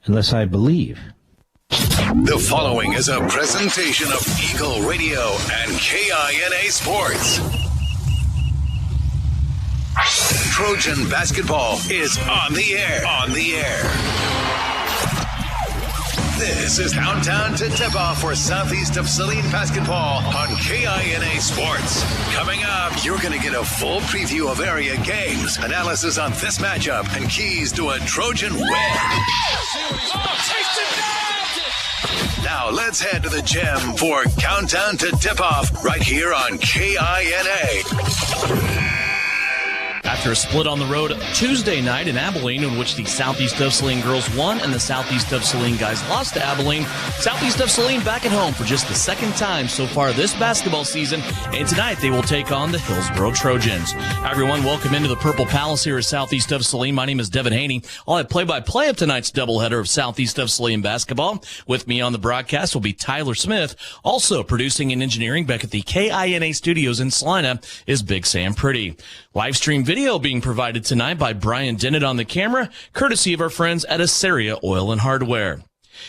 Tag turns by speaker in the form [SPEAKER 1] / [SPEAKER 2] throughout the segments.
[SPEAKER 1] unless I believe.
[SPEAKER 2] The following is a presentation of Eagle Radio and KINA Sports. Trojan basketball is on the air. This is Countdown to Tip-Off for Southeast of Saline basketball on KINA Sports. Coming up, you're going to get a full preview of area games, analysis on this matchup, and keys to a Trojan win. Now let's head to the gym for Countdown to Tip-Off right here on KINA.
[SPEAKER 3] After a split on the road Tuesday night in Abilene, in which the Southeast of Saline girls won and the Southeast of Saline guys lost to Abilene, Southeast of Saline back at home for just the second time so far this basketball season, and tonight they will take on the Hillsboro Trojans. Hi everyone, welcome into the Purple Palace here at Southeast of Saline. My name is Devin Haney. I'll have play-by-play of tonight's doubleheader of Southeast of Saline basketball. With me on the broadcast will be Tyler Smith. Also producing and engineering back at the KINA studios in Salina is Big Sam Pretty. Live stream video being provided tonight by Brian Dennett on the camera, courtesy of our friends at Assyria Oil and Hardware.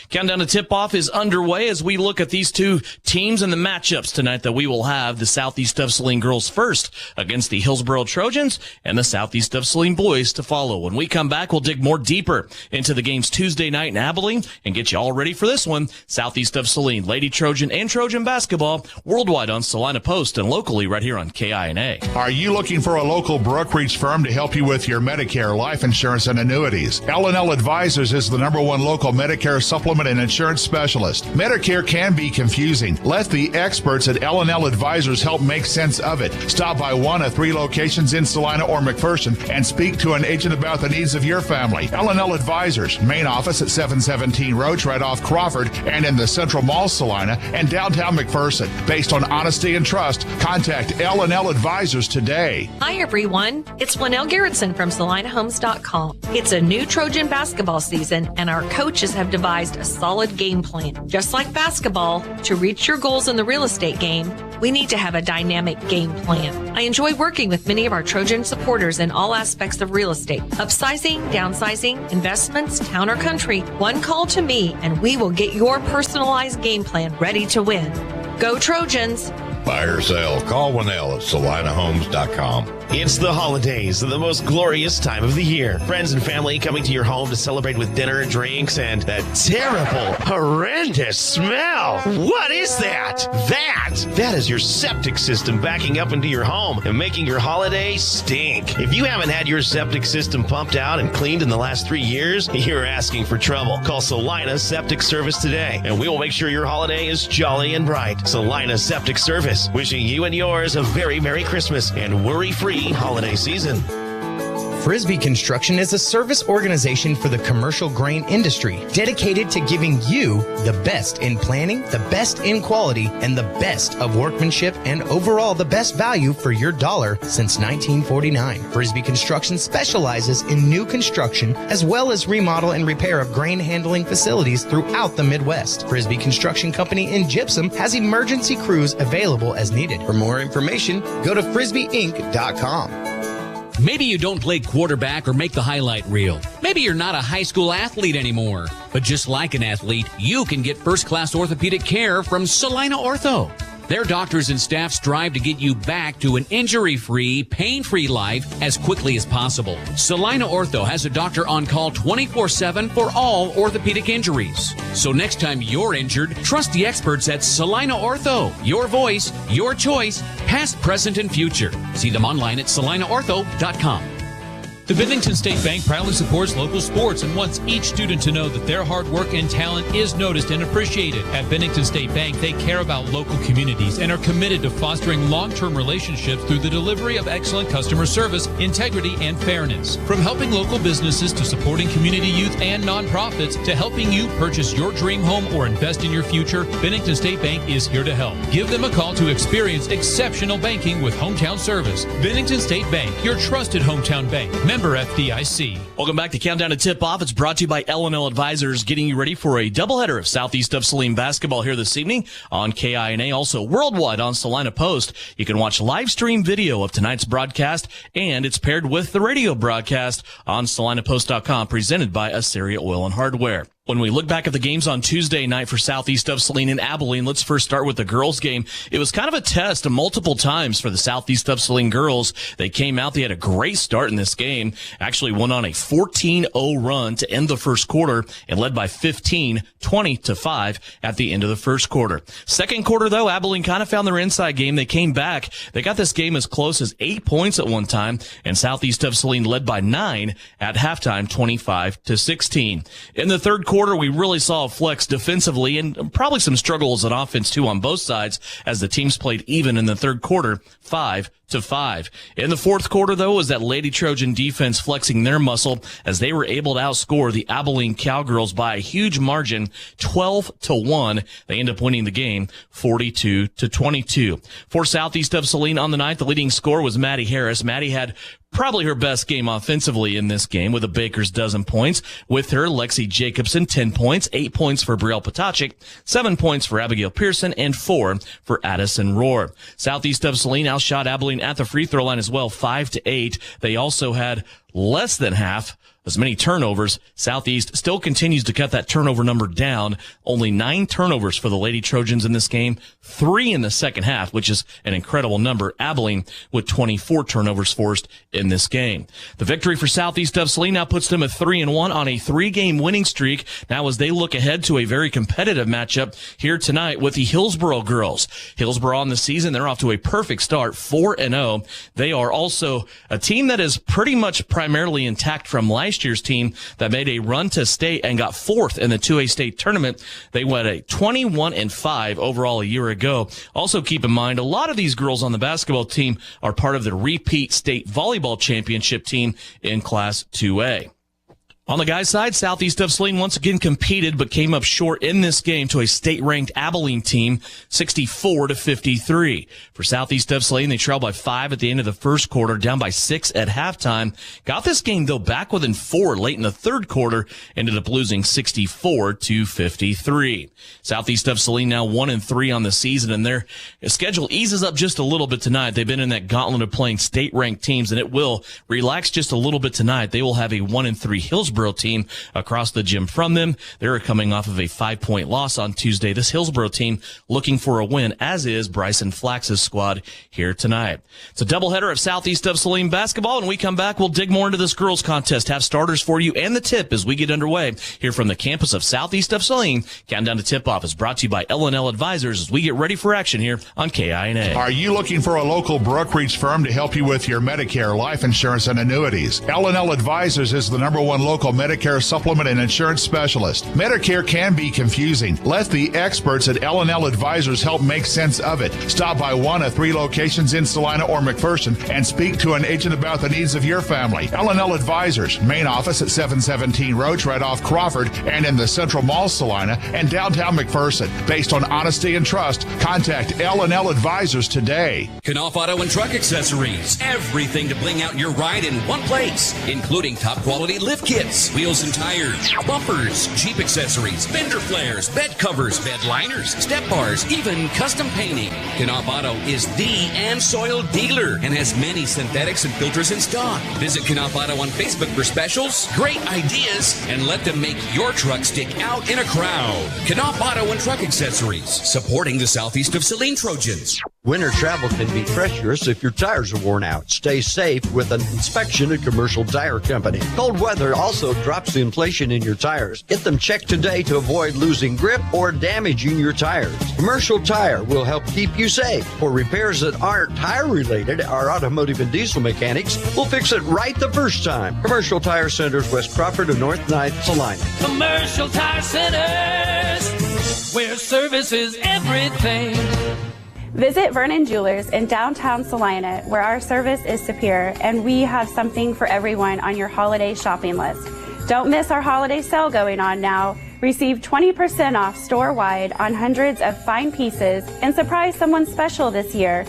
[SPEAKER 3] Countdown to Tip-Off is underway as we look at these two teams and the matchups tonight that we will have. The Southeast of Saline girls first against the Hillsboro Trojans and the Southeast of Saline boys to follow. When we come back, we'll dig more deeper into the games Tuesday night in Abilene and get you all ready for this one. Southeast of Saline, Lady Trojan and Trojan basketball worldwide on Salina Post and locally right here on KINA.
[SPEAKER 4] Are you looking for a local brokerage firm to help you with your Medicare, life insurance, and annuities? L&L Advisors is the #1 local Medicare supplement and insurance specialist. Medicare can be confusing. Let the experts at L&L Advisors help make sense of it. Stop by one of 3 locations in Salina or McPherson and speak to an agent about the needs of your family. L&L Advisors, main office at 717 Roach right off Crawford and in the Central Mall Salina and downtown McPherson. Based on honesty and trust, contact L&L Advisors today.
[SPEAKER 5] Hi everyone, it's Lynell Garrettson from SalinaHomes.com. It's a new Trojan basketball season and our coaches have devised a solid game plan. Just like basketball, to reach your goals in the real estate game, we need to have a dynamic game plan. I enjoy working with many of our Trojan supporters in all aspects of real estate. Upsizing, downsizing, investments, town or country. One call to me and we will get your personalized game plan ready to win. Go Trojans!
[SPEAKER 6] Buy or sell, call Winnell at SalinaHomes.com.
[SPEAKER 7] It's the holidays, the most glorious time of the year. Friends and family coming to your home to celebrate with dinner, drinks, and that terrible, horrendous smell. What is that? That is your septic system backing up into your home and making your holiday stink. If you haven't had your septic system pumped out and cleaned in the last 3 years, you're asking for trouble. Call Salina Septic Service today, and we will make sure your holiday is jolly and bright. Salina Septic Service, wishing you and yours a very Merry Christmas and worry-free holiday season.
[SPEAKER 8] Frisbee Construction is a service organization for the commercial grain industry dedicated to giving you the best in planning, the best in quality, and the best of workmanship, and overall the best value for your dollar since 1949. Frisbee Construction specializes in new construction as well as remodel and repair of grain handling facilities throughout the Midwest. Frisbee Construction Company in Gypsum has emergency crews available as needed. For more information, go to frisbeeinc.com.
[SPEAKER 9] Maybe you don't play quarterback or make the highlight reel. Maybe you're not a high school athlete anymore. But just like an athlete, you can get first-class orthopedic care from Salina Ortho. Their doctors and staff strive to get you back to an injury-free, pain-free life as quickly as possible. Salina Ortho has a doctor on call 24/7 for all orthopedic injuries. So next time you're injured, trust the experts at Salina Ortho. Your voice, your choice, past, present, and future. See them online at salinaortho.com.
[SPEAKER 10] The Bennington State Bank proudly supports local sports and wants each student to know that their hard work and talent is noticed and appreciated. At Bennington State Bank, they care about local communities and are committed to fostering long-term relationships through the delivery of excellent customer service, integrity, and fairness. From helping local businesses to supporting community youth and nonprofits to helping you purchase your dream home or invest in your future, Bennington State Bank is here to help. Give them a call to experience exceptional banking with hometown service. Bennington State Bank, your trusted hometown bank. Member FDIC.
[SPEAKER 3] Welcome back to Countdown to Tip-Off. It's brought to you by L&L Advisors, getting you ready for a doubleheader of Southeast of Saline basketball here this evening on KINA, also worldwide on Salina Post. You can watch live stream video of tonight's broadcast, and it's paired with the radio broadcast on salinapost.com, presented by Assyria Oil and Hardware. When we look back at the games on Tuesday night for Southeast of Saline and Abilene, let's first start with the girls' game. It was kind of a test multiple times for the Southeast of Saline girls. They came out, they had a great start in this game, actually went on a 14-0 run to end the first quarter and led by 15, 20-5 at the end of the first quarter. Second quarter, though, Abilene kind of found their inside game. They came back. They got this game as close as 8 points at one time, and Southeast of Saline led by 9 at halftime, 25-16. In the third quarter, we really saw a flex defensively and probably some struggles on offense too on both sides as the teams played even in the third quarter, 5-5. In the fourth quarter, though, was that Lady Trojan defense flexing their muscle as they were able to outscore the Abilene Cowgirls by a huge margin, 12-1. They end up winning the game, 42-22. For Southeast of Saline on the night, the leading scorer was Maddie Harris. Maddie had probably her best game offensively in this game with a baker's dozen points. With her, Lexi Jacobson, 10 points, 8 points for Brielle Potacek, 7 points for Abigail Pearson, and 4 for Addison Rohr. Southeast of Saline outshot Abilene at the free throw line as well, 5-8. They also had less than half as many turnovers. Southeast still continues to cut that turnover number down. Only 9 turnovers for the Lady Trojans in this game, 3 in the second half, which is an incredible number. Abilene with 24 turnovers forced in this game. The victory for Southeast of Saline now puts them at 3-1 on a 3-game winning streak. Now as they look ahead to a very competitive matchup here tonight with the Hillsboro girls. Hillsboro on the season, they're off to a perfect start, 4-0. They are also a team that is pretty much primarily intact from last year's team that made a run to state and got 4th in the 2A state tournament. They went a 21-5 overall a year ago. Also keep in mind, a lot of these girls on the basketball team are part of the repeat state volleyball championship team in Class 2A. On the guys' side, Southeast of Saline once again competed but came up short in this game to a state-ranked Abilene team, 64-53. For Southeast of Saline, they trailed by 5 at the end of the first quarter, down by 6 at halftime. Got this game, though, back within 4 late in the third quarter, ended up losing 64-53. Southeast of Saline now 1-3 on the season, and their schedule eases up just a little bit tonight. They've been in that gauntlet of playing state-ranked teams, and it will relax just a little bit tonight. They will have a 1-3 Hillsboro team across the gym from them. They're coming off of a 5-point loss on Tuesday. This Hillsboro team looking for a win, as is Bryson Flax's squad here tonight. It's a doubleheader of Southeast of Saline basketball. When we come back, we'll dig more into this girls contest, have starters for you and the tip as we get underway here from the campus of Southeast of Saline. Countdown to tip-off is brought to you by L&L Advisors as we get ready for action here on KINA.
[SPEAKER 4] Are you looking for a local brokerage firm to help you with your Medicare, life insurance, and annuities? L&L Advisors is the #1 local Medicare supplement and insurance specialist. Medicare can be confusing. Let the experts at L&L Advisors help make sense of it. Stop by one of 3 locations in Salina or McPherson and speak to an agent about the needs of your family. L&L Advisors, main office at 717 Roach, right off Crawford, and in the Central Mall, Salina, and downtown McPherson. Based on honesty and trust, contact L&L Advisors today.
[SPEAKER 9] Knopf Auto and Truck Accessories. Everything to bling out your ride in one place, including top quality lift kits, wheels and tires, bumpers, Jeep accessories, fender flares, bed covers, bed liners, step bars, even custom painting. Knopf Auto is the and soil dealer and has many synthetics and filters in stock. Visit Knopf Auto on Facebook for specials, great ideas, and let them make your truck stick out in a crowd. Knopf Auto and Truck Accessories, supporting the Southeast of Saline Trojans.
[SPEAKER 1] Winter travel can be treacherous if your tires are worn out. Stay safe with an inspection at Commercial Tire Company. Cold weather also drops the inflation in your tires. Get them checked today to avoid losing grip or damaging your tires. Commercial Tire will help keep you safe. For repairs that aren't tire related, our automotive and diesel mechanics will fix it right the first time. Commercial Tire Centers, West Crawford and North 9th, Salina.
[SPEAKER 11] Commercial Tire Centers, where service is everything.
[SPEAKER 12] Visit Vernon Jewelers in downtown Salina, where our service is superior and we have something for everyone on your holiday shopping list. Don't miss our holiday sale going on now. Receive 20% off store-wide on hundreds of fine pieces and surprise someone special this year.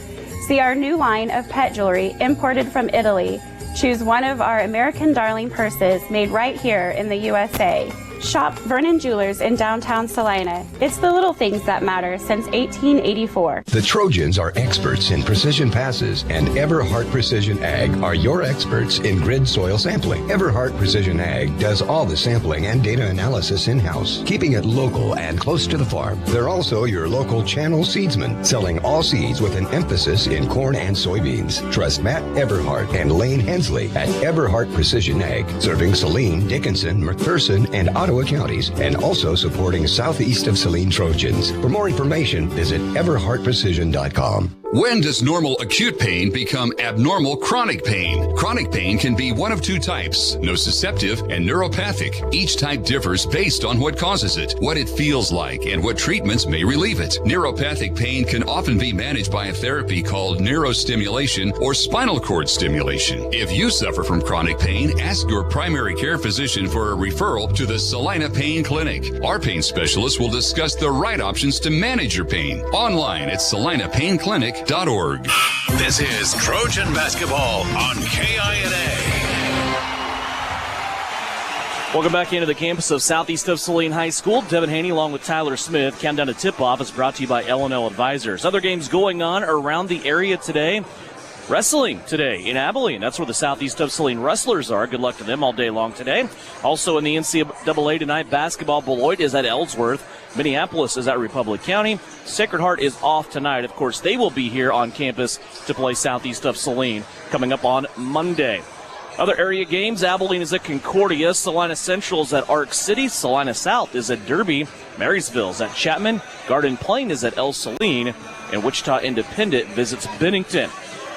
[SPEAKER 12] See our new line of pet jewelry imported from Italy. Choose one of our American Darling purses made right here in the USA. Shop Vernon Jewelers in downtown Salina. It's the little things that matter since 1884.
[SPEAKER 13] The Trojans are experts in precision passes, and Everhart Precision Ag are your experts in grid soil sampling. Everhart Precision Ag does all the sampling and data analysis in-house, keeping it local and close to the farm. They're also your local channel seedsman, selling all seeds with an emphasis in corn and soybeans. Trust Matt Everhart and Lane Hensley at Everhart Precision Ag, serving Saline, Dickinson, McPherson, and Ottawa counties, and also supporting southeast of Saline Trojans. For more information, visit everhartprecision.com.
[SPEAKER 14] When does normal acute pain become abnormal chronic pain? Chronic pain can be one of two types, nociceptive and neuropathic. Each type differs based on what causes it, what it feels like, and what treatments may relieve it. Neuropathic pain can often be managed by a therapy called neurostimulation or spinal cord stimulation. If you suffer from chronic pain, ask your primary care physician for a referral to the Salina Pain Clinic. Our pain specialists will discuss the right options to manage your pain. Online at salinapainclinic.org.
[SPEAKER 2] This is Trojan Basketball on KINA.
[SPEAKER 3] Welcome back into the campus of Southeast of Saline High School. Devin Haney along with Tyler Smith. Countdown to tip-off is brought to you by L&L Advisors. Other games going on around the area today. Wrestling today in Abilene. That's where the Southeast of Saline Wrestlers are. Good luck to them all day long today. Also in the NCAA tonight, basketball, Beloit is at Ellsworth. Minneapolis is at Republic County. Sacred Heart is off tonight. Of course, they will be here on campus to play Southeast of Saline coming up on Monday. Other area games, Abilene is at Concordia. Salina Central is at Arc City. Salina South is at Derby. Marysville is at Chapman. Garden Plain is at El Saline. And Wichita Independent visits Bennington.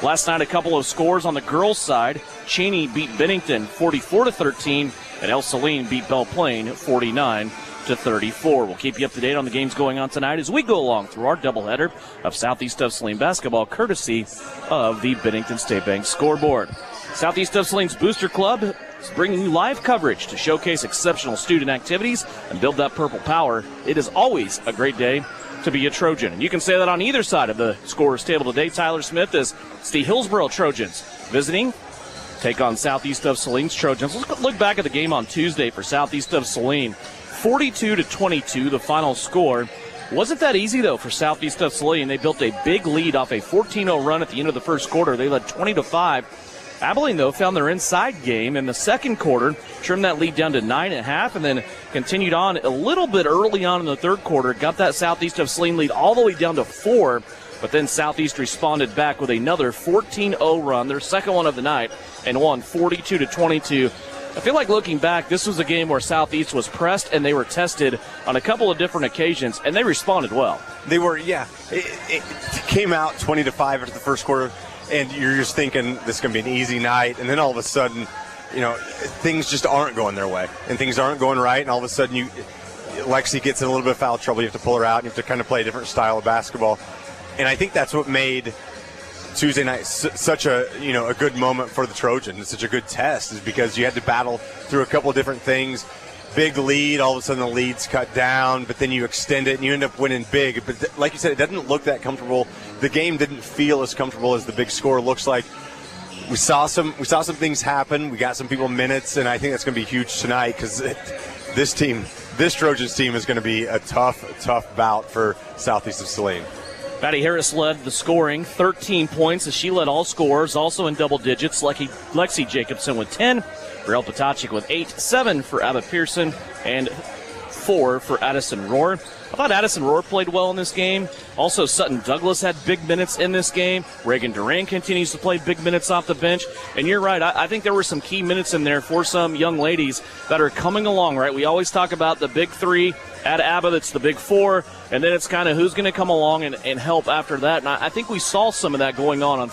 [SPEAKER 3] Last night, a couple of scores on the girls' side. Cheney beat Bennington 44-13, and El Saline beat Belle Plaine 49-34. We'll keep you up to date on the games going on tonight as we go along through our doubleheader of Southeast of Saline basketball, courtesy of the Bennington State Bank scoreboard. Southeast of Saline's Booster Club is bringing you live coverage to showcase exceptional student activities and build that purple power. It is always a great day to be a Trojan. And you can say that on either side of the scorer's table today. Tyler Smith is the Hillsboro Trojans visiting, take on Southeast of Saline's Trojans. Let's look back at the game on Tuesday for Southeast of Saline. 42-22, the final score. Wasn't that easy, though, for Southeast of Saline. They built a big lead off a 14-0 run at the end of the first quarter. They led 20-5. Abilene, though, found their inside game in the second quarter, trimmed that lead down to 9.5, and then continued on a little bit early on in the third quarter, got that Southeast of Saline lead all the way down to 4, but then Southeast responded back with another 14-0 run, their second one of the night, and won 42-22. I feel like looking back, this was a game where Southeast was pressed and they were tested on a couple of different occasions, and they responded well.
[SPEAKER 15] They were, yeah. It came out 20-5 after the first quarter. And you're just thinking this is going to be an easy night. And then all of a sudden, things just aren't going their way. And things aren't going right. And all of a sudden, Lexi gets in a little bit of foul trouble. You have to pull her out. And you have to kind of play a different style of basketball. And I think that's what made Tuesday night such a good moment for the Trojans. It's such a good test is because you had to battle through a couple of different things. Big lead, all of a sudden the lead's cut down, but then you extend it and you end up winning big. But like you said, it doesn't look that comfortable. The game didn't feel as comfortable as the big score looks like. We saw some things happen. We got some people minutes, and I think that's going to be huge tonight because this Trojans team is going to be a tough bout for Southeast of Saline.
[SPEAKER 3] Patty Harris led the scoring, 13 points as she led all scorers, also in double digits. Lexi Jacobson with 10. Brielle Potachik with 8, 7 for Abbott Pearson, and 4 for Addison Rohr. I thought Addison Rohr played well in this game. Also, Sutton Douglas had big minutes in this game. Reagan Duran continues to play big minutes off the bench. And you're right, I think there were some key minutes in there for some young ladies that are coming along, right? We always talk about the big three at Abbott, it's the big four, and then it's kind of who's going to come along and help after that. And I think we saw some of that going on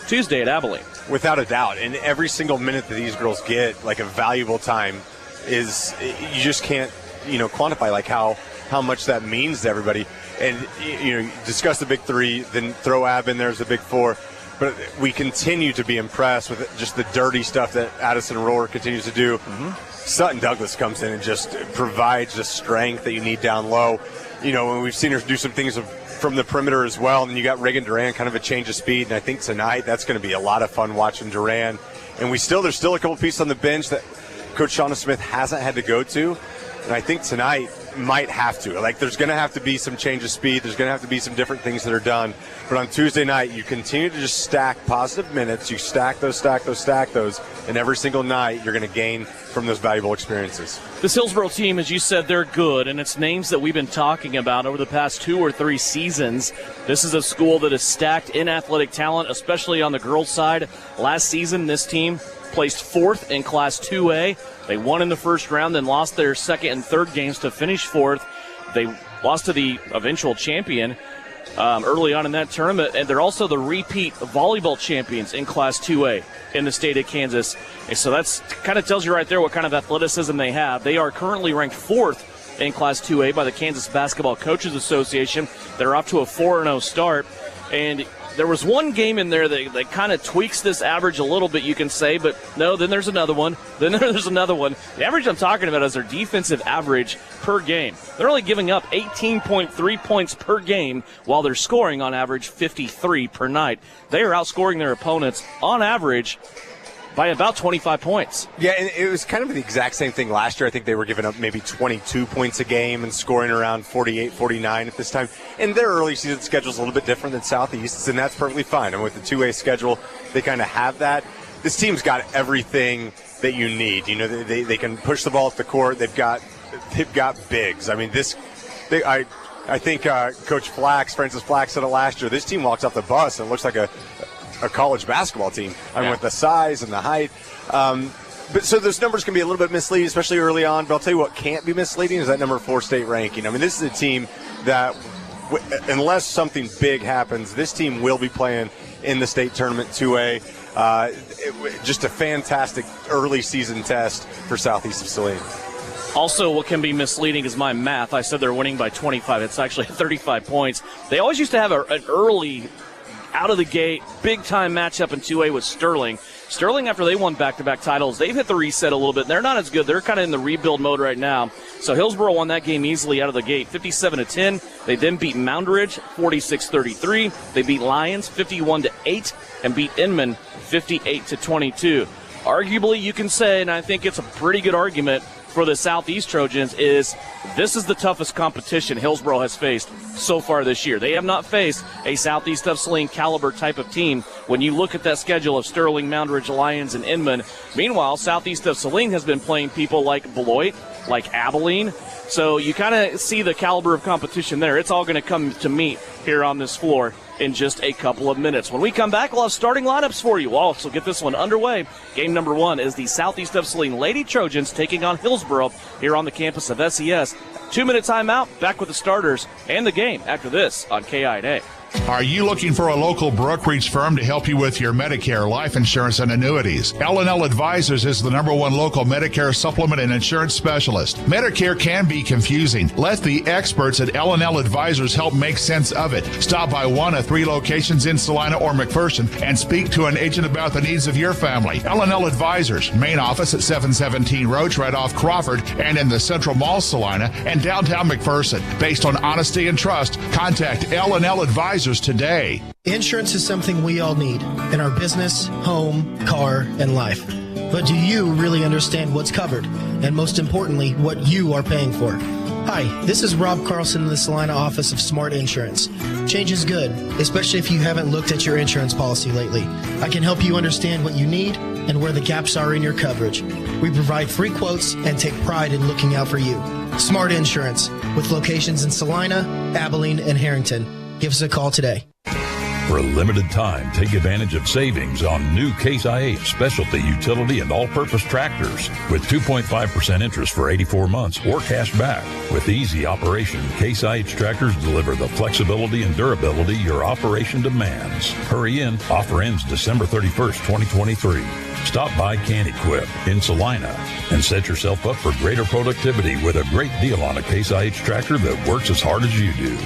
[SPEAKER 3] Tuesday at Abilene.
[SPEAKER 15] Without a doubt. And every single minute that these girls get, like a valuable time, is you just can't, quantify like how much that means to everybody. And, you discuss the big three, then throw Ab in there as the big four. But we continue to be impressed with just the dirty stuff that Addison Rohr continues to do. Mm-hmm. Sutton Douglas comes in and just provides the strength that you need down low. When we've seen her do some things from the perimeter as well, and then you got Reagan Duran, kind of a change of speed. And I think tonight that's going to be a lot of fun watching Duran. And there's still a couple pieces on the bench that Coach Shauna Smith hasn't had to go to, and I think tonight might have to. Like, there's going to have to be some change of speed. There's going to have to be some different things that are done. But on Tuesday night, you continue to just stack positive minutes. You stack those, and every single night you're going to gain from those valuable experiences.
[SPEAKER 3] This Hillsboro team, as you said, they're good, and it's names that we've been talking about over the past 2 or 3 seasons. This is a school that is stacked in athletic talent, especially on the girls' side. Last season, this team placed 4th in Class 2A. They won in the first round, then lost their second and third games to finish 4th. They lost to the eventual champion early on in that tournament, and they're also the repeat volleyball champions in Class 2A in the state of Kansas. And so that's kind of tells you right there what kind of athleticism they have. They are currently ranked 4th in Class 2A by the Kansas Basketball Coaches Association. They're off to a 4-0 start, and there was one game in there that kind of tweaks this average a little bit, you can say, but no, then there's another one. Then there's another one. The average I'm talking about is their defensive average per game. They're only giving up 18.3 points per game while they're scoring on average 53 per night. They are outscoring their opponents on average by about 25 points.
[SPEAKER 15] Yeah, and it was kind of the exact same thing last year. I think they were giving up maybe 22 points a game and scoring around 48, 49 at this time. And their early season schedule is a little bit different than Southeast's, and that's perfectly fine. And with the 2A schedule, they kind of have that. This team's got everything that you need. You know, they can push the ball up the court. They've got bigs. I mean, I think Coach Francis Flax said it last year. This team walks off the bus and it looks like a college basketball team. I mean, with the size and the height. But so those numbers can be a little bit misleading, especially early on. But I'll tell you what can't be misleading is that number 4 state ranking. I mean, this is a team that, unless something big happens, this team will be playing in the state tournament 2A. Just a fantastic early season test for Southeast of Saline.
[SPEAKER 3] Also, what can be misleading is my math. I said they're winning by 25. It's actually 35 points. They always used to have an early out-of-the-gate, big-time matchup in 2A with Sterling. Sterling, after they won back-to-back titles, they've hit the reset a little bit. They're not as good. They're kind of in the rebuild mode right now. So Hillsboro won that game easily out of the gate, 57-10. They then beat Moundridge, 46-33. They beat Lyons, 51-8, and beat Inman, 58-22. Arguably, you can say, and I think it's a pretty good argument for the Southeast Trojans, is this is the toughest competition Hillsboro has faced so far this year. They have not faced a Southeast of Saline caliber type of team when you look at that schedule of Sterling, Moundridge, Lyons, and Inman. Meanwhile, Southeast of Saline has been playing people like Beloit, like Abilene. So you kind of see the caliber of competition there. It's all going to come to meet here on this floor in just a couple of minutes. When we come back, we'll have starting lineups for you. We'll also get this one underway. Game number 1 is the Southeast of Saline Lady Trojans taking on Hillsboro here on the campus of SES. 2-minute timeout, back with the starters and the game after this on KINA.
[SPEAKER 4] Are you looking for a local brokerage firm to help you with your Medicare, life insurance, and annuities? L&L Advisors is the #1 local Medicare supplement and insurance specialist. Medicare can be confusing. Let the experts at L&L Advisors help make sense of it. Stop by one of 3 locations in Salina or McPherson and speak to an agent about the needs of your family. L&L Advisors, main office at 717 Roach, right off Crawford, and in the Central Mall, Salina, and downtown McPherson. Based on honesty and trust, contact L&L Advisors today.
[SPEAKER 16] Insurance is something we all need in our business, home, car, and life. But do you really understand what's covered? And most importantly, what you are paying for? Hi, this is Rob Carlson in the Salina office of Smart Insurance. Change is good, especially if you haven't looked at your insurance policy lately. I can help you understand what you need and where the gaps are in your coverage. We provide free quotes and take pride in looking out for you. Smart Insurance, with locations in Salina, Abilene, and Harrington. Give us a call today.
[SPEAKER 17] For a limited time, take advantage of savings on new Case IH specialty utility and all-purpose tractors with 2.5% interest for 84 months or cash back. With easy operation, Case IH tractors deliver the flexibility and durability your operation demands. Hurry in. Offer ends December 31st, 2023. Stop by Can Equip in Salina and set yourself up for greater productivity with a great deal on a Case IH tractor that works as hard as you do.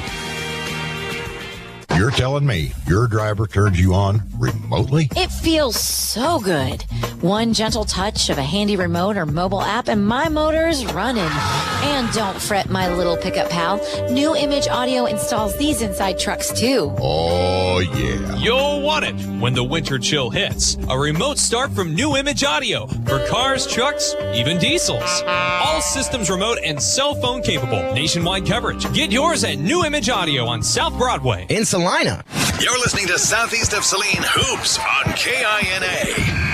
[SPEAKER 6] You're telling me your driver turns you on remotely?
[SPEAKER 18] It feels so good. One gentle touch of a handy remote or mobile app and my motor's running. And don't fret, my little pickup pal. New Image Audio installs these inside trucks too.
[SPEAKER 6] Oh, yeah.
[SPEAKER 19] You'll want it when the winter chill hits. A remote start from New Image Audio for cars, trucks, even diesels. All systems remote and cell phone capable. Nationwide coverage. Get yours at New Image Audio on South Broadway.
[SPEAKER 8] In Salina.
[SPEAKER 2] You're listening to Southeast of Saline Hoops on KINA.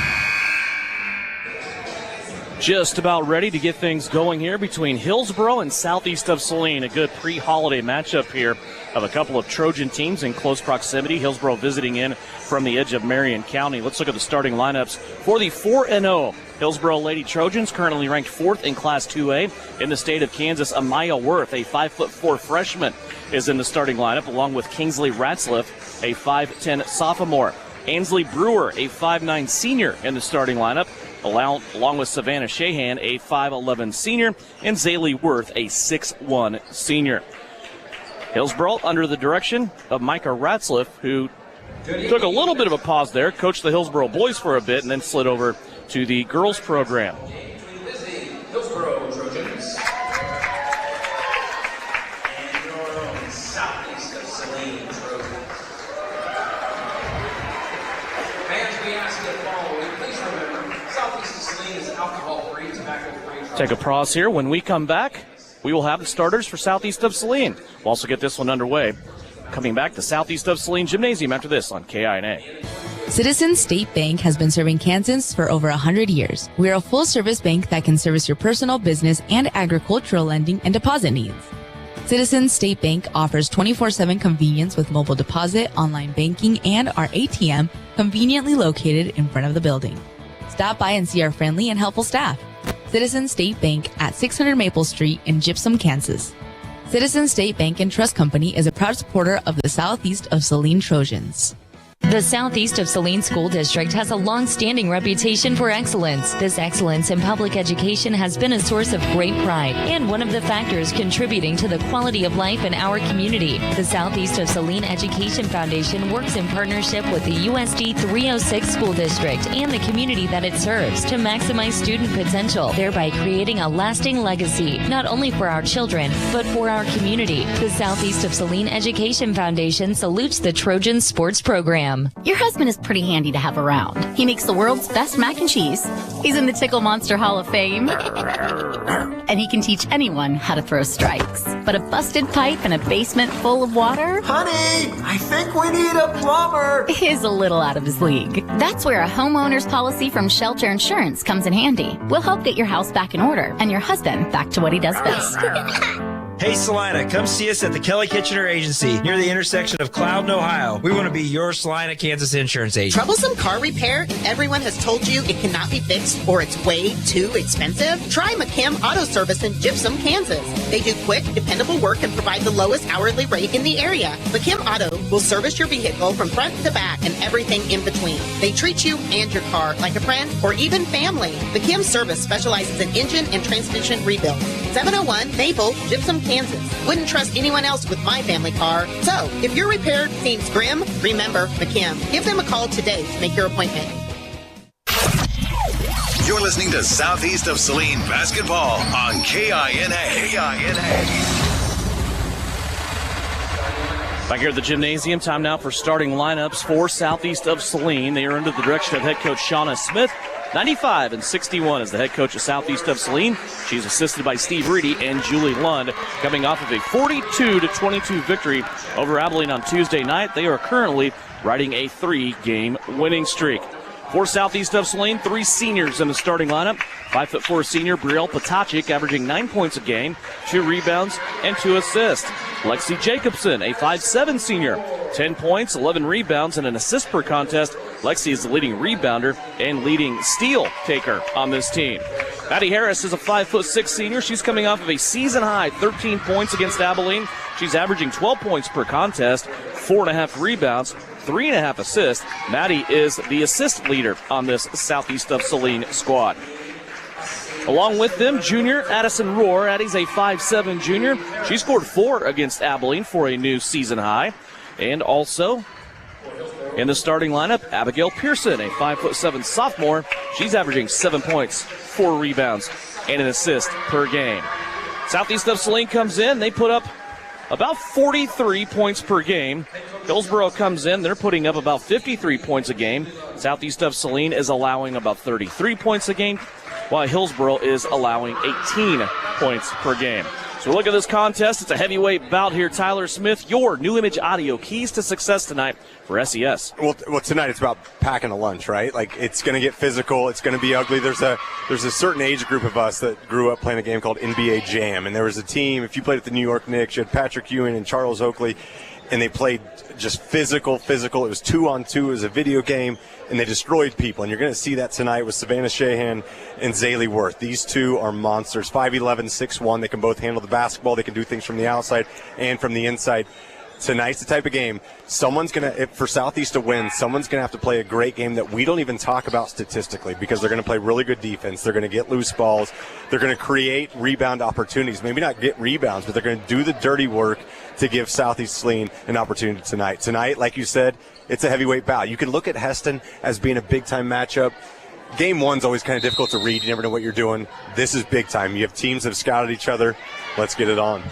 [SPEAKER 3] Just about ready to get things going here between Hillsboro and Southeast of Saline. A good pre-holiday matchup here of a couple of Trojan teams in close proximity. Hillsboro visiting in from the edge of Marion County. Let's look at the starting lineups for the 4-0 Hillsboro Lady Trojans, currently ranked 4th in Class 2A in the state of Kansas. Amaya Worth, a 5'4" freshman, is in the starting lineup, along with Kingsley Ratzliff, a 5'10" sophomore. Ansley Brewer, a 5'9" senior, in the starting lineup, along with Savannah Shahan, a 5'11" senior, and Zaylee Worth, a 6'1" senior. Hillsboro under the direction of Micah Ratzliff, who took a little bit of a pause there, coached the Hillsboro boys for a bit, and then slid over to the girls program.
[SPEAKER 20] Hillsboro Trojans. And your own Southeast of Saline Trojans. Fans, we ask you to follow. Please remember, Southeast of Saline is alcohol-free, tobacco-free.
[SPEAKER 3] Take a pause here. When we come back, we will have the starters for Southeast of Saline. We'll also get this one underway. Coming back to Southeast of Saline Gymnasium after this on KINA.
[SPEAKER 21] Citizens State Bank has been serving Kansans for over 100 years. We are a full-service bank that can service your personal, business, and agricultural lending and deposit needs. Citizens State Bank offers 24/7 convenience with mobile deposit, online banking, and our ATM conveniently located in front of the building. Stop by and see our friendly and helpful staff. Citizens State Bank at 600 Maple Street in Gypsum, Kansas. Citizens State Bank and Trust Company is a proud supporter of the Southeast of Saline Trojans.
[SPEAKER 22] The Southeast of Saline School District has a long-standing reputation for excellence. This excellence in public education has been a source of great pride and one of the factors contributing to the quality of life in our community. The Southeast of Saline Education Foundation works in partnership with the USD 306 School District and the community that it serves to maximize student potential, thereby creating a lasting legacy, not only for our children, but for our community. The Southeast of Saline Education Foundation salutes the Trojan Sports Program.
[SPEAKER 23] Your husband is pretty handy to have around. He makes the world's best mac and cheese. He's in the Tickle Monster Hall of Fame. And he can teach anyone how to throw strikes. But a busted pipe and a basement full of water?
[SPEAKER 24] Honey, I think we need a plumber.
[SPEAKER 23] Is a little out of his league. That's where a homeowner's policy from Shelter Insurance comes in handy. We'll help get your house back in order and your husband back to what he does best.
[SPEAKER 25] Hey Salina, come see us at the Kelly Kitchener Agency near the intersection of Cloud and Ohio. We want to be your Salina, Kansas insurance agent.
[SPEAKER 26] Troublesome car repair and everyone has told you it cannot be fixed or it's way too expensive? Try McKim Auto Service in Gypsum, Kansas. They do quick, dependable work and provide the lowest hourly rate in the area. McKim Auto will service your vehicle from front to back and everything in between. They treat you and your car like a friend or even family. McKim Service specializes in engine and transmission rebuild. 701 Maple, Gypsum, Kansas. Wouldn't trust anyone else with my family car. So, if your repair seems grim, remember McKim. Give them a call today to make your appointment.
[SPEAKER 2] You're listening to Southeast of Saline Basketball on KINA.
[SPEAKER 3] Back here at the gymnasium, time now for starting lineups for Southeast of Saline. They are under the direction of head coach Shauna Smith. 95 and 61 is the head coach of Southeast of Saline. She's assisted by Steve Reedy and Julie Lund. Coming off of a 42-22 victory over Abilene on Tuesday night, they are currently riding a 3-game winning streak. For Southeast of Saline, 3 seniors in the starting lineup. 5'4" senior Brielle Potachik averaging 9 points a game, 2 rebounds, and 2 assists. Lexi Jacobson, a 5'7" senior, 10 points, 11 rebounds, and an assist per contest. Lexi is the leading rebounder and leading steal taker on this team. Maddie Harris is a 5'6" senior. She's coming off of a season-high 13 points against Abilene. She's averaging 12 points per contest, 4.5 rebounds, 3.5 assists. Maddie is the assist leader on this Southeast of Saline squad. Along with them, junior Addison Rohr. Addie's a 5'7" junior. She scored 4 against Abilene for a new season high. And also in the starting lineup, Abigail Pearson, a 5'7" sophomore. She's averaging 7 points, 4 rebounds, and an assist per game. Southeast of Saline comes in. They put up about 43 points per game. Hillsboro comes in. They're putting up about 53 points a game. Southeast of Saline is allowing about 33 points a game, while Hillsboro is allowing 18 points per game. So look at this contest. It's a heavyweight bout here. Tyler Smith, your New Image Audio keys to success tonight for SES.
[SPEAKER 15] Well, tonight it's about packing a lunch, right? Like, it's going to get physical. It's going to be ugly. There's a certain age group of us that grew up playing a game called NBA Jam, and there was a team. If you played at the New York Knicks, you had Patrick Ewing and Charles Oakley, and they played just physical. It was 2-on-2. It was a video game, and they destroyed people. And you're going to see that tonight with Savannah Shahan and Zaylee Worth. These two are monsters, 5'11", 6'1". They can both handle the basketball. They can do things from the outside and from the inside. Tonight's the type of game for Southeast to win, someone's going to have to play a great game that we don't even talk about statistically, because they're going to play really good defense. They're going to get loose balls. They're going to create rebound opportunities. Maybe not get rebounds, but they're going to do the dirty work to give Southeast Saline an opportunity tonight. Tonight, like you said, it's a heavyweight bout. You can look at Heston as being a big-time matchup. Game one's always kind of difficult to read. You never know what you're doing. This is big time. You have teams that have scouted each other. Let's get it on.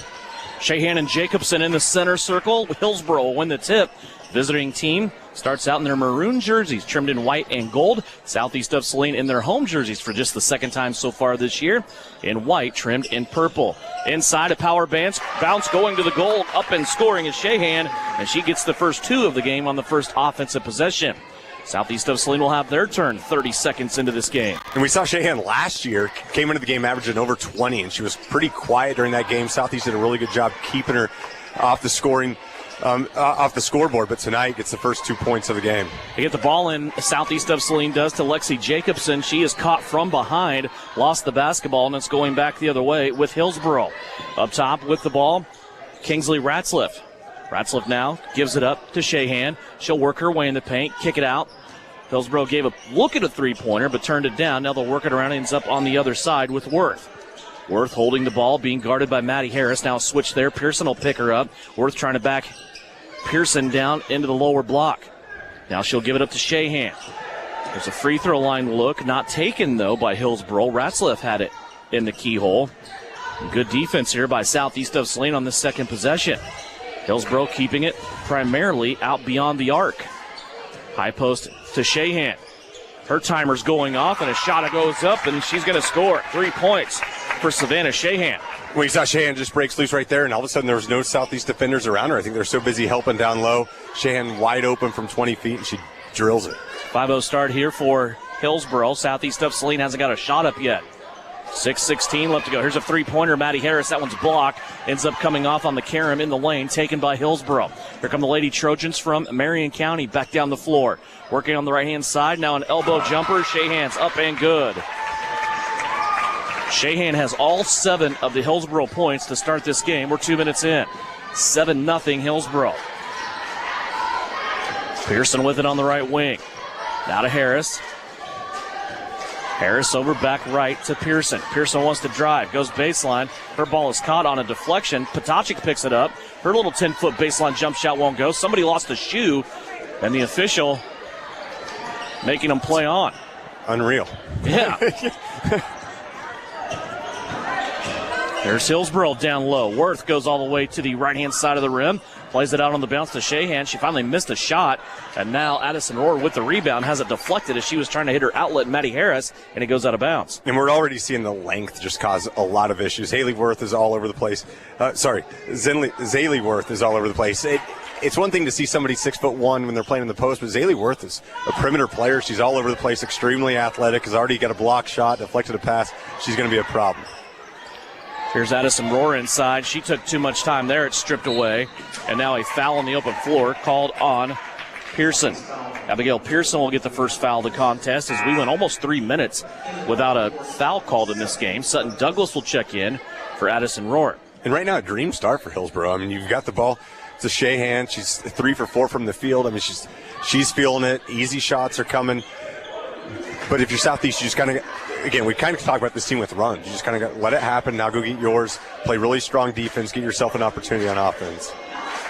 [SPEAKER 3] Shahan and Jacobson in the center circle. Hillsboro will win the tip. Visiting team starts out in their maroon jerseys, trimmed in white and gold. Southeast of Saline in their home jerseys for just the second time so far this year, in white, trimmed in purple. Inside, a power bounce going to the goal. Up and scoring is Shahan, and she gets the first 2 of the game on the first offensive possession. Southeast of Saline will have their turn 30 seconds into this game.
[SPEAKER 15] And we saw Shahan last year, came into the game averaging over 20, and she was pretty quiet during that game. Southeast did a really good job keeping her off the scoreboard, but tonight gets the first 2 points of the game.
[SPEAKER 3] They get the ball in, Southeast of Saline does, to Lexi Jacobson. She is caught from behind, lost the basketball, and it's going back the other way with Hillsboro. Up top with the ball, Kingsley Ratzliff. Ratzliff now gives it up to Shahan. She'll work her way in the paint, kick it out. Hillsboro gave a look at a three-pointer, but turned it down. Now they'll work it around, ends up on the other side with Worth. Worth holding the ball, being guarded by Maddie Harris. Now a switch there. Pearson will pick her up. Worth trying to back Pearson down into the lower block. Now she'll give it up to Shahan. There's a free throw line look, not taken though by Hillsboro. Ratzliff had it in the keyhole. Good defense here by Southeast of Saline on the second possession. Hillsboro keeping it primarily out beyond the arc. High post to Shahan. Her timer's going off, and a shot goes up, and she's going to score. 3 points for Savannah Shahan.
[SPEAKER 15] We saw Shahan just breaks loose right there, and all of a sudden there was no Southeast defenders around her. I think they're so busy helping down low. Shahan wide open from 20 feet, and she drills it.
[SPEAKER 3] 5-0 start here for Hillsboro. Southeast of Saline hasn't got a shot up yet. 6:16 left to go. Here's a three-pointer. Maddie Harris, that one's blocked. Ends up coming off on the carom in the lane, taken by Hillsboro. Here come the Lady Trojans from Marion County back down the floor. Working on the right-hand side. Now an elbow jumper. Shahan's up and good. Shahan has all 7 of the Hillsboro points to start this game. We're 2 minutes in. 7-0 Hillsboro. Pearson with it on the right wing. Now to Harris. Harris over back right to Pearson. Pearson wants to drive, goes baseline. Her ball is caught on a deflection. Potachik picks it up. Her little 10-foot baseline jump shot won't go. Somebody lost a shoe, and the official making them play on.
[SPEAKER 15] Unreal.
[SPEAKER 3] Yeah. There's Hillsboro down low. Worth goes all the way to the right-hand side of the rim. Plays it out on the bounce to Shahan. She finally missed a shot. And now Addison Rohr with the rebound has it deflected as she was trying to hit her outlet, Maddie Harris, and it goes out of bounds.
[SPEAKER 15] And we're already seeing the length just cause a lot of issues. Haley Worth is all over the place. Zaylee Worth is all over the place. It's one thing to see somebody 6'1" when they're playing in the post, but Zaylee Worth is a perimeter player. She's all over the place, extremely athletic, has already got a block shot, deflected a pass. She's going to be a problem.
[SPEAKER 3] Here's Addison Rohr inside. She took too much time there. It's stripped away. And now a foul on the open floor called on Pearson. Abigail Pearson will get the first foul of the contest as we went almost 3 minutes without a foul called in this game. Sutton Douglas will check in for Addison Rohr.
[SPEAKER 15] And right now, a dream start for Hillsboro. I mean, you've got the ball to Shahan. She's 3 for 4 from the field. I mean, she's feeling it. Easy shots are coming. But if you're Southeast, you just kind of, again, we kind of talk about this team with runs. You just kind of let it happen. Now go get yours. Play really strong defense. Get yourself an opportunity on offense.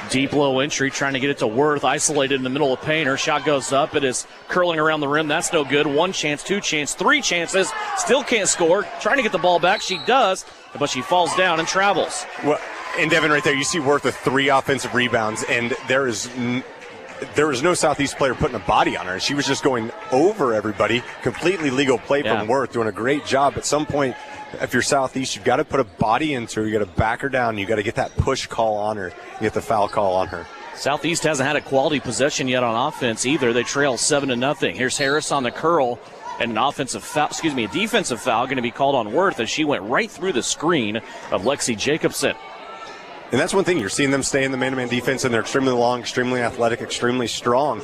[SPEAKER 3] Deep low entry, trying to get it to Worth, isolated in the middle of the paint. Her shot goes up. It is curling around the rim. That's no good. 1 chance, 2 chance, 3 chances. Still can't score. Trying to get the ball back. She does, but she falls down and travels.
[SPEAKER 15] Well, and Devin, right there, you see Worth with 3 offensive rebounds, and there is no Southeast player putting a body on her. She was just going over everybody. Completely legal play from Worth, doing a great job. At some point, if you're Southeast, you've got to put a body into her. You got to back her down. You got to get that push call on her. You get the foul call on her.
[SPEAKER 3] Southeast hasn't had a quality possession yet on offense either. They trail 7-0. Here's Harris on the curl, and a defensive foul going to be called on Worth as she went right through the screen of Lexi Jacobson.
[SPEAKER 15] And that's one thing. You're seeing them stay in the man-to-man defense, and they're extremely long, extremely athletic, extremely strong.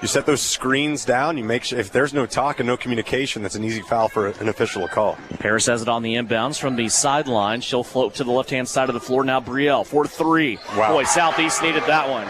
[SPEAKER 15] You set those screens down. You make sure if there's no talk and no communication, that's an easy foul for an official to call.
[SPEAKER 3] Harris has it on the inbounds from the sideline. She'll float to the left-hand side of the floor. Now Brielle for 3.
[SPEAKER 15] Wow.
[SPEAKER 3] Boy, Southeast needed that one.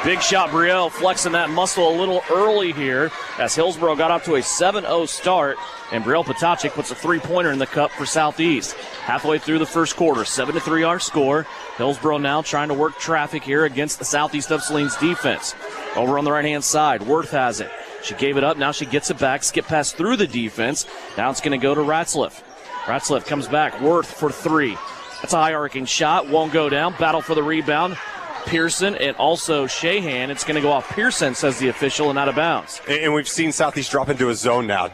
[SPEAKER 3] Big shot, Brielle flexing that muscle a little early here as Hillsboro got off to a 7-0 start. And Brielle Potacek puts a 3-pointer in the cup for Southeast. Halfway through the first quarter, 7-3 our score. Hillsboro now trying to work traffic here against the Southeast of Saline's defense. Over on the right-hand side, Worth has it. She gave it up. Now she gets it back. Skip pass through the defense. Now it's going to go to Ratzliff. Ratzliff comes back. Worth for 3. That's a high-arcing shot. Won't go down. Battle for the rebound. Pearson and also Shahan. It's going to go off Pearson, says the official, and out of bounds.
[SPEAKER 15] And we've seen Southeast drop into a zone now.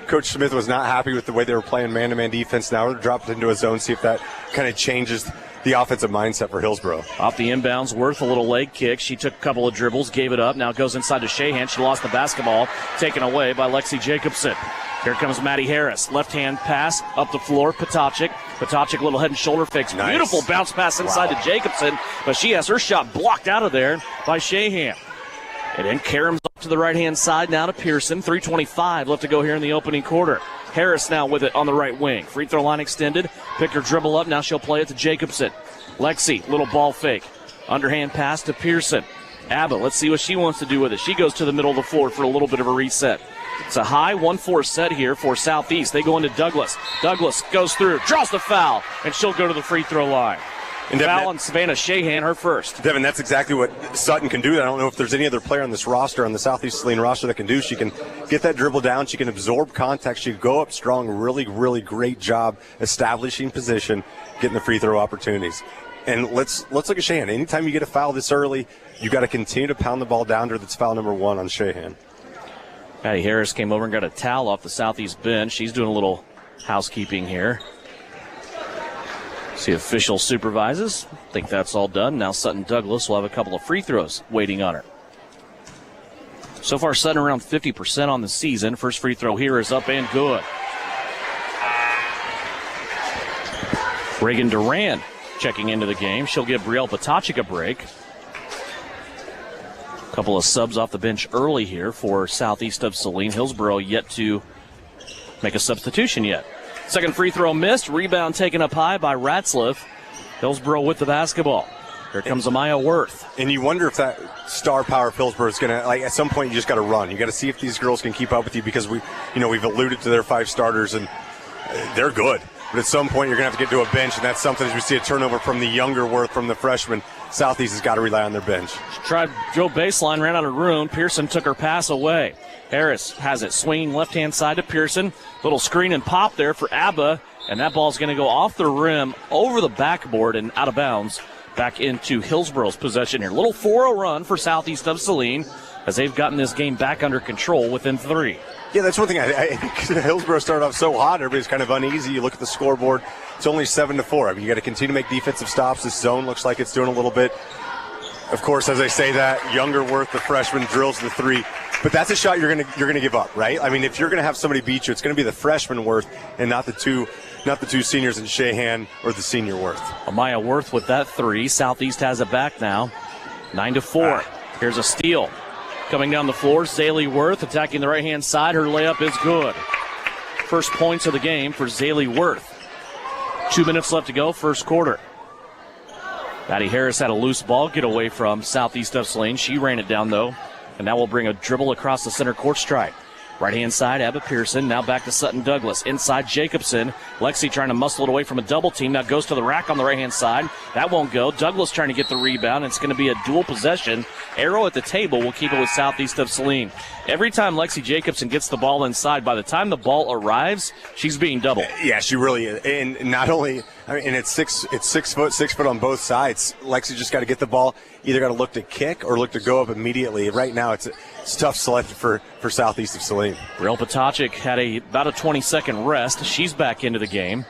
[SPEAKER 15] Coach Smith was not happy with the way they were playing man-to-man defense. Now they're dropped into a zone. See if that kind of changes the offensive mindset for Hillsboro.
[SPEAKER 3] Off the inbounds, Worth a little leg kick. She took a couple of dribbles, gave it up. Now it goes inside to Shahan. She lost the basketball, taken away by Lexi Jacobson. Here comes Maddie Harris. Left-hand pass up the floor. Potacek, little head and shoulder fakes.
[SPEAKER 15] Nice.
[SPEAKER 3] Beautiful bounce pass inside to Jacobson, but she has her shot blocked out of there by Shahan. And then Karam's up to the right-hand side now to Pearson. 3:25 left to go here in the opening quarter. Harris now with it on the right wing. Free throw line extended. Picked her dribble up. Now she'll play it to Jacobson. Lexi, little ball fake. Underhand pass to Pearson. Abba, let's see what she wants to do with it. She goes to the middle of the floor for a little bit of a reset. It's a high 1-4 set here for Southeast. They go into Douglas. Douglas goes through, draws the foul, and she'll go to the free throw line. And foul on Savannah Shahan, her first.
[SPEAKER 15] Devin, that's exactly what Sutton can do. I don't know if there's any other player on this roster, on the Southeast Saline roster, that can do. She can get that dribble down. She can absorb contact. She can go up strong. Really, really great job establishing position, getting the free throw opportunities. And let's look at Shahan. Anytime you get a foul this early, you got to continue to pound the ball down to her. That's foul number 1 on Shahan.
[SPEAKER 3] Patty Harris came over and got a towel off the Southeast bench. She's doing a little housekeeping here. See, official supervises. I think that's all done. Now Sutton Douglas will have a couple of free throws waiting on her. So far, Sutton around 50% on the season. First free throw here is up and good. Reagan Duran checking into the game. She'll give Brielle Potacek a break. Couple of subs off the bench early here for Southeast of Saline. Hillsboro yet to make a substitution yet. Second free throw missed. Rebound taken up high by Ratzliff. Hillsboro with the basketball. Here comes Amaya Worth.
[SPEAKER 15] And you wonder if that star power of Hillsboro is going to, like, at some point you just got to run. You got to see if these girls can keep up with you, because we've alluded to their 5 starters and they're good. But at some point you're going to have to get to a bench, and that's something as we see a turnover from the younger Worth, from the freshman. Southeast has got to rely on their bench.
[SPEAKER 3] She tried Joe baseline, ran out of room. Pearson took her pass away. Harris has it, swinging left-hand side to Pearson. Little screen and pop there for Abba, and that ball's going to go off the rim, over the backboard, and out of bounds. Back into Hillsboro's possession here. Little 4-0 run for Southeast of Saline as they've gotten this game back under control within 3.
[SPEAKER 15] Yeah, that's one thing. I think Hillsboro started off so hot, everybody's kind of uneasy. You look at the scoreboard, it's only 7-4. I mean, you got to continue to make defensive stops. This zone looks like it's doing a little bit. Of course, as I say that, younger Worth, the freshman, drills the 3. But that's a shot you're gonna give up, right? I mean, if you're gonna have somebody beat you, it's gonna be the freshman Worth and not the two seniors in Shahan or the senior Worth.
[SPEAKER 3] Amaya Worth with that 3. Southeast has it back now, 9-4. Here's a steal. Coming down the floor, Zaylee Worth attacking the right-hand side. Her layup is good. First points of the game for Zaylee Worth. 2 minutes left to go, first quarter. Patty Harris had a loose ball get away from Southeast of Saline. She ran it down, though, and that will bring a dribble across the center court stripe. Right-hand side, Abba Pearson. Now back to Sutton Douglas. Inside, Jacobson. Lexi trying to muscle it away from a double team. Now goes to the rack on the right-hand side. That won't go. Douglas trying to get the rebound. It's going to be a dual possession. Arrow at the table will keep it with Southeast of Saline. Every time Lexi Jacobson gets the ball inside, by the time the ball arrives, she's being doubled.
[SPEAKER 15] Yeah, she really is. And not only, and it's 6 foot on both sides. Lexi just got to get the ball, either got to look to kick or look to go up immediately. Right now, it's tough selected for Southeast of Saline.
[SPEAKER 3] Brielle Potacek had about a 20-second rest. She's back into the game.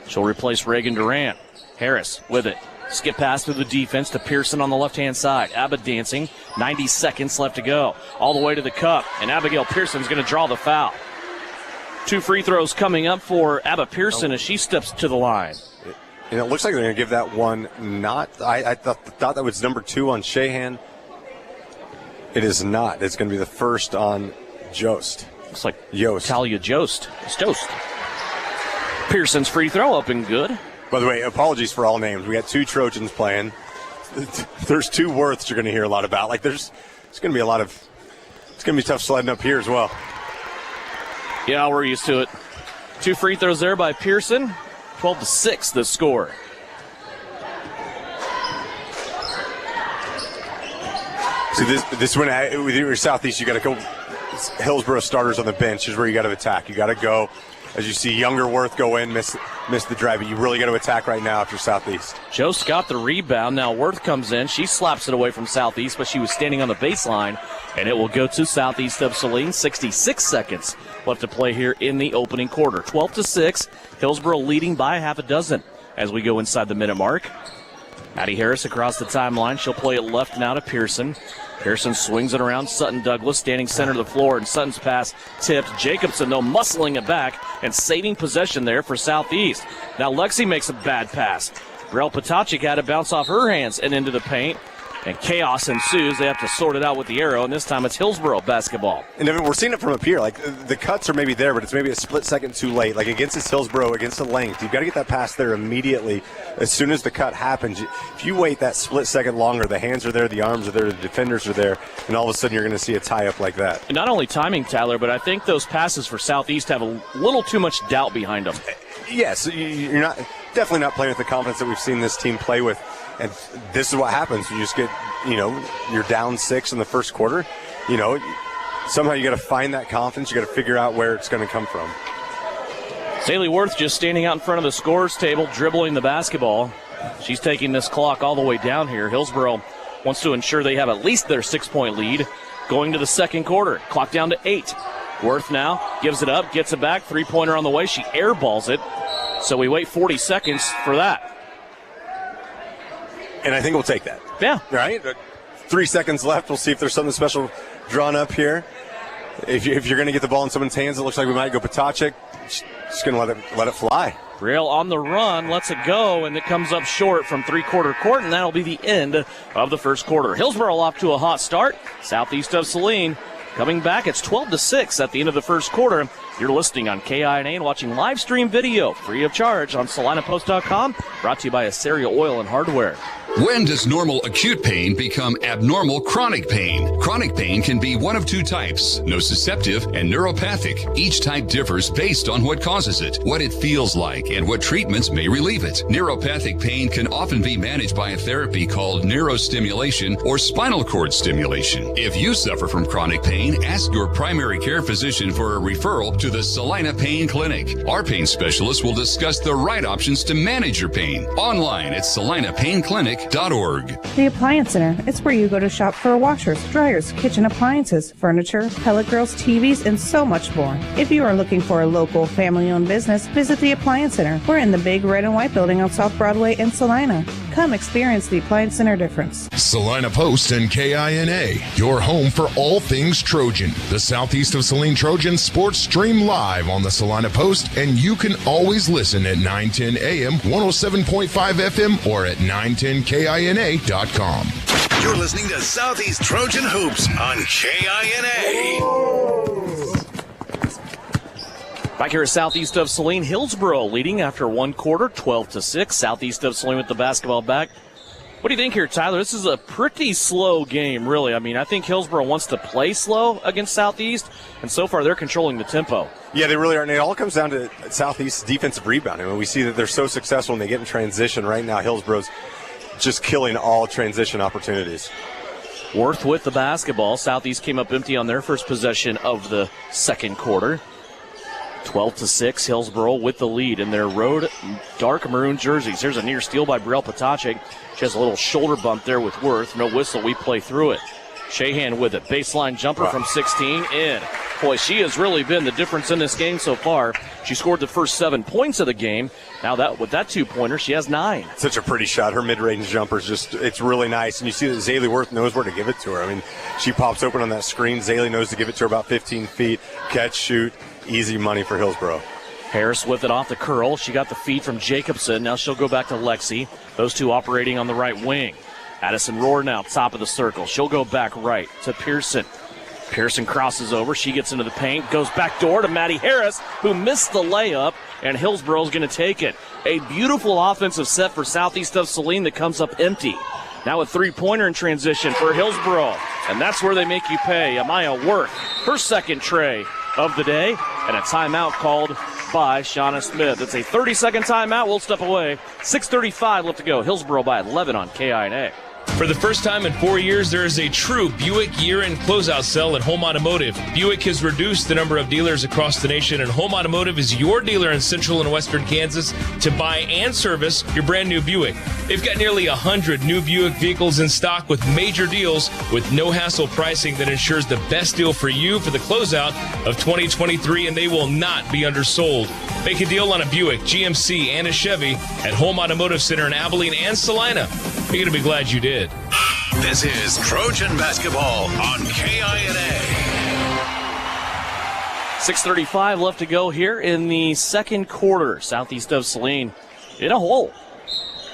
[SPEAKER 3] She'll replace Reagan Durant. Harris with it. Skip pass through the defense to Pearson on the left-hand side. Abba dancing. 90 seconds left to go. All the way to the cup. And Abigail Pearson's going to draw the foul. 2 free throws coming up for Abba Pearson as she steps to the line.
[SPEAKER 15] And it looks like they're going to give that one I thought that was number 2 on Shahan. It is not. It's going to be the first on Jost.
[SPEAKER 3] Looks like Talia Jost. It's Jost. Pearson's free throw up and good.
[SPEAKER 15] By the way, apologies for all names. We got 2 Trojans playing. There's 2 Worths you're going to hear a lot about. Like it's going to be it's going to be tough sledding up here as well.
[SPEAKER 3] Yeah, we're used to it. 2 free throws there by Pearson. 12-6 the score.
[SPEAKER 15] See, this one with your Southeast, you got to go. Hillsboro starters on the bench is where you got to attack. You got to go. As you see younger Worth go in, miss the drive, but you really got to attack right now after Southeast.
[SPEAKER 3] Jost got the rebound. Now Worth comes in. She slaps it away from Southeast, but she was standing on the baseline, and it will go to Southeast of Saline. 66 seconds left to play here in the opening quarter. 12-6, Hillsboro leading by half a dozen as we go inside the minute mark. Addie Harris across the timeline. She'll play it left now to Pearson. Pearson swings it around. Sutton Douglas standing center of the floor, and Sutton's pass tipped. Jacobson, though, muscling it back and saving possession there for Southeast. Now Lexi makes a bad pass. Brielle Potacek had to bounce off her hands and into the paint. And chaos ensues. They have to sort it out with the arrow, and this time it's Hillsboro basketball.
[SPEAKER 15] And we're seeing it from up here. Like, the cuts are maybe there, but it's maybe a split second too late. Like, against this Hillsboro, against the length, you've got to get that pass there immediately as soon as the cut happens. If you wait that split second longer, the hands are there, the arms are there, the defenders are there, and all of a sudden you're going to see a tie-up like that.
[SPEAKER 3] And not only timing, Tyler, but I think those passes for Southeast have a little too much doubt behind them.
[SPEAKER 15] Yes, you're definitely not playing with the confidence that we've seen this team play with. And this is what happens. You just get, you're down 6 in the first quarter. Somehow you got to find that confidence. You got to figure out where it's going to come from.
[SPEAKER 3] Saley Worth just standing out in front of the scorer's table, dribbling the basketball. She's taking this clock all the way down here. Hillsboro wants to ensure they have at least their 6-point lead going to the second quarter. Clock down to 8. Worth now gives it up, gets it back. 3-pointer on the way. She airballs it. So we wait 40 seconds for that.
[SPEAKER 15] And I think we'll take that.
[SPEAKER 3] Yeah.
[SPEAKER 15] Right? 3 seconds left. We'll see if there's something special drawn up here. If you're going to get the ball in someone's hands, it looks like we might go Potacek. Just going to let it fly.
[SPEAKER 3] Brielle on the run, lets it go, and it comes up short from three-quarter court, and that'll be the end of the first quarter. Hillsboro off to a hot start. Southeast of Saline coming back. It's 12-6 at the end of the first quarter. You're listening on KINA and watching live stream video free of charge on SalinaPost.com. Brought to you by Assyria Oil and Hardware.
[SPEAKER 14] When does normal acute pain become abnormal chronic pain? Chronic pain can be one of 2 types, nociceptive and neuropathic. Each type differs based on what causes it, what it feels like, and what treatments may relieve it. Neuropathic pain can often be managed by a therapy called neurostimulation or spinal cord stimulation. If you suffer from chronic pain, ask your primary care physician for a referral to the Salina Pain Clinic. Our pain specialist will discuss the right options to manage your pain. Online at salinapainclinic.org.
[SPEAKER 1] The Appliance Center. It's where you go to shop for washers, dryers, kitchen appliances, furniture, pellet grills, TVs, and so much more. If you are looking for a local family-owned business, visit the Appliance Center. We're in the big red and white building on South Broadway in Salina. Come experience the Appliance Center difference.
[SPEAKER 5] Salina Post and KINA, your home for all things Trojan. The Southeast of Saline Trojan sports stream live on the Salina Post, and you can always listen at 910 AM, 107.5 FM, or at 910KINA.com.
[SPEAKER 2] You're listening to Southeast Trojan Hoops on KINA.
[SPEAKER 3] Back here at Southeast of Saline, Hillsboro leading after one quarter, 12-6. Southeast of Saline with the basketball back. What do you think here, Tyler? This is a pretty slow game, really. I mean, I think Hillsboro wants to play slow against Southeast, and so far they're controlling the tempo.
[SPEAKER 15] Yeah, they really are. And it all comes down to Southeast's defensive rebounding. When we see that they're so successful when they get in transition, right now Hillsboro's just killing all transition opportunities.
[SPEAKER 3] Worth with the basketball. Southeast came up empty on their first possession of the second quarter. 12-6, Hillsboro with the lead in their road dark maroon jerseys. Here's a near steal by Brielle Potacek. She has a little shoulder bump there with Worth. No whistle, we play through it. Shahan with it. Baseline jumper from 16 in. Boy, she has really been the difference in this game so far. She scored the first 7 points of the game. Now that with that 2-pointer, she has 9.
[SPEAKER 15] Such a pretty shot. Her mid-range jumper is just, it's really nice. And you see that Zaylee Worth knows where to give it to her. I mean, she pops open on that screen. Zaylee knows to give it to her about 15 feet. Catch, shoot. Easy money for Hillsboro.
[SPEAKER 3] Harris with it off the curl. She got the feed from Jacobson. Now she'll go back to Lexi. Those two operating on the right wing. Addison Rohr now top of the circle. She'll go back right to Pearson. Pearson crosses over. She gets into the paint. Goes back door to Maddie Harris, who missed the layup, and Hillsboro's going to take it. A beautiful offensive set for Southeast of Saline that comes up empty. Now a three-pointer in transition for Hillsboro, and that's where they make you pay. Amaya Worth, her second tray of the day, and a timeout called by Shauna Smith. It's a 30-second timeout. We'll step away. 6:35 left to go. Hillsboro by 11 on KINA.
[SPEAKER 19] For the first time in 4 years, there is a true Buick year-end closeout sale at Home Automotive. Buick has reduced the number of dealers across the nation, and Home Automotive is your dealer in central and western Kansas to buy and service your brand new Buick. They've got nearly 100 new Buick vehicles in stock with major deals with no-hassle pricing that ensures the best deal for you for the closeout of 2023, and they will not be undersold. Make a deal on a Buick, GMC, and a Chevy at Home Automotive Center in Abilene and Salina. You're going to be glad you did.
[SPEAKER 2] This is Trojan basketball on KINA.
[SPEAKER 3] 6:35 left to go here in the second quarter. Southeast of Saline in a hole.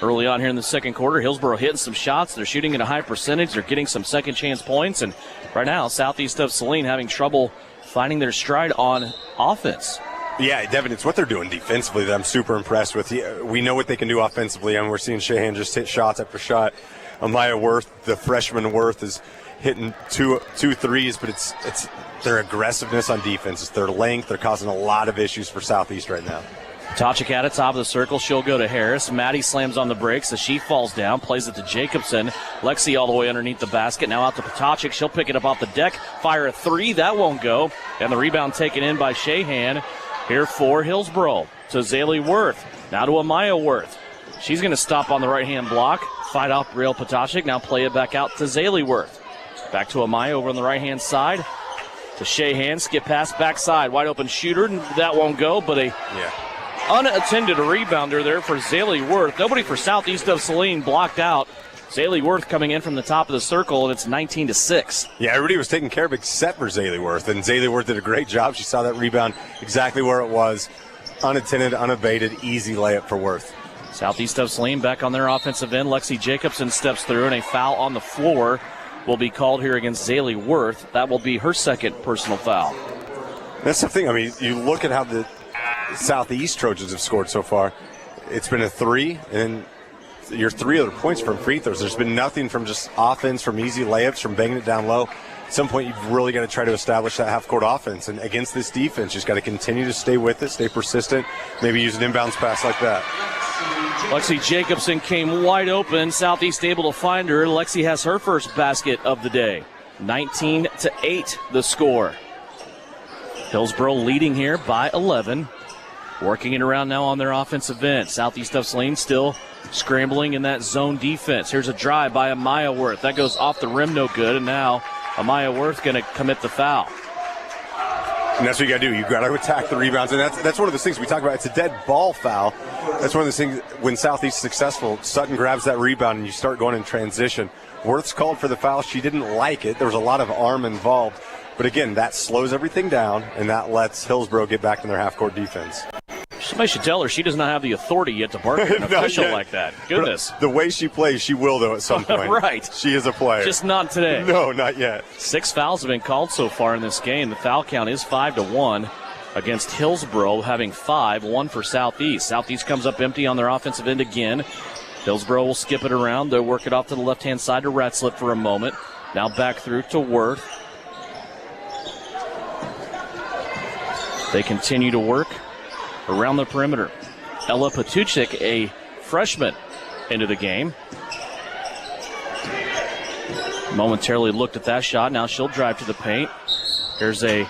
[SPEAKER 3] Early on here in the second quarter, Hillsboro hitting some shots. They're shooting at a high percentage. They're getting some second chance points. And right now, Southeast of Saline having trouble finding their stride on offense.
[SPEAKER 15] Yeah, Devin, it's what they're doing defensively that I'm super impressed with. We know what they can do offensively, and we're seeing Shahan just hit shots after shot. Amaya Worth, the freshman Worth, is hitting two threes, but it's their aggressiveness on defense. It's their length. They're causing a lot of issues for Southeast right now.
[SPEAKER 3] Potacek at the top of the circle. She'll go to Harris. Maddie slams on the brakes as she falls down, plays it to Jacobson. Lexi all the way underneath the basket. Now out to Potacek. She'll pick it up off the deck, fire a three. That won't go. And the rebound taken in by Shahan. Here for Hillsboro to Zaylee Worth. Now to Amaya Worth. She's going to stop on the right-hand block. Fight off Brielle Potacek. Now play it back out to Zaylee Worth. Back to Amaya over on the right-hand side. To Shahan. Skip pass backside. Wide open shooter. That won't go, but a unattended rebounder there for Zaylee Worth. Nobody for Southeast of Saline blocked out. Zaylee Worth coming in from the top of the circle, and it's 19-6.
[SPEAKER 15] Yeah, everybody was taking care of except for Zaylee Worth, and Zaylee Worth did a great job. She saw that rebound exactly where it was. Unattended, unabated, easy layup for Worth.
[SPEAKER 3] Southeast of Saline back on their offensive end. Lexi Jacobson steps through, and a foul on the floor will be called here against Zaylee Worth. That will be her second personal foul.
[SPEAKER 15] That's the thing. I mean, you look at how the Southeast Trojans have scored so far. It's been a three, and your 3 other points from free throws. There's been nothing from just offense, from easy layups, from banging it down low. At some point, you've really got to try to establish that half-court offense. And against this defense, you just got to continue to stay with it, stay persistent, maybe use an inbounds pass like that.
[SPEAKER 3] Lexi Jacobson came wide open. Southeast able to find her. Lexi has her first basket of the day. 19-8 the score. Hillsboro leading here by 11. Working it around now on their offensive end. Southeast of Saline still scrambling in that zone defense. Here's a drive by Amaya Worth. That goes off the rim, no good. And now Amaya Worth going to commit the foul.
[SPEAKER 15] And that's what you got to do. You got to attack the rebounds. And that's one of those things we talk about. It's a dead ball foul. That's one of those things when Southeast is successful, Sutton grabs that rebound and you start going in transition. Worth's called for the foul. She didn't like it. There was a lot of arm involved. But again, that slows everything down, and that lets Hillsboro get back in their half-court defense.
[SPEAKER 3] Somebody should tell her she does not have the authority yet to bark at an official like that. Goodness.
[SPEAKER 15] The way she plays, she will, though, at some point.
[SPEAKER 3] Right.
[SPEAKER 15] She is a player.
[SPEAKER 3] Just not today.
[SPEAKER 15] No, not yet.
[SPEAKER 3] 6 fouls have been called so far in this game. The foul count is 5-1 against Hillsboro, having 5, 1 for Southeast. Southeast comes up empty on their offensive end again. Hillsboro will skip it around. They'll work it off to the left-hand side to Ratzliff for a moment. Now back through to Worth. They continue to work around the perimeter. Ella Patuchik, a freshman, into the game. Momentarily looked at that shot. Now she'll drive to the paint. There's a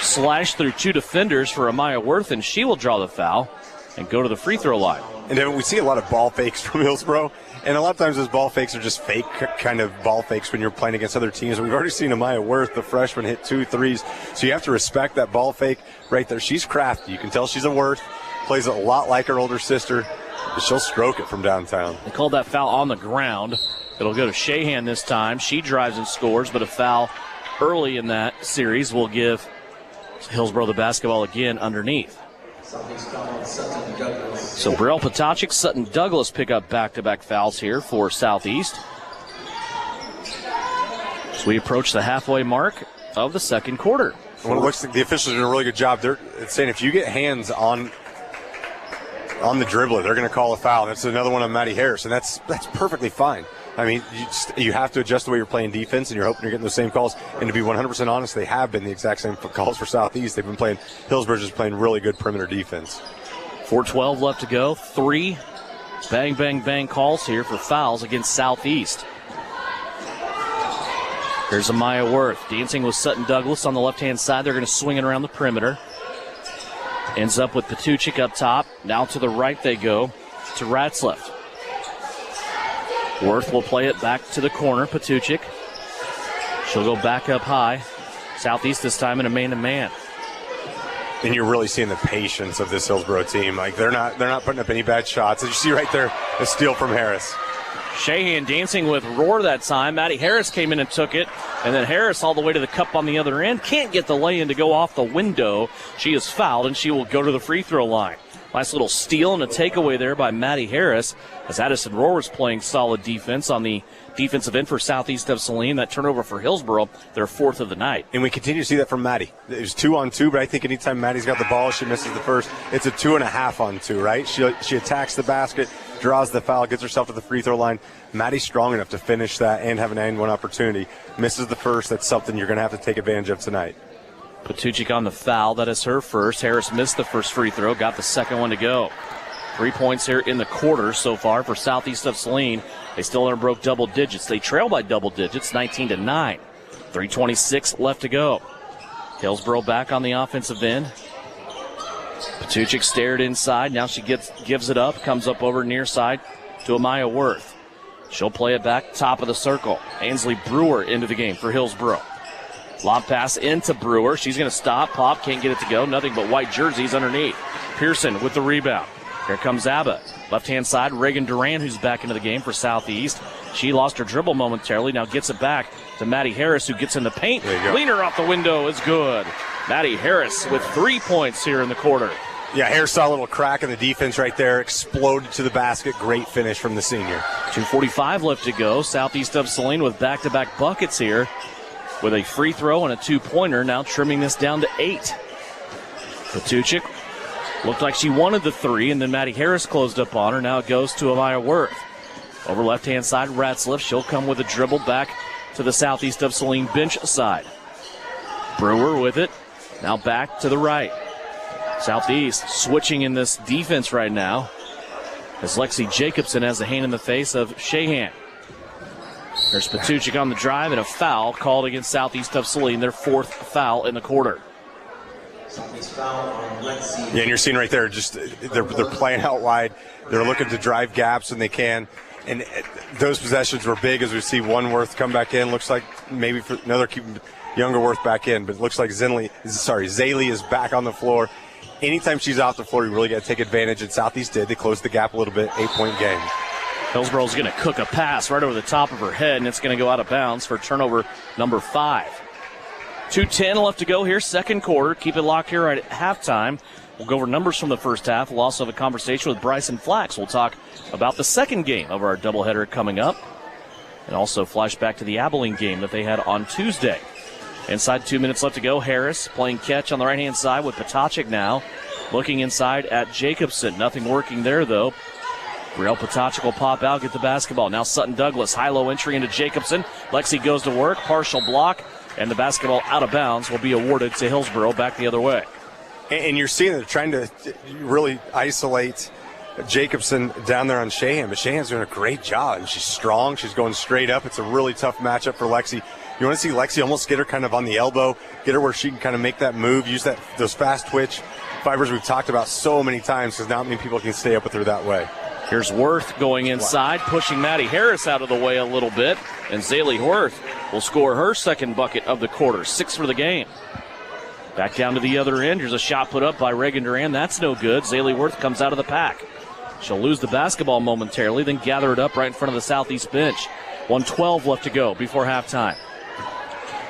[SPEAKER 3] slash through two defenders for Amaya Worth, and she will draw the foul and go to the free throw line.
[SPEAKER 15] And then we see a lot of ball fakes from Hillsboro, and a lot of times those ball fakes are just fake kind of ball fakes when you're playing against other teams. We've already seen Amaya Worth, the freshman, hit 2 threes, so you have to respect that ball fake right there. She's crafty. You can tell she's a Worth, plays a lot like her older sister, but she'll stroke it from downtown.
[SPEAKER 3] They called that foul on the ground. It'll go to Shahan this time. She drives and scores, but a foul early in that series will give Hillsboro the basketball again underneath. So Burrell Potachik, Sutton Douglas pick up back-to-back fouls here for Southeast. So we approach the halfway mark of the second quarter.
[SPEAKER 15] Well, it looks like the officials are doing a really good job. They're saying if you get hands on the dribbler, they're going to call a foul. That's another one on Maddie Harris, and that's perfectly fine. I mean, you have to adjust the way you're playing defense, and you're hoping you're getting those same calls. And to be 100% honest, they have been the exact same calls for Southeast. They've been playing, Hillsboro's just playing really good perimeter defense.
[SPEAKER 3] 4:12 left to go. 3 bang, bang, bang calls here for fouls against Southeast. Here's Amaya Worth dancing with Sutton Douglas on the left-hand side. They're going to swing it around the perimeter. Ends up with Patuchik up top. Now to the right they go to Ratzliff. Worth will play it back to the corner. Patuchik. She'll go back up high. Southeast this time in a man-to-man.
[SPEAKER 15] And you're really seeing the patience of this Hillsboro team. Like they're not putting up any bad shots. As you see right there, a steal from Harris.
[SPEAKER 3] Shahan dancing with Rohr that time. Maddie Harris came in and took it. And then Harris all the way to the cup on the other end. Can't get the lay-in to go off the window. She is fouled, and she will go to the free throw line. Nice little steal and a takeaway there by Maddie Harris as Addison Rohr was playing solid defense on the defensive end for Southeast of Saline. That turnover for Hillsboro, their 4th of the night.
[SPEAKER 15] And we continue to see that from Maddie. It was 2-on-2, but I think anytime Maddie's got the ball, she misses the first. It's a 2.5-on-2, right? She attacks the basket, draws the foul, gets herself to the free throw line. Maddie's strong enough to finish that and have an and-one opportunity. Misses the first. That's something you're going to have to take advantage of tonight.
[SPEAKER 3] Patuchik on the foul. That is her first. Harris missed the first free throw, got the second one to go. 3 points here in the quarter so far for Southeast of Saline. They still haven't broke double digits. They trail by double digits, 19-9. 3:26 left to go. Hillsboro back on the offensive end. Patuchik stared inside. Now she gives it up, comes up over near side to Amaya Worth. She'll play it back top of the circle. Ainsley Brewer into the game for Hillsboro. Lob pass into Brewer. She's going to stop. Pop can't get it to go. Nothing but white jerseys underneath. Pearson with the rebound. Here comes Abba. Left-hand side, Reagan Duran, who's back into the game for Southeast. She lost her dribble momentarily. Now gets it back to Maddie Harris, who gets in the paint. Leaner off the window is good. Maddie Harris with 3 points here in the quarter.
[SPEAKER 15] Yeah, Harris saw a little crack in the defense right there. Exploded to the basket. Great finish from the senior.
[SPEAKER 3] 2:45 left to go. Southeast of Saline with back-to-back buckets here, with a free throw and a two-pointer, now trimming this down to 8. Patuchik looked like she wanted the 3, and then Maddie Harris closed up on her. Now it goes to Amaya Worth. Over left-hand side, Ratzliff. She'll come with a dribble back to the Southeast of Saline bench side. Brewer with it. Now back to the right. Southeast switching in this defense right now as Lexi Jacobson has a hand in the face of Shahan. There's Patuchik on the drive and a foul called against Southeast of Saline, their 4th foul in the quarter.
[SPEAKER 15] Yeah, and you're seeing right there, just they're playing out wide. They're looking to drive gaps when they can. And those possessions were big as we see one Worth come back in. Looks like maybe for another keeping younger Worth back in, but it looks like Zaylee is back on the floor. Anytime she's off the floor, you really got to take advantage, and Southeast did. They closed the gap a little bit, 8-point game.
[SPEAKER 3] Hillsboro's going to cook a pass right over the top of her head, and it's going to go out of bounds for turnover number 5. 2:10 left to go here, second quarter. Keep it locked here right at halftime. We'll go over numbers from the first half. We'll also have a conversation with Bryson Flax. We'll talk about the second game of our doubleheader coming up, and also flashback to the Abilene game that they had on Tuesday. Inside 2 minutes left to go. Harris playing catch on the right-hand side with Potachik now. Looking inside at Jacobson. Nothing working there, though. Brielle Potocnik will pop out, get the basketball. Now Sutton Douglas, high-low entry into Jacobson. Lexi goes to work, partial block, and the basketball out of bounds will be awarded to Hillsboro back the other way.
[SPEAKER 15] And you're seeing they're trying to really isolate Jacobson down there on Shahan, but Shahan's doing a great job. And she's strong. She's going straight up. It's a really tough matchup for Lexi. You want to see Lexi almost get her kind of on the elbow, get her where she can kind of make that move, use those fast twitch fibers we've talked about so many times, because not many people can stay up with her that way.
[SPEAKER 3] Here's Worth going inside, pushing Maddie Harris out of the way a little bit, and Zaylee Worth will score her second bucket of the quarter, 6 for the game. Back down to the other end. Here's a shot put up by Reagan Duran. That's no good. Zaylee Worth comes out of the pack. She'll lose the basketball momentarily, then gather it up right in front of the Southeast bench. 1:12 left to go before halftime.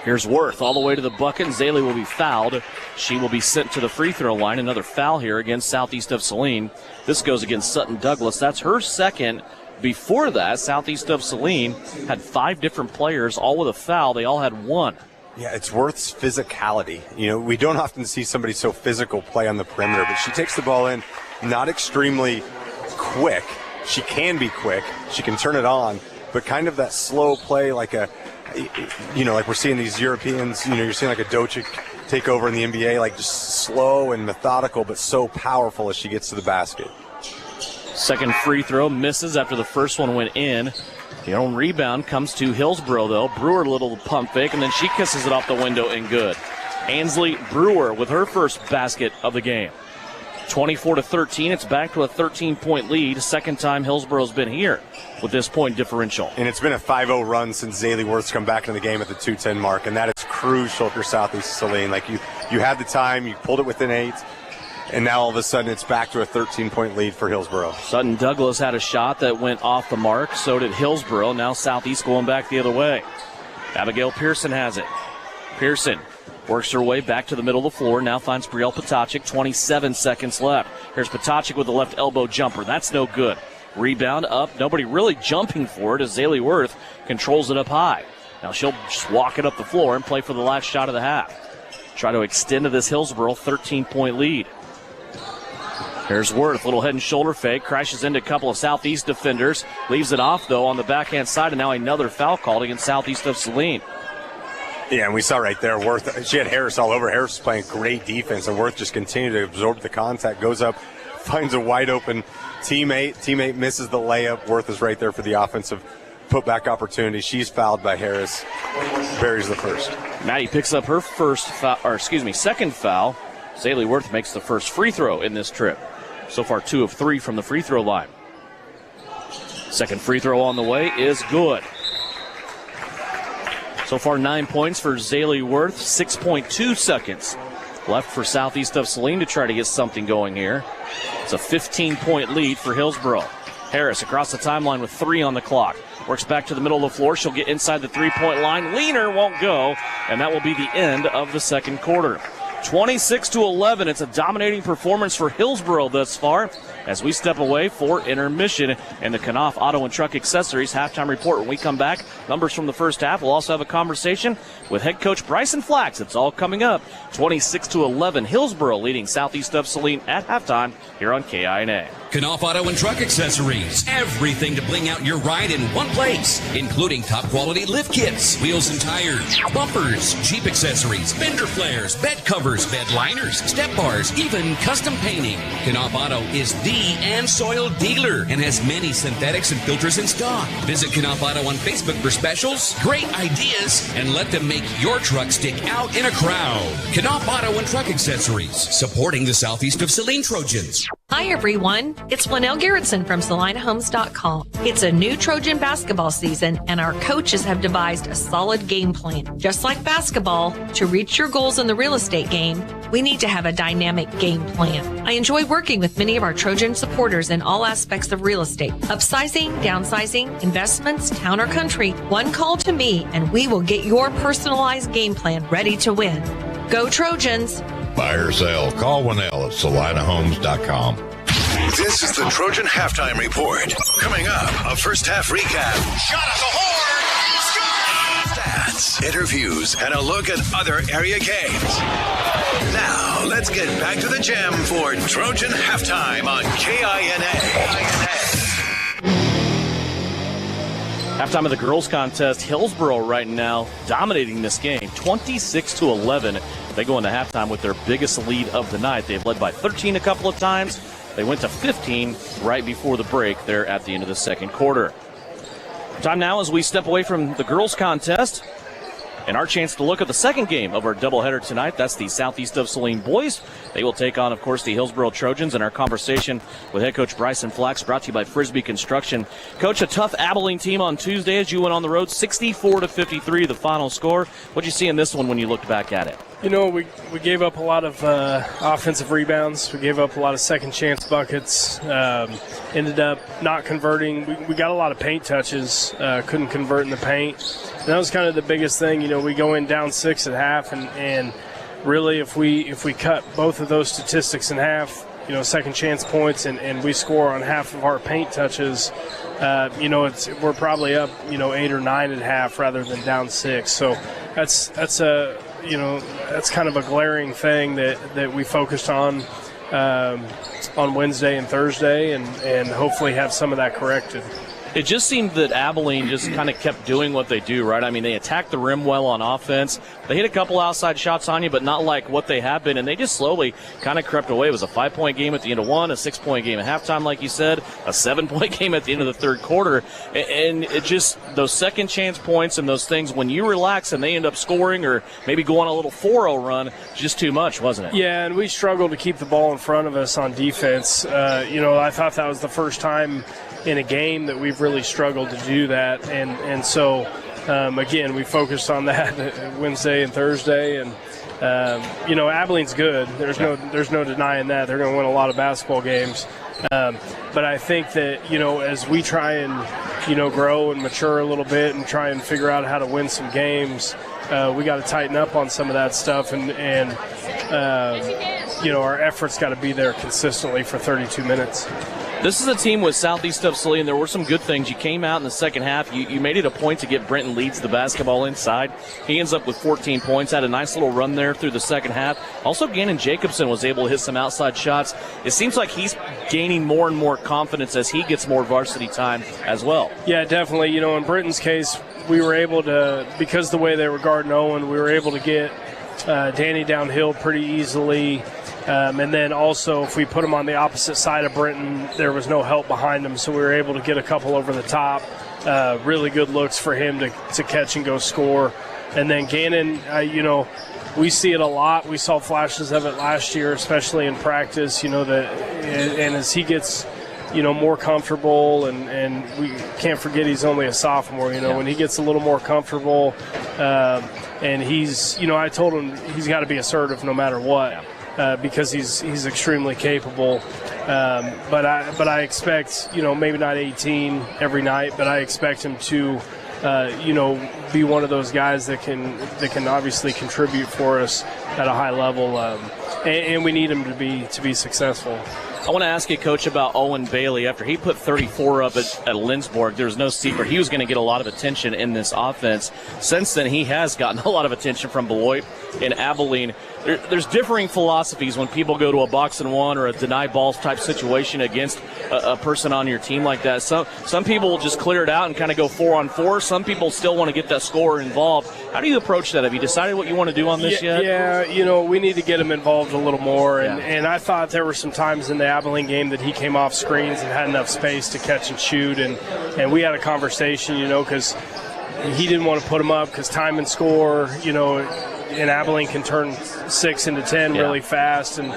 [SPEAKER 3] Here's Worth all the way to the bucket, and Zaylee will be fouled. She will be sent to the free throw line. Another foul here against Southeast of Saline. This goes against Sutton Douglas. That's her second. Before that, Southeast of Saline had 5 different players, all with a foul. They all had 1.
[SPEAKER 15] Yeah, it's Worth's physicality. You know, we don't often see somebody so physical play on the perimeter, but she takes the ball in, not extremely quick. She can be quick. She can turn it on, but kind of that slow play, like like we're seeing these Europeans, you're seeing like a Doncic take over in the NBA, like just slow and methodical, but so powerful as she gets to the basket.
[SPEAKER 3] Second free throw misses after the first one went in. The own rebound comes to Hillsboro, though. Brewer, a little pump fake, and then she kisses it off the window and good. Ansley Brewer with her first basket of the game. 24-13. It's back to a 13-point lead. Second time Hillsboro's been here with this point differential.
[SPEAKER 15] And it's been a 5-0 run since Zaylee Worth's come back into the game at the 2:10 mark, and that is crucial for Southeast Saline. Like you had the time, you pulled it within 8, and now all of a sudden it's back to a 13-point lead for Hillsboro.
[SPEAKER 3] Sutton Douglas had a shot that went off the mark. So did Hillsboro. Now Southeast going back the other way. Abigail Pearson has it. Pearson works her way back to the middle of the floor. Now finds Brielle Potocnik. 27 seconds left. Here's Potocnik with the left elbow jumper. That's no good. Rebound up. Nobody really jumping for it as Zaylee Worth controls it up high. Now she'll just walk it up the floor and play for the last shot of the half. Try to extend to this Hillsboro 13-point lead. Here's Worth, little head and shoulder fake, crashes into a couple of Southeast defenders, leaves it off, though, on the backhand side, and now another foul called against Southeast of Saline.
[SPEAKER 15] Yeah, and we saw right there, Worth, she had Harris all over. Harris was playing great defense, and Worth just continued to absorb the contact, goes up, finds a wide-open teammate. Teammate misses the layup. Worth is right there for the offensive putback opportunity. She's fouled by Harris. Buries the first.
[SPEAKER 3] Maddie picks up her second foul. Zaylee Worth makes the first free throw in this trip. So far, 2 of 3 from the free throw line. Second free throw on the way is good. So far, 9 points for Zaylee Worth. 6.2 seconds left for Southeast of Saline to try to get something going here. It's a 15-point lead for Hillsboro. Harris across the timeline with 3 on the clock. Works back to the middle of the floor. She'll get inside the three-point line. Leaner won't go, and that will be the end of the second quarter. 26-11. It's a dominating performance for Hillsboro thus far as we step away for intermission and the Knopf Auto and Truck Accessories halftime report. When we come back, numbers from the first half. We'll also have a conversation with head coach Bryson Flax. It's all coming up. 26-11. Hillsboro leading Southeast of Saline at halftime here on KINA.
[SPEAKER 7] Knopf Auto and Truck Accessories. Everything to bling out your ride in one place, including top quality lift kits, wheels and tires, bumpers, Jeep accessories, fender flares, bed covers, bed liners, step bars, even custom painting. Knopf Auto is the and soil dealer and has many synthetics and filters in stock. Visit Knopf Auto on Facebook for specials, great ideas, and let them make your truck stick out in a crowd. Knopf Auto and Truck Accessories, supporting the Southeast of Saline Trojans.
[SPEAKER 9] Hi everyone, it's Flanell Garrettson from SalineHomes.com. It's a new Trojan basketball season and our coaches have devised a solid game plan. Just like basketball, to reach your goals in the real estate game, we need to have a dynamic game plan. I enjoy working with many of our Trojan supporters in all aspects of real estate. Upsizing, downsizing, investments, town or country, one call to me and we will get your personalized game plan ready to win. Go Trojans!
[SPEAKER 6] Buy or sell, call Winnell at SalinaHomes.com.
[SPEAKER 2] This is the Trojan Halftime Report. Coming up, a first half recap. Shot at the horn! Stats, interviews, and a look at other area games. Now, let's get back to the gym for Trojan Halftime on KINA.
[SPEAKER 3] Halftime of the girls contest, Hillsboro right now dominating this game, 26-11. They go into halftime with their biggest lead of the night. They've led by 13 a couple of times. They went to 15 right before the break there at the end of the second quarter. Time now as we step away from the girls contest and our chance to look at the second game of our doubleheader tonight. That's the Southeast of Saline boys. They will take on, of course, the Hillsboro Trojans. And our conversation with head coach Bryson Flax brought to you by Frisbee Construction. Coach, a tough Abilene team on Tuesday as you went on the road, 64-53, the final score. What did you see in this one when you looked back at it?
[SPEAKER 4] You know, we gave up a lot of offensive rebounds. We gave up a lot of second chance buckets. Ended up not converting. We got a lot of paint touches. Couldn't convert in the paint. And that was kind of the biggest thing. You know, we go in down 6 at half, and really if we cut both of those statistics in half, you know, second chance points, and we score on half of our paint touches, you know, we're probably up, you know, 8 or 9 at half rather than down 6. So that's kind of a glaring thing that we focused on Wednesday and Thursday, and hopefully have some of that corrected.
[SPEAKER 3] It just seemed that Abilene just kind of kept doing what they do, right? I mean, they attacked the rim well on offense. They hit a couple outside shots on you, but not like what they have been, and they just slowly kind of crept away. It was a 5-point game at the end of one, a 6-point game at halftime, like you said, a 7-point game at the end of the third quarter. And it just, those second chance points and those things, when you relax and they end up scoring or maybe go on a little 4-0 run, just too much, wasn't it?
[SPEAKER 4] Yeah, and we struggled to keep the ball in front of us on defense. You know, I thought that was the first time in a game that we've really struggled to do that, and so again, we focused on that Wednesday and Thursday, and you know, Abilene's good. There's no denying that. They're going to win a lot of basketball games, but I think that, you know, as we try and, you know, grow and mature a little bit and try and figure out how to win some games, we got to tighten up on some of that stuff, and you know, our efforts got to be there consistently for 32 minutes.
[SPEAKER 3] This is a team with Southeast of Saline. There were some good things. You came out in the second half. You made it a point to get Brenton Leeds the basketball inside. He ends up with 14 points. Had a nice little run there through the second half. Also, Gannon Jacobson was able to hit some outside shots. It seems like he's gaining more and more confidence as he gets more varsity time as well.
[SPEAKER 4] Yeah, definitely. You know, in Brenton's case, we were able to, because the way they were guarding Owen, we were able to get Danny downhill pretty easily. And then also, if we put him on the opposite side of Brenton, there was no help behind him, so we were able to get a couple over the top. Really good looks for him to catch and go score. And then Gannon, you know, we see it a lot. We saw flashes of it last year, especially in practice, you know, and as he gets, you know, more comfortable, and we can't forget he's only a sophomore, you know, when he gets a little more comfortable, and he's, you know, I told him he's got to be assertive no matter what. Because he's extremely capable, but I expect, you know, maybe not 18 every night, but I expect him to, you know, be one of those guys that can obviously contribute for us at a high level, and we need him to be successful.
[SPEAKER 3] I want to ask you, Coach, about Owen Bailey. After he put 34 up at Lindsborg, there's no secret he was going to get a lot of attention in this offense. Since then, he has gotten a lot of attention from Beloit and Abilene. There's differing philosophies when people go to a box and one or a deny balls type situation against a person on your team like that. Some people will just clear it out and kind of go 4-on-4. Some people still want to get that scorer involved. How do you approach that? Have you decided what you want to do on this yet?
[SPEAKER 4] Yeah, you know, we need to get him involved a little more. And I thought there were some times in the Abilene game that he came off screens and had enough space to catch and shoot. And we had a conversation, you know, because he didn't want to put him up because time and score, you know, and Abilene can turn 6 into 10 really fast. And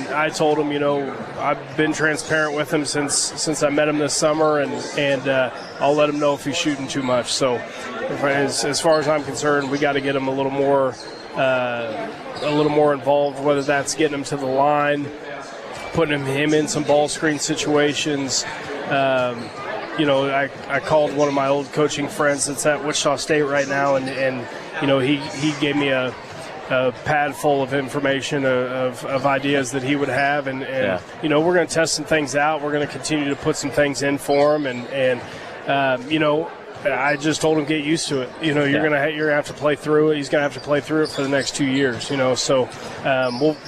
[SPEAKER 4] I told him, you know, I've been transparent with him since I met him this summer, and I'll let him know if he's shooting too much. So as far as I'm concerned, we got to get him a little more involved, whether that's getting him to the line, putting him in some ball screen situations. You know, I called one of my old coaching friends that's at Wichita State right now, and you know, he gave me a pad full of information of ideas that he would have, and you know, we're going to test some things out. We're going to continue to put some things in for him, and you know, I just told him get used to it. You're gonna have to play through it. He's gonna have to play through it for the next 2 years. So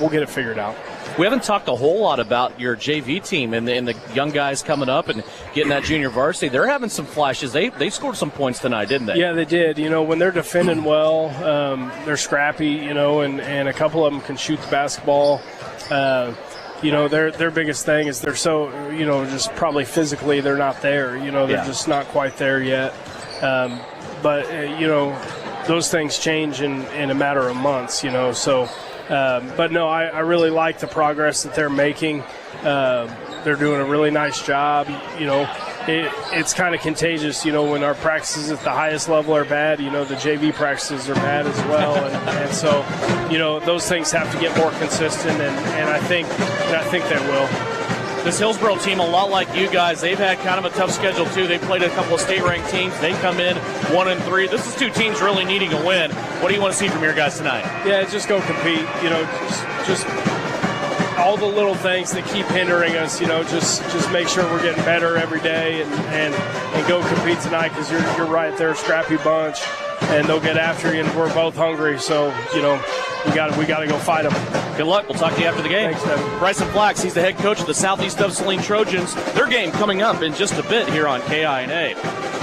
[SPEAKER 4] we'll get it figured out.
[SPEAKER 3] We haven't talked a whole lot about your JV team and the young guys coming up and getting that junior varsity. They're having some flashes. They scored some points tonight, didn't they?
[SPEAKER 4] Yeah, they did. When they're defending well, they're scrappy, and a couple of them can shoot the basketball. Their biggest thing is they're so, just probably physically they're not there. They're just not quite there yet. But those things change in a matter of months, so – but no, I really like the progress that they're making. They're doing a really nice job. It's kind of contagious. When our practices at the highest level are bad, the JV practices are bad as well. And so, those things have to get more consistent, and I think they will.
[SPEAKER 3] This Hillsboro team, a lot like you guys, they've had kind of a tough schedule too. They've played a couple of state-ranked teams. They come in 1-3. This is two teams really needing a win. What do you want to see from your guys tonight?
[SPEAKER 4] Yeah, just go compete. Just all the little things that keep hindering us. Just make sure we're getting better every day and go compete tonight, because you're right. They're a scrappy bunch, and they'll get after you, and we're both hungry. So we got to go fight them.
[SPEAKER 3] Good luck. We'll talk to you after the game.
[SPEAKER 4] Thanks, Devin.
[SPEAKER 3] Bryson Flax, he's the head coach of the Southeast of Saline Trojans. Their game coming up in just a bit here on KINA.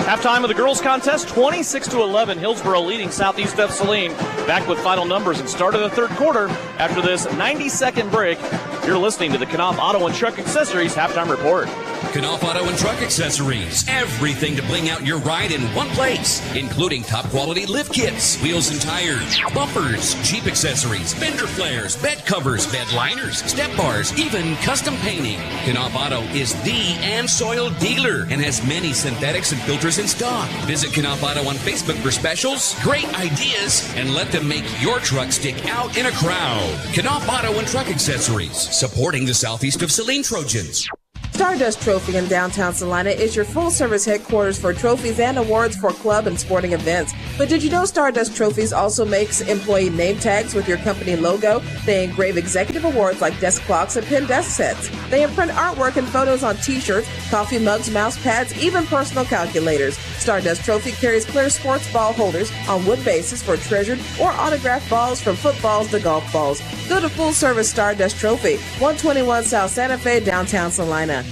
[SPEAKER 3] Halftime of the girls' contest, 26-11. Hillsboro leading Southeast of Saline. Back with final numbers and start of the third quarter after this 90-second break. You're listening to the Knopf Auto and Truck Accessories Halftime Report.
[SPEAKER 7] Knopf Auto and Truck Accessories. Everything to bring out your ride in one place, including top quality lift kits, wheels and tires, bumpers, Jeep accessories, fender flares, bed covers, bed liners, step bars, even custom painting. Knopf Auto is the and soil dealer and has many synthetics and filters in stock. Visit Knopf Auto on Facebook for specials, great ideas, and let them make your truck stick out in a crowd. Knopf Auto and Truck Accessories, supporting the Southeast of Saline Trojans.
[SPEAKER 10] Stardust Trophy in downtown Salina is your full-service headquarters for trophies and awards for club and sporting events. But did you know Stardust Trophies also makes employee name tags with your company logo? They engrave executive awards like desk clocks and pen desk sets. They imprint artwork and photos on T-shirts, coffee mugs, mouse pads, even personal calculators. Stardust Trophy carries clear sports ball holders on wood bases for treasured or autographed balls, from footballs to golf balls. Go to full-service Stardust Trophy, 121 South Santa Fe, downtown Salina.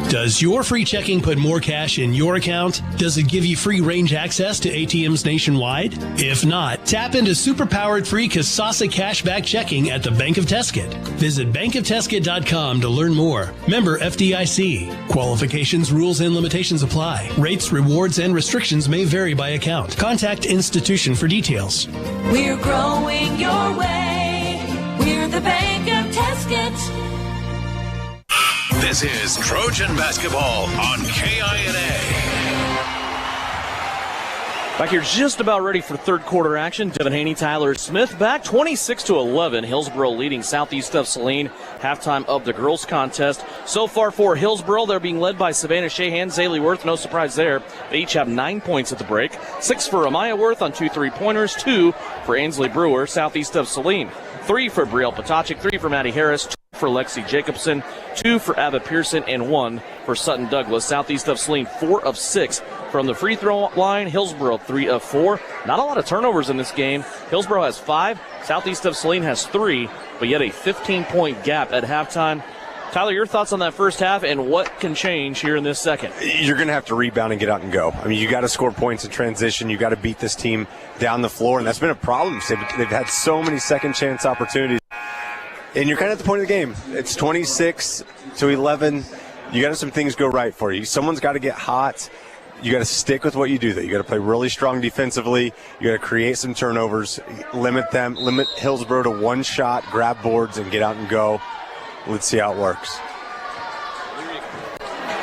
[SPEAKER 11] Does your free checking put more cash in your account? Does it give you free range access to ATMs nationwide? If not, tap into super-powered free Kasasa Cashback Checking at the Bank of Tesket. Visit bankoftesket.com to learn more. Member FDIC. Qualifications, rules, and limitations apply. Rates, rewards, and restrictions may vary by account. Contact institution for details.
[SPEAKER 12] We're growing your way. We're the Bank of Tesket.
[SPEAKER 2] This is Trojan Basketball on KINA.
[SPEAKER 3] Back here just about ready for third quarter action. Devin Haney, Tyler Smith back 26-11. Hillsboro leading Southeast of Saline. Halftime of the girls contest. So far for Hillsboro, they're being led by Savannah Shahan, Zaylee Worth. No surprise there. They each have 9 points at the break. 6 for Amaya Worth on 2 3-pointers. 2 for Ainsley Brewer, Southeast of Saline. 3 for Brielle Potachik. 3 for Maddie Harris. 2 for Lexi Jacobson. 2 for Ava Pearson. And 1 for Sutton Douglas. Southeast of Saline, 4 of 6 from the free throw line. Hillsboro, 3 of 4. Not a lot of turnovers in this game. Hillsboro has 5. Southeast of Saline has 3, but yet a 15-point gap at halftime. Tyler, your thoughts on that first half and what can change here in this second?
[SPEAKER 15] You're going to have to rebound and get out and go. I mean, you got to score points in transition. You got to beat this team down the floor, and that's been a problem. They've had so many second chance opportunities. And you're kind of at the point of the game. It's 26-11. You got to have some things go right for you. Someone's got to get hot. You got to stick with what you do, though. You got to play really strong defensively. You got to create some turnovers, limit Hillsboro to one shot, grab boards, and get out and go. Let's see how it works.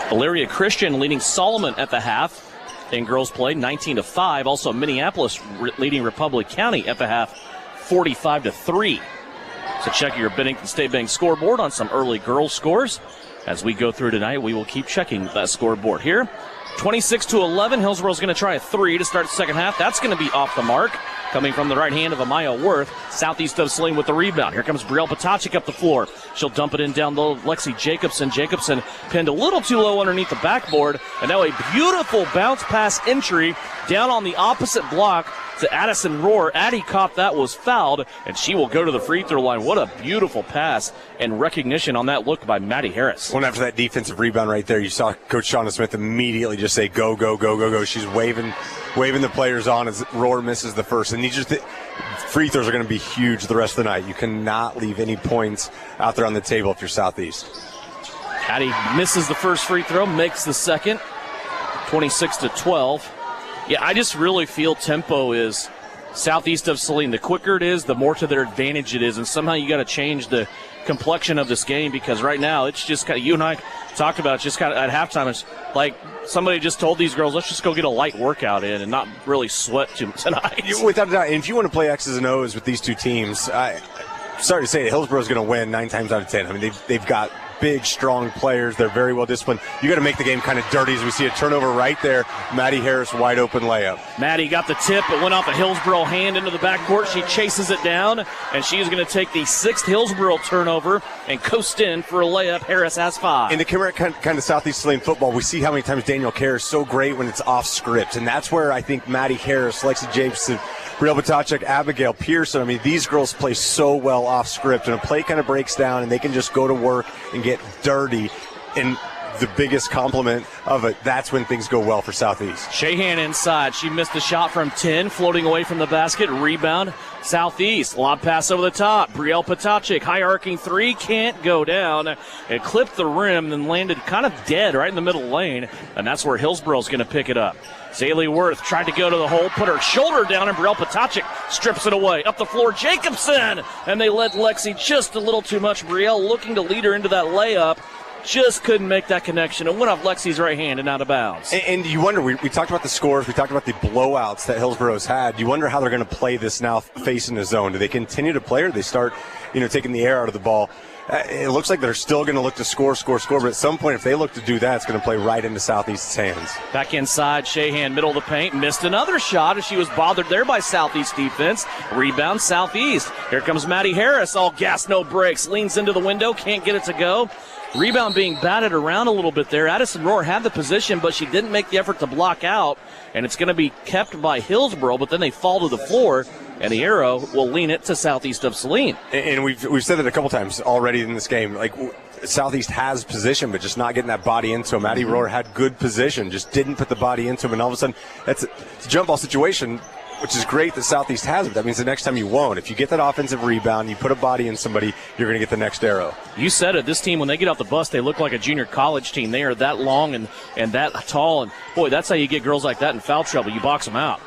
[SPEAKER 3] Valeria Christian leading Solomon at the half in girls play, 19-5. Also Minneapolis leading Republic County at the half, 45-3. So check your Bennington State Bank scoreboard on some early girls scores. As we go through tonight, we will keep checking that scoreboard here. 26-11, Hillsboro's going to try a 3 to start the second half. That's going to be off the mark. Coming from the right hand of Amaya Worth, southeast of Saline with the rebound. Here comes Brielle Potacek up the floor. She'll dump it in down low. Lexi Jacobson. Jacobson pinned a little too low underneath the backboard. And now a beautiful bounce pass entry down on the opposite block to Addison Rohr. Addie caught that, was fouled, and she will go to the free throw line. What a beautiful pass and recognition on that look by Maddie Harris.
[SPEAKER 15] Well, after that defensive rebound right there, you saw Coach Shauna Smith immediately just say, go, go, go, go, go. She's waving the players on as Rohr misses the first. And these free throws are going to be huge the rest of the night. You cannot leave any points out there on the table if you're Southeast.
[SPEAKER 3] Addie misses the first free throw, makes the second, 26-12. Yeah, I just really feel tempo is southeast of Saline. The quicker it is, the more to their advantage it is. And somehow you got to change the complexion of this game, because right now it's just kind of, you and I talked about it, just kind of at halftime, it's like somebody just told these girls, let's just go get a light workout in and not really sweat too much tonight.
[SPEAKER 15] Without a doubt, and if you want to play X's and O's with these two teams, sorry to say it, Hillsboro's going to win 9 times out of 10. I mean, they've got big, strong players. They're very well disciplined. You got to make the game kind of dirty, as we see a turnover right there. Maddie Harris, wide open layup.
[SPEAKER 3] Maddie got the tip. It went off a Hillsboro hand into the backcourt. She chases it down, and she is going to take the 6th Hillsboro turnover and coast in for a layup. Harris has 5.
[SPEAKER 15] In the kind of Southeast Saline football, we see how many times Daniel Kerr is so great when it's off script, and that's where I think Maddie Harris, Lexi Jameson, Brielle Potacek, Abigail Pearson, I mean, these girls play so well off script, and a play kind of breaks down, and they can just go to work and get dirty. And the biggest compliment of it, that's when things go well for Southeast.
[SPEAKER 3] Shahan inside. She missed the shot from 10, floating away from the basket. Rebound, Southeast. Lob pass over the top. Brielle Potacek, high arcing 3, can't go down. It clipped the rim, then landed kind of dead right in the middle lane, and that's where Hillsboro's going to pick it up. Zaylee Worth tried to go to the hole, put her shoulder down, and Brielle Potacek strips it away. Up the floor, Jacobson! And they led Lexi just a little too much. Brielle looking to lead her into that layup. Just couldn't make that connection. It went off Lexi's right hand and out of bounds.
[SPEAKER 15] And you wonder, we talked about the scores, we talked about the blowouts that Hillsboro's had. You wonder how they're going to play this now facing the zone. Do they continue to play, or do they start, taking the air out of the ball? It looks like they're still going to look to score, but at some point, if they look to do that, it's going to play right into Southeast's hands.
[SPEAKER 3] Back inside, Shahan, middle of the paint, missed another shot as she was bothered there by Southeast defense. Rebound, Southeast. Here comes Maddie Harris, all gas, no brakes, leans into the window, can't get it to go. Rebound being batted around a little bit there. Addison Rohr had the position, but she didn't make the effort to block out, and it's going to be kept by Hillsboro, but then they fall to the floor, and the arrow will lean it to southeast of Saline.
[SPEAKER 15] And we've said it a couple times already in this game. Like, Southeast has position, but just not getting that body into him. Maddie Rohr had good position, just didn't put the body into him, and all of a sudden, it's a jump ball situation, which is great that Southeast has it. That means the next time you won't. If you get that offensive rebound, you put a body in somebody, you're going to get the next arrow.
[SPEAKER 3] You said it. This team, when they get off the bus, they look like a junior college team. They are that long and that tall. And, boy, that's how you get girls like that in foul trouble. You box them out.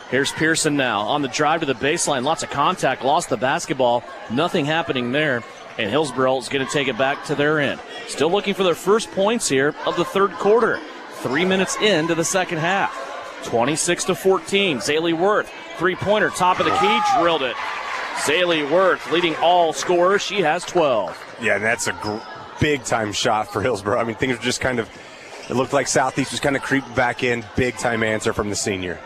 [SPEAKER 3] Here's Pearson now on the drive to the baseline. Lots of contact. Lost the basketball. Nothing happening there. And Hillsboro is going to take it back to their end. Still looking for their first points here of the third quarter. 3 minutes into the second half. 26-14. Zaylee Worth, three-pointer, top of the key, drilled it. Zaylee Worth leading all scorers. She has 12.
[SPEAKER 15] Yeah, and that's a big-time shot for Hillsboro. I mean, things were just kind of, it looked like Southeast was kind of creeping back in. Big-time answer from the senior.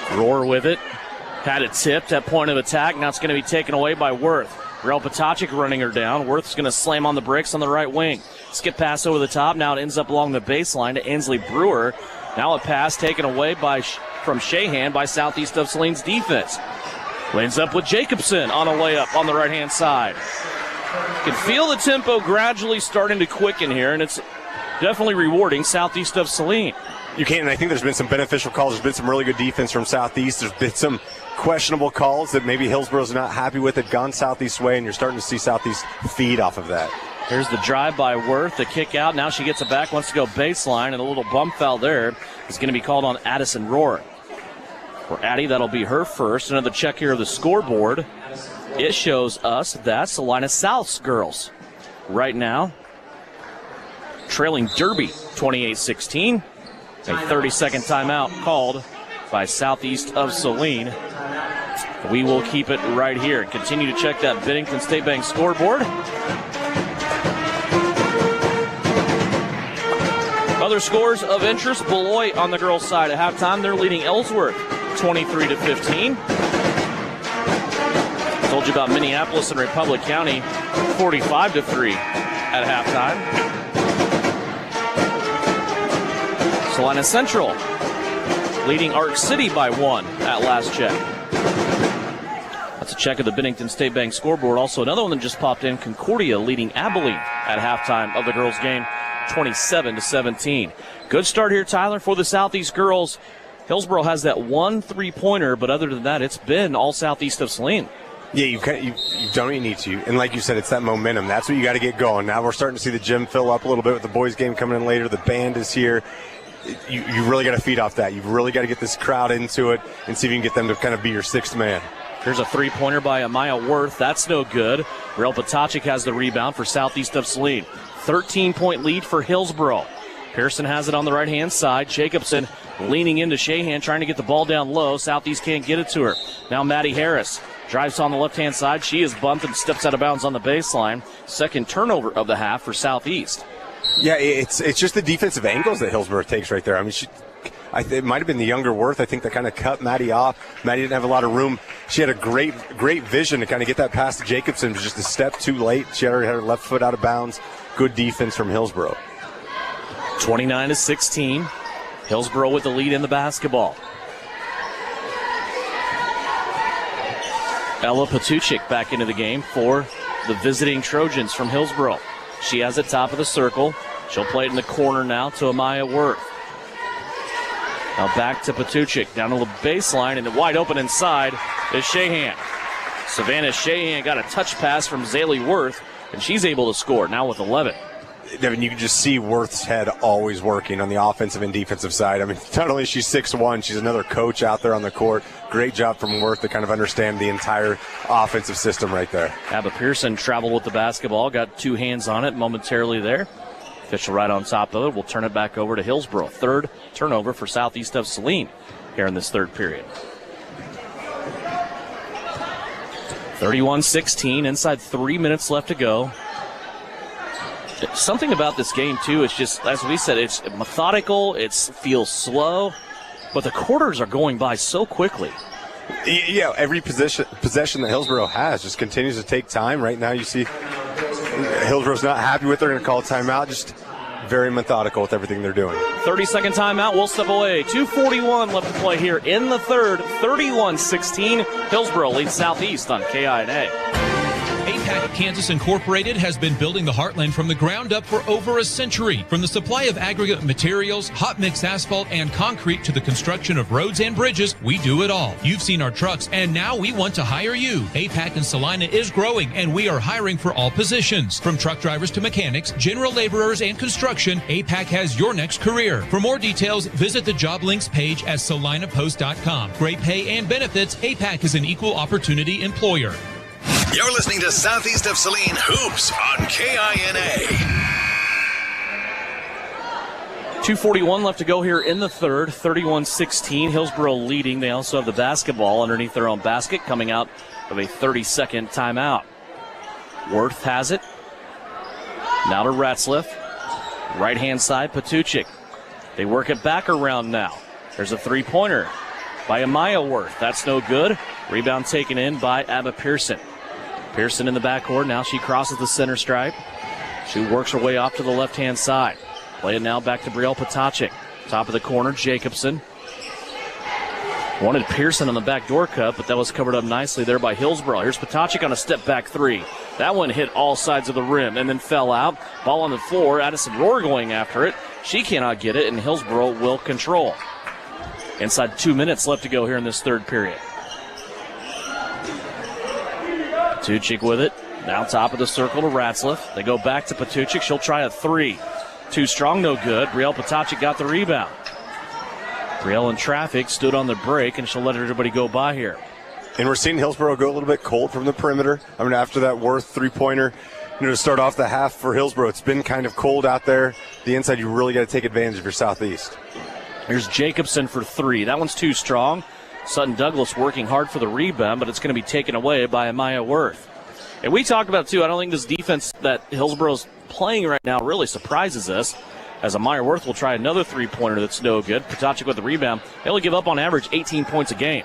[SPEAKER 3] Rohr with it. Had it tipped at point of attack. Now it's going to be taken away by Worth. Brielle Potacek running her down. Worth's going to slam on the bricks on the right wing. Skip pass over the top. Now it ends up along the baseline to Ainsley Brewer. Now a pass taken away from Shahan by southeast of Saline's defense. Lanes up with Jacobson on a layup on the right-hand side. You can feel the tempo gradually starting to quicken here, and it's definitely rewarding southeast of Saline.
[SPEAKER 15] You can, and I think there's been some beneficial calls. There's been some really good defense from Southeast. There's been some questionable calls that maybe Hillsboro's not happy with. It gone Southeast way, and you're starting to see Southeast feed off of that.
[SPEAKER 3] Here's the drive by Worth, the kick out. Now she gets it back, wants to go baseline, and a little bump foul there is going to be called on Addison Rohr. For Addie, that'll be her first. Another check here of the scoreboard. It shows us that Salina South's girls right now trailing Derby 28-16. A 30-second timeout called by southeast of Saline. We will keep it right here. Continue to check that Bennington State Bank scoreboard. Other scores of interest, Beloit on the girls' side at halftime. They're leading Ellsworth 23-15. Told you about Minneapolis and Republic County 45-3 at halftime. Salina Central leading Arc City by 1 at last check. That's a check of the Bennington State Bank scoreboard. Also, another one that just popped in, Concordia leading Abilene at halftime of the girls' game, 27-17. Good start here, Tyler, for the Southeast girls. Hillsboro has that 1 3-pointer, but other than that, it's been all southeast of Saline.
[SPEAKER 15] Yeah, you don't even need to. And like you said, it's that momentum. That's what you got to get going. Now we're starting to see the gym fill up a little bit with the boys' game coming in later. The band is here. You really got to feed off that. You've really got to get this crowd into it and see if you can get them to kind of be your sixth man.
[SPEAKER 3] Here's a 3-pointer by Amaya Worth. That's no good. Brielle Potachik has the rebound for southeast of Saline. 13-point lead for Hillsboro. Pearson has it on the right-hand side. Jacobson leaning into Shahan, trying to get the ball down low. Southeast can't get it to her. Now Maddie Harris drives on the left-hand side. She is bumped and steps out of bounds on the baseline. Second turnover of the half for Southeast.
[SPEAKER 15] Yeah, it's just the defensive angles that Hillsboro takes right there. I mean, it might have been the younger Worth, I think, that kind of cut Maddie off. Maddie didn't have a lot of room. She had a great vision to kind of get that pass to Jacobson. It was just a step too late. She already had her left foot out of bounds. Good defense from Hillsboro.
[SPEAKER 3] 29-16. Hillsboro with the lead in the basketball. Ella Patuchik back into the game for the visiting Trojans from Hillsboro. She has it top of the circle. She'll play it in the corner now to Amaya Worth. Now back to Patuchik, down to the baseline, and wide open inside is Shahan. Savannah Shahan got a touch pass from Zaylee Worth, and she's able to score, now with 11.
[SPEAKER 15] Devin, you can just see Worth's head always working on the offensive and defensive side. I mean, not only is she 6'1", she's another coach out there on the court. Great job from Worth to kind of understand the entire offensive system right there.
[SPEAKER 3] Abba Pearson traveled with the basketball, got 2 hands on it momentarily there. Official right on top of it. We'll turn it back over to Hillsboro. Third turnover for southeast of Saline here in this third period. 31-16, inside 3 minutes left to go. Something about this game, too, it's just, as we said, it's methodical, it feels slow, but the quarters are going by so quickly.
[SPEAKER 15] Yeah, every possession that Hillsboro has just continues to take time. Right now you see Hillsboro's not happy with it. They're going to call a timeout. Just very methodical with everything they're doing.
[SPEAKER 3] 30-second timeout. We'll step away. 2:41 left to play here in the third. 31-16. Hillsboro leads Southeast on KINA.
[SPEAKER 19] APAC Kansas Incorporated has been building the Heartland from the ground up for over a century. From the supply of aggregate materials, hot mix asphalt, and concrete to the construction of roads and bridges, we do it all. You've seen our trucks, and now we want to hire you. APAC in Salina is growing, and we are hiring for all positions. From truck drivers to mechanics, general laborers, and construction, APAC has your next career. For more details, visit the job links page at salinapost.com. Great pay and benefits, APAC is an equal opportunity employer.
[SPEAKER 2] You're listening to Southeast of Saline Hoops on KINA.
[SPEAKER 3] 2:41 left to go here in the third. 31-16. Hillsboro leading. They also have the basketball underneath their own basket coming out of a 30-second timeout. Worth has it. Now to Ratzliff. Right-hand side, Patuchik. They work it back around now. There's a 3-pointer by Amaya Worth. That's no good. Rebound taken in by Abba Pearson. Pearson in the backcourt. Now she crosses the center stripe. She works her way off to the left-hand side. Play it now back to Brielle Potachik. Top of the corner, Jacobson. Wanted Pearson on the backdoor cut, but that was covered up nicely there by Hillsboro. Here's Potachik on a step-back 3. That one hit all sides of the rim and then fell out. Ball on the floor. Addison Rohr going after it. She cannot get it, and Hillsboro will control. Inside 2 minutes left to go here in this third period. Patuchik with it. Now top of the circle to Ratzliff. They go back to Patuchik. She'll try a 3. Too strong, no good. Brielle Potachik got the rebound. Brielle in traffic, stood on the break, and she'll let everybody go by here.
[SPEAKER 15] And we're seeing Hillsboro go a little bit cold from the perimeter. I mean, after that Worth 3-pointer, to start off the half for Hillsboro, it's been kind of cold out there. The inside, you really got to take advantage of your Southeast.
[SPEAKER 3] Here's Jacobson for 3. That one's too strong. Sutton Douglas working hard for the rebound, but it's going to be taken away by Amaya Worth. And we talked about, too, I don't think this defense that Hillsboro's playing right now really surprises us. as Amaya Worth will try another three-pointer that's no good. Potocnik with the rebound. They only give up on average 18 points a game.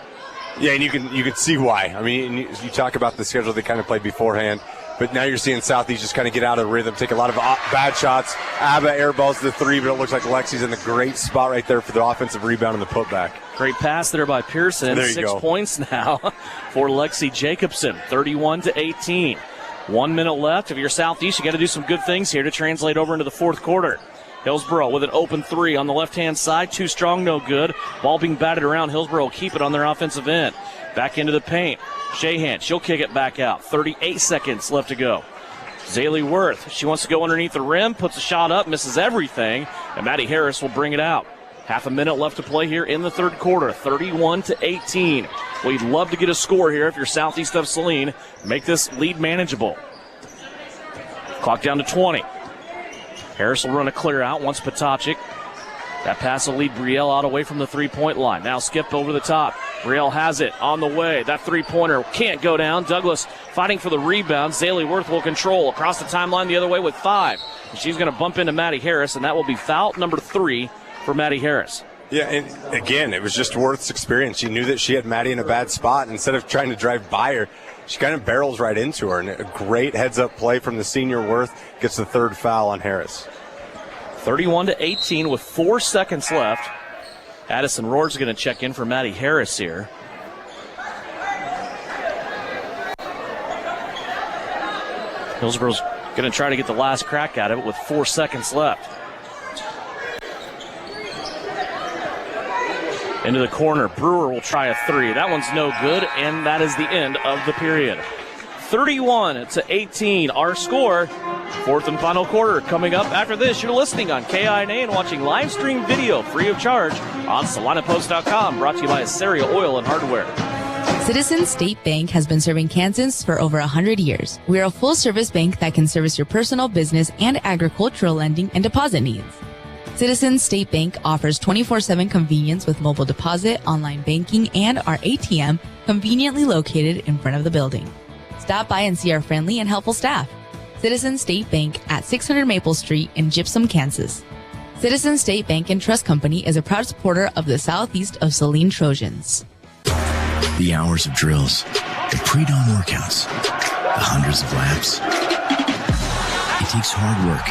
[SPEAKER 15] Yeah, and you can see why. I mean, you talk about the schedule they kind of played beforehand, but now you're seeing Southeast just kind of get out of rhythm, take a lot of bad shots. Abba airballs the three, but it looks like Lexi's in the great spot right there for the offensive rebound and the putback.
[SPEAKER 3] Great pass there by Pearson.
[SPEAKER 15] There you
[SPEAKER 3] 6
[SPEAKER 15] go.
[SPEAKER 3] points now for Lexi Jacobson, 31-18. 1 minute left. If you're Southeast, you got to do some good things here to translate over into the fourth quarter. Hillsboro with an open three on the left-hand side. Too strong, no good. Ball being batted around. Hillsboro will keep it on their offensive end. Back into the paint. Shahan, she'll kick it back out. 38 seconds left to go. Zaylee Worth, she wants to go underneath the rim, puts a shot up, misses everything, and Maddie Harris will bring it out. Half a minute left to play here in the third quarter, 31-18. Well, you'd love to get a score here if you're Southeast of Saline. Make this lead manageable. Clock down to 20. Harris will run a clear out once Potocnik. That pass will lead Brielle out away from the three-point line. Now skip over the top. Brielle has it on the way. That three-pointer can't go down. Douglas fighting for the rebound. Zaylee Worth will control across the timeline the other way with 5. And she's going to bump into Maddie Harris, and that will be foul number 3 for Maddie Harris.
[SPEAKER 15] Yeah, and again, it was just Worth's experience. She knew that she had Maddie in a bad spot. And instead of trying to drive by her, she kind of barrels right into her. And a great heads-up play from the senior. Worth gets the third foul on Harris.
[SPEAKER 3] 31-18 with 4 seconds left. Addison Rohr's going to check in for Maddie Harris here. Hillsboro's going to try to get the last crack at it with 4 seconds left. Into the corner. Brewer will try a three. That one's no good, and that is the end of the period. 31-18, our score. Fourth and final quarter coming up after this. You're listening on KINA and watching live stream video free of charge on SalinaPost.com. Brought to you by Assaria Oil and Hardware.
[SPEAKER 21] Citizens State Bank has been serving Kansans for over 100 years. We are a full-service bank that can service your personal, business, and agricultural lending and deposit needs. Citizens State Bank offers 24/7 convenience with mobile deposit, online banking, and our ATM conveniently located in front of the building. Stop by and see our friendly and helpful staff. Citizens State Bank at 600 Maple Street in Gypsum, Kansas. Citizens State Bank and Trust Company is a proud supporter of the Southeast of Saline Trojans.
[SPEAKER 8] The hours of drills, the pre-dawn workouts, the hundreds of laps. It takes hard work,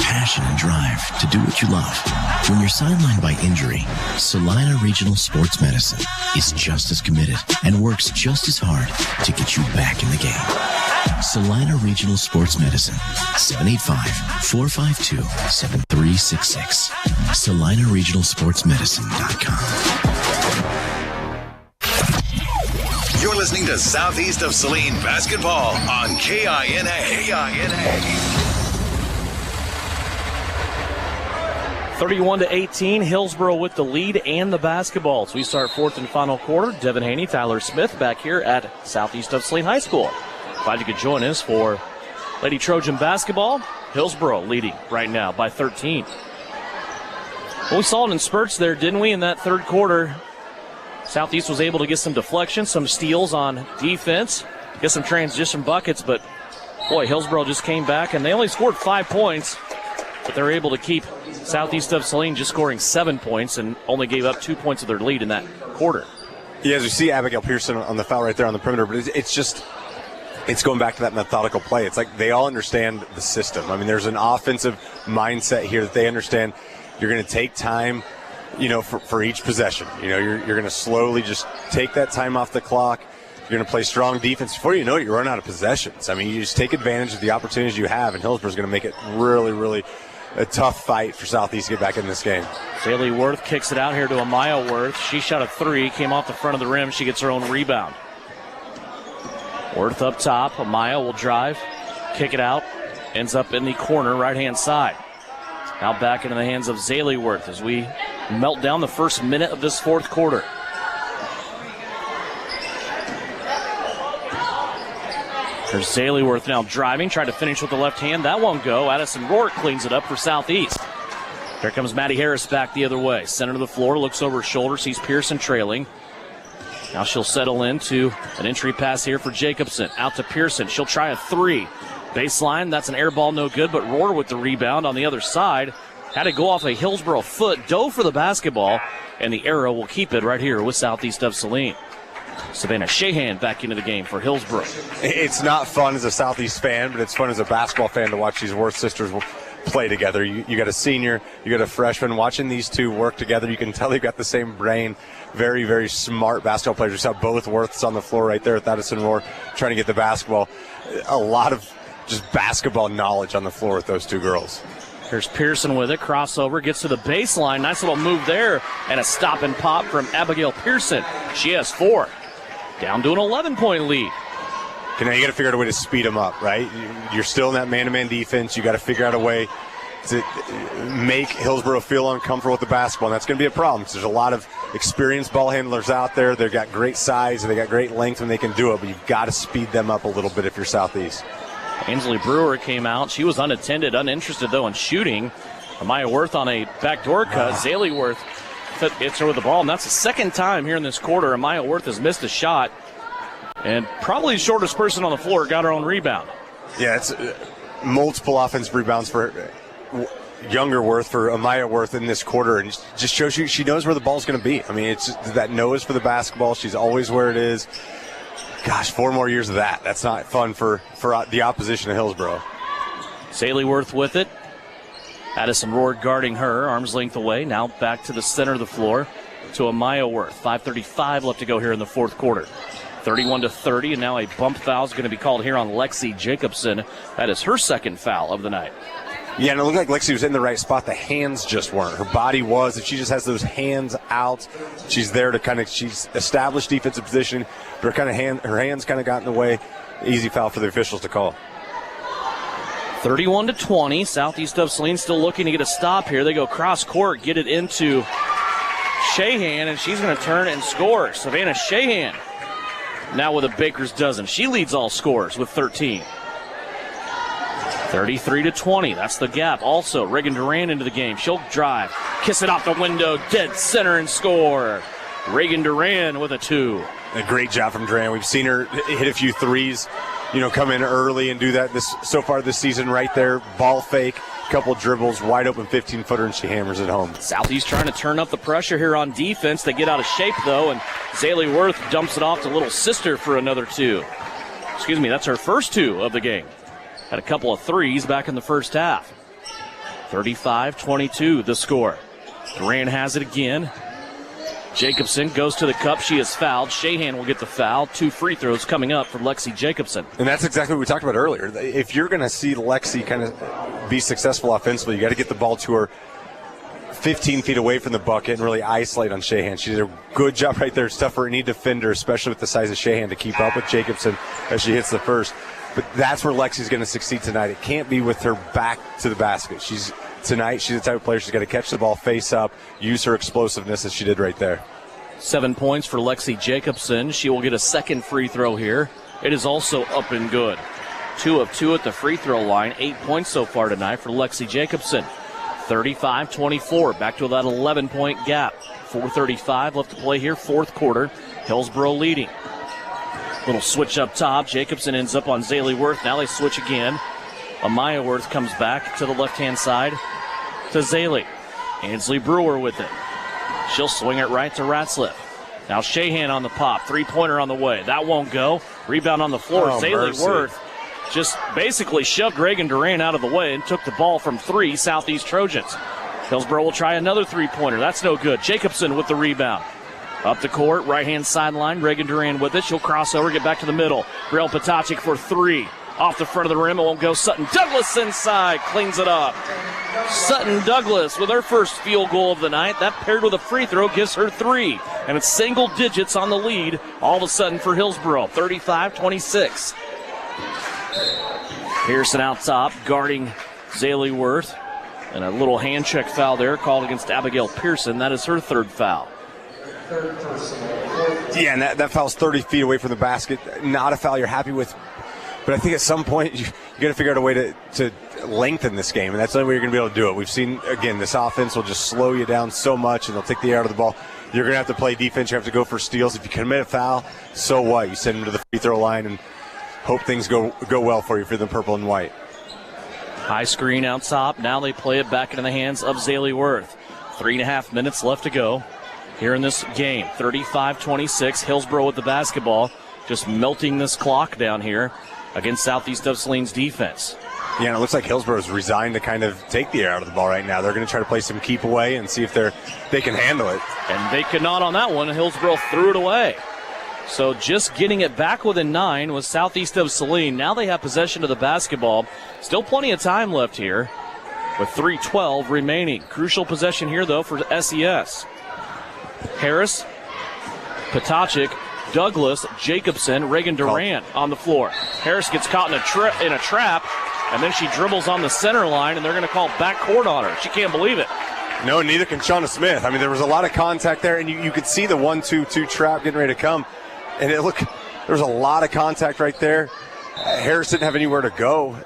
[SPEAKER 8] passion, and drive to do what you love. When you're sidelined by injury, Salina Regional Sports Medicine is just as committed and works just as hard to get you back in the game. Salina Regional Sports Medicine, 785-452-7366. SalinaRegionalSportsMedicine.com.
[SPEAKER 2] You're listening to Southeast of Saline Basketball on KINA.
[SPEAKER 3] 31-18, Hillsboro with the lead and the basketball. So we start fourth and final quarter. Devin Haney, Tyler Smith back here at Southeast of Saline High School. Glad you could join us for Lady Trojan basketball. Hillsboro leading right now by 13. Well, we saw it in spurts there, didn't we, in that third quarter? Southeast was able to get some deflections, some steals on defense, get some transition buckets, but boy, Hillsboro just came back and they only scored 5 points, but they were able to keep Southeast of Saline just scoring 7 points and only gave up 2 points of their lead in that quarter.
[SPEAKER 15] Yeah, as you see Abigail Pearson on the foul right there on the perimeter, but it's going back to that methodical play. It's like they all understand the system. I mean, there's an offensive mindset here that they understand. You're going to take time, for each possession. You're going to slowly just take that time off the clock. You're going to play strong defense. Before you know it, you run out of possessions. I mean, you just take advantage of the opportunities you have, and Hillsboro's going to make it really, really a tough fight for Southeast to get back in this game.
[SPEAKER 3] Zaylee Worth kicks it out here to Amaya Worth. She shot a three, came off the front of the rim. She gets her own rebound. Worth up top. Amaya will drive, kick it out, ends up in the corner right-hand side. Now back into the hands of Zaylee Worth as we melt down the first minute of this fourth quarter. There's Zaylee Worth now driving, trying to finish with the left hand. That won't go. Addison Rourke cleans it up for Southeast. Here comes Maddie Harris back the other way. Center of the floor, looks over her shoulder, sees Pearson trailing. Now she'll settle into an entry pass here for Jacobson. Out to Pearson. She'll try a three. Baseline, that's an air ball, no good, but Rohr with the rebound on the other side. Had to go off a Hillsboro foot, dove for the basketball, and the arrow will keep it right here with Southeast of Saline. Savannah Shahan back into the game for Hillsboro.
[SPEAKER 15] It's not fun as a Southeast fan, but it's fun as a basketball fan to watch these Worth sisters play together. You got a senior, you got a freshman. Watching these two work together, you can tell they've got the same brain. Very, very smart basketball players. You saw both Worths on the floor right there with Addison Roar trying to get the basketball. A lot of just basketball knowledge on the floor with those two girls.
[SPEAKER 3] Here's Pearson with it. Crossover, gets to the baseline. Nice little move there. And a stop and pop from Abigail Pearson. She has 4. Down to an 11-point lead.
[SPEAKER 15] Now you got to figure out a way to speed them up, right? You're still in that man-to-man defense. You got to figure out a way to make Hillsboro feel uncomfortable with the basketball, and that's going to be a problem because there's a lot of experienced ball handlers out there. They've got great size and they got great length and they can do it, but you've got to speed them up a little bit if you're Southeast.
[SPEAKER 3] Ainsley Brewer came out. She was unattended, uninterested, though, in shooting. Amaya Worth on a backdoor cut. Zaylee Worth hits her with the ball, and that's the second time here in this quarter Amaya Worth has missed a shot. And probably the shortest person on the floor got her own rebound.
[SPEAKER 15] Yeah, it's multiple offensive rebounds for younger Worth, for Amaya Worth in this quarter, and it just shows you she knows where the ball's going to be. I mean, it's that nose for the basketball. She's always where it is. Gosh, 4 more years of that. That's not fun for the opposition of Hillsboro.
[SPEAKER 3] Zaylee Worth with it. Addison Roar guarding her, arm's length away. Now back to the center of the floor to Amaya Worth. 5:35 left to go here in the fourth quarter. 31-30, and now a bump foul is going to be called here on Lexi Jacobson. That is her second foul of the night.
[SPEAKER 15] Yeah, and it looked like Lexi was in the right spot. The hands just weren't. Her body was, and she just has those hands out. She's there to she's established defensive position, but her hands kind of got in the way. Easy foul for the officials to call.
[SPEAKER 3] 31-20, Southeast of Saline still looking to get a stop here. They go cross court, get it into Shahan, and she's going to turn and score. Savannah Shahan now with a baker's dozen. She leads all scorers with 13. 33-20, that's the gap. Also, Reagan Duran into the game. She'll drive, kiss it off the window, dead center, and score. Reagan Duran with a 2.
[SPEAKER 15] A great job from Duran. We've seen her hit a few threes, come in early and do that so far this season right there. Ball fake, couple dribbles, wide open 15-footer, and she hammers it home.
[SPEAKER 3] Southeast trying to turn up the pressure here on defense. They get out of shape, though, and Zaylee Worth dumps it off to little sister for another 2. Excuse me, that's her first 2 of the game. Had a couple of threes back in the first half. 35-22 the score. Duran has it again. Jacobson goes to the cup. She is fouled. Shahan will get the foul. 2 free throws coming up for Lexi Jacobson.
[SPEAKER 15] And that's exactly what we talked about earlier. If you're going to see Lexi kind of be successful offensively, you got to get the ball to her 15 feet away from the bucket and really isolate on Shahan. She did a good job right there. It's tough for any defender, especially with the size of Shahan, to keep up with Jacobson as she hits the first. But that's where Lexi's going to succeed tonight. It can't be with her back to the basket. Tonight, she's the type of player she's got to catch the ball face up, use her explosiveness as she did right there.
[SPEAKER 3] 7 points for Lexi Jacobson. She will get a second free throw here. It is also up and good. 2 of 2 at the free throw line. 8 points so far tonight for Lexi Jacobson. 35-24, back to that 11-point gap. 4:35 left to play here, fourth quarter. Hillsboro leading. Little switch up top. Jacobson ends up on Zaylee Worth. Now they switch again. Amaya Worth comes back to the left-hand side to Zaylee. Ainsley Brewer with it. She'll swing it right to Ratzliff. Now Shahan on the pop. 3-pointer on the way. That won't go. Rebound on the floor. Zaylee Worth just basically shoved Reagan Duran out of the way and took the ball from 3 Southeast Trojans. Hillsboro will try another 3-pointer. That's no good. Jacobson with the rebound. Up the court, right-hand sideline. Reagan Duran with it. She'll cross over, get back to the middle. Brielle Patacic for 3. Off the front of the rim, it won't go. Sutton Douglas inside, cleans it up. Sutton Douglas with her first field goal of the night. That paired with a free throw gives her 3. And it's single digits on the lead all of a sudden for Hillsboro. 35-26. Pearson out top, guarding Zaylee Worth. And a little hand check foul there called against Abigail Pearson. That is her 3rd foul.
[SPEAKER 15] Yeah, and that foul's 30 feet away from the basket. Not a foul you're happy with. But I think at some point you got to figure out a way to lengthen this game, and that's the only way you're going to be able to do it. We've seen, again, this offense will just slow you down so much, and they'll take the air out of the ball. You're going to have to play defense. You have to go for steals. If you commit a foul, so what? You send them to the free throw line and hope things go well for you if you're the purple and white.
[SPEAKER 3] High screen out top. Now they play it back into the hands of Zaley Worth. 3.5 minutes left to go here in this game. 35-26. Hillsboro with the basketball. Just melting this clock down here against Southeast of Saline's defense.
[SPEAKER 15] Yeah, and it looks like Hillsboro's resigned to kind of take the air out of the ball right now. They're going to try to play some keep away and see if they can handle it.
[SPEAKER 3] And they could not on that one. Hillsboro threw it away. So just getting it back within 9 was Southeast of Saline. Now they have possession of the basketball. Still plenty of time left here with 3:12 remaining. Crucial possession here, though, for SES. Harris, Potachik, Douglas, Jacobson, Reagan Durant on the floor. Harris gets caught in a trap, and then she dribbles on the center line, and they're going to call backcourt on her. She can't believe it.
[SPEAKER 15] No, neither can Shauna Smith. I mean, there was a lot of contact there, and you could see the 1-2-2 trap getting ready to come. And there was a lot of contact right there. Harris didn't have anywhere to go.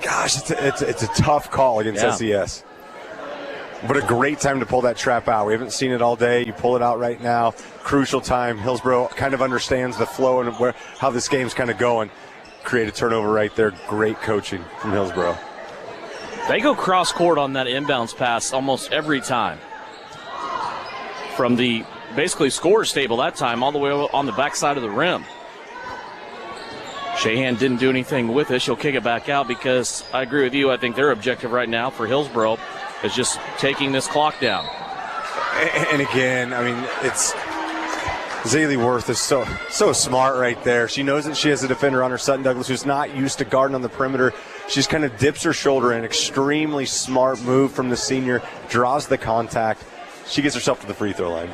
[SPEAKER 15] Gosh, it's a tough call against SES. What a great time to pull that trap out. We haven't seen it all day. You pull it out right now. Crucial time. Hillsboro kind of understands the flow and how this game's kind of going. Create a turnover right there. Great coaching from Hillsboro.
[SPEAKER 3] They go cross court on that inbounds pass almost every time. From the basically scorer's table that time all the way on the backside of the rim. Shahan didn't do anything with it. She'll kick it back out because I agree with you. I think their objective right now for Hillsboro is just taking this clock down.
[SPEAKER 15] And again, I mean, it's Zaley Worth is so smart right there. She knows that she has a defender on her, Sutton Douglas, who's not used to guarding on the perimeter. She's kind of dips her shoulder in. Extremely smart move from the senior. Draws the contact. She gets herself to the free throw line.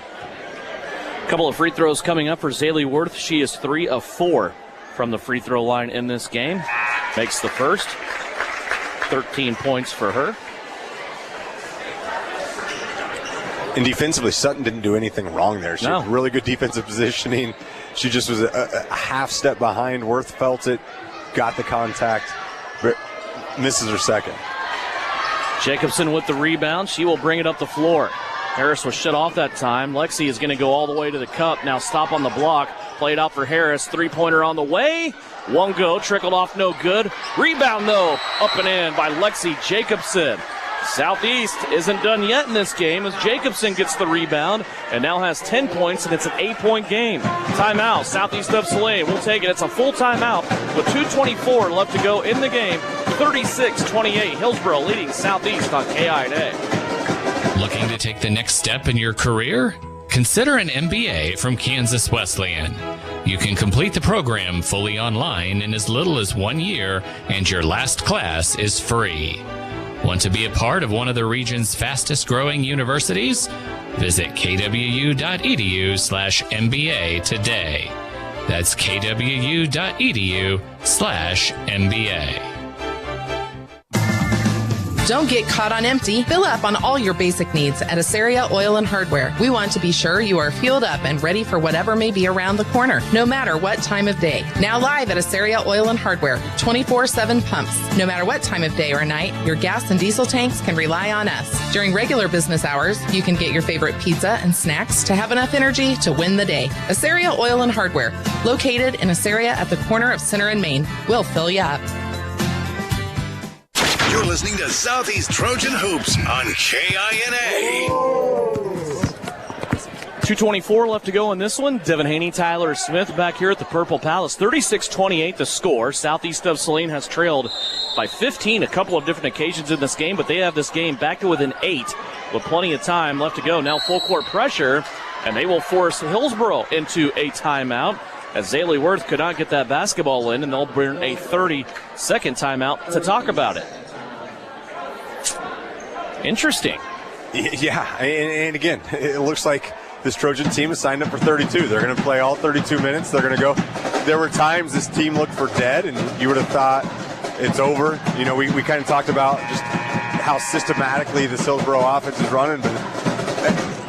[SPEAKER 3] A couple of free throws coming up for Zaley Worth. She is 3 of 4 from the free throw line in this game. Makes the first. 13 points for her.
[SPEAKER 15] And defensively, Sutton didn't do anything wrong there. She had really good defensive positioning. She just was a half step behind. Worth felt it, got the contact, but misses her second.
[SPEAKER 3] Jacobson with the rebound. She will bring it up the floor. Harris was shut off that time. Lexi is going to go all the way to the cup. Now stop on the block. Played out for Harris. Three-pointer on the way. One go. Trickled off, no good. Rebound, though. Up and in by Lexi Jacobson. Southeast isn't done yet in this game as Jacobson gets the rebound and now has 10 points, and it's an 8-point game. Timeout, Southeast of Saline. We'll take it. It's a full timeout with 2:24 left to go in the game. 36-28. Hillsboro leading Southeast on KINA.
[SPEAKER 13] Looking to take the next step in your career? Consider an MBA from Kansas Wesleyan. You can complete the program fully online in as little as 1 year, and your last class is free. Want to be a part of one of the region's fastest growing universities? Visit kwu.edu/MBA today. That's kwu.edu/MBA.
[SPEAKER 16] Don't get caught on empty. Fill up on all your basic needs at Asaria Oil and Hardware. We want to be sure you are fueled up and ready for whatever may be around the corner, no matter what time of day. Now live at Asaria Oil and Hardware, 24/7 pumps. No matter what time of day or night, your gas and diesel tanks can rely on us. During regular business hours, you can get your favorite pizza and snacks to have enough energy to win the day. Asaria Oil and Hardware, located in Asaria at the corner of Center and Main. We'll fill you up.
[SPEAKER 2] You're listening to Southeast Trojan Hoops on KINA.
[SPEAKER 3] 2:24 left to go in this one. Devin Haney, Tyler Smith back here at the Purple Palace. 36-28 the score. Southeast of Saline has trailed by 15 a couple of different occasions in this game, but they have this game back to within 8 with plenty of time left to go. Now full court pressure, and they will force Hillsboro into a timeout as Zaley Worth could not get that basketball in, and they'll bring a 30-second timeout to talk about it. Interesting.
[SPEAKER 15] Yeah, and again, it looks like this Trojan team is signed up for 32. They're going to play all 32 minutes. They're going to go. There were times this team looked for dead, and you would have thought it's over. You know, we kind of talked about just how systematically this Hillsboro offense is running, but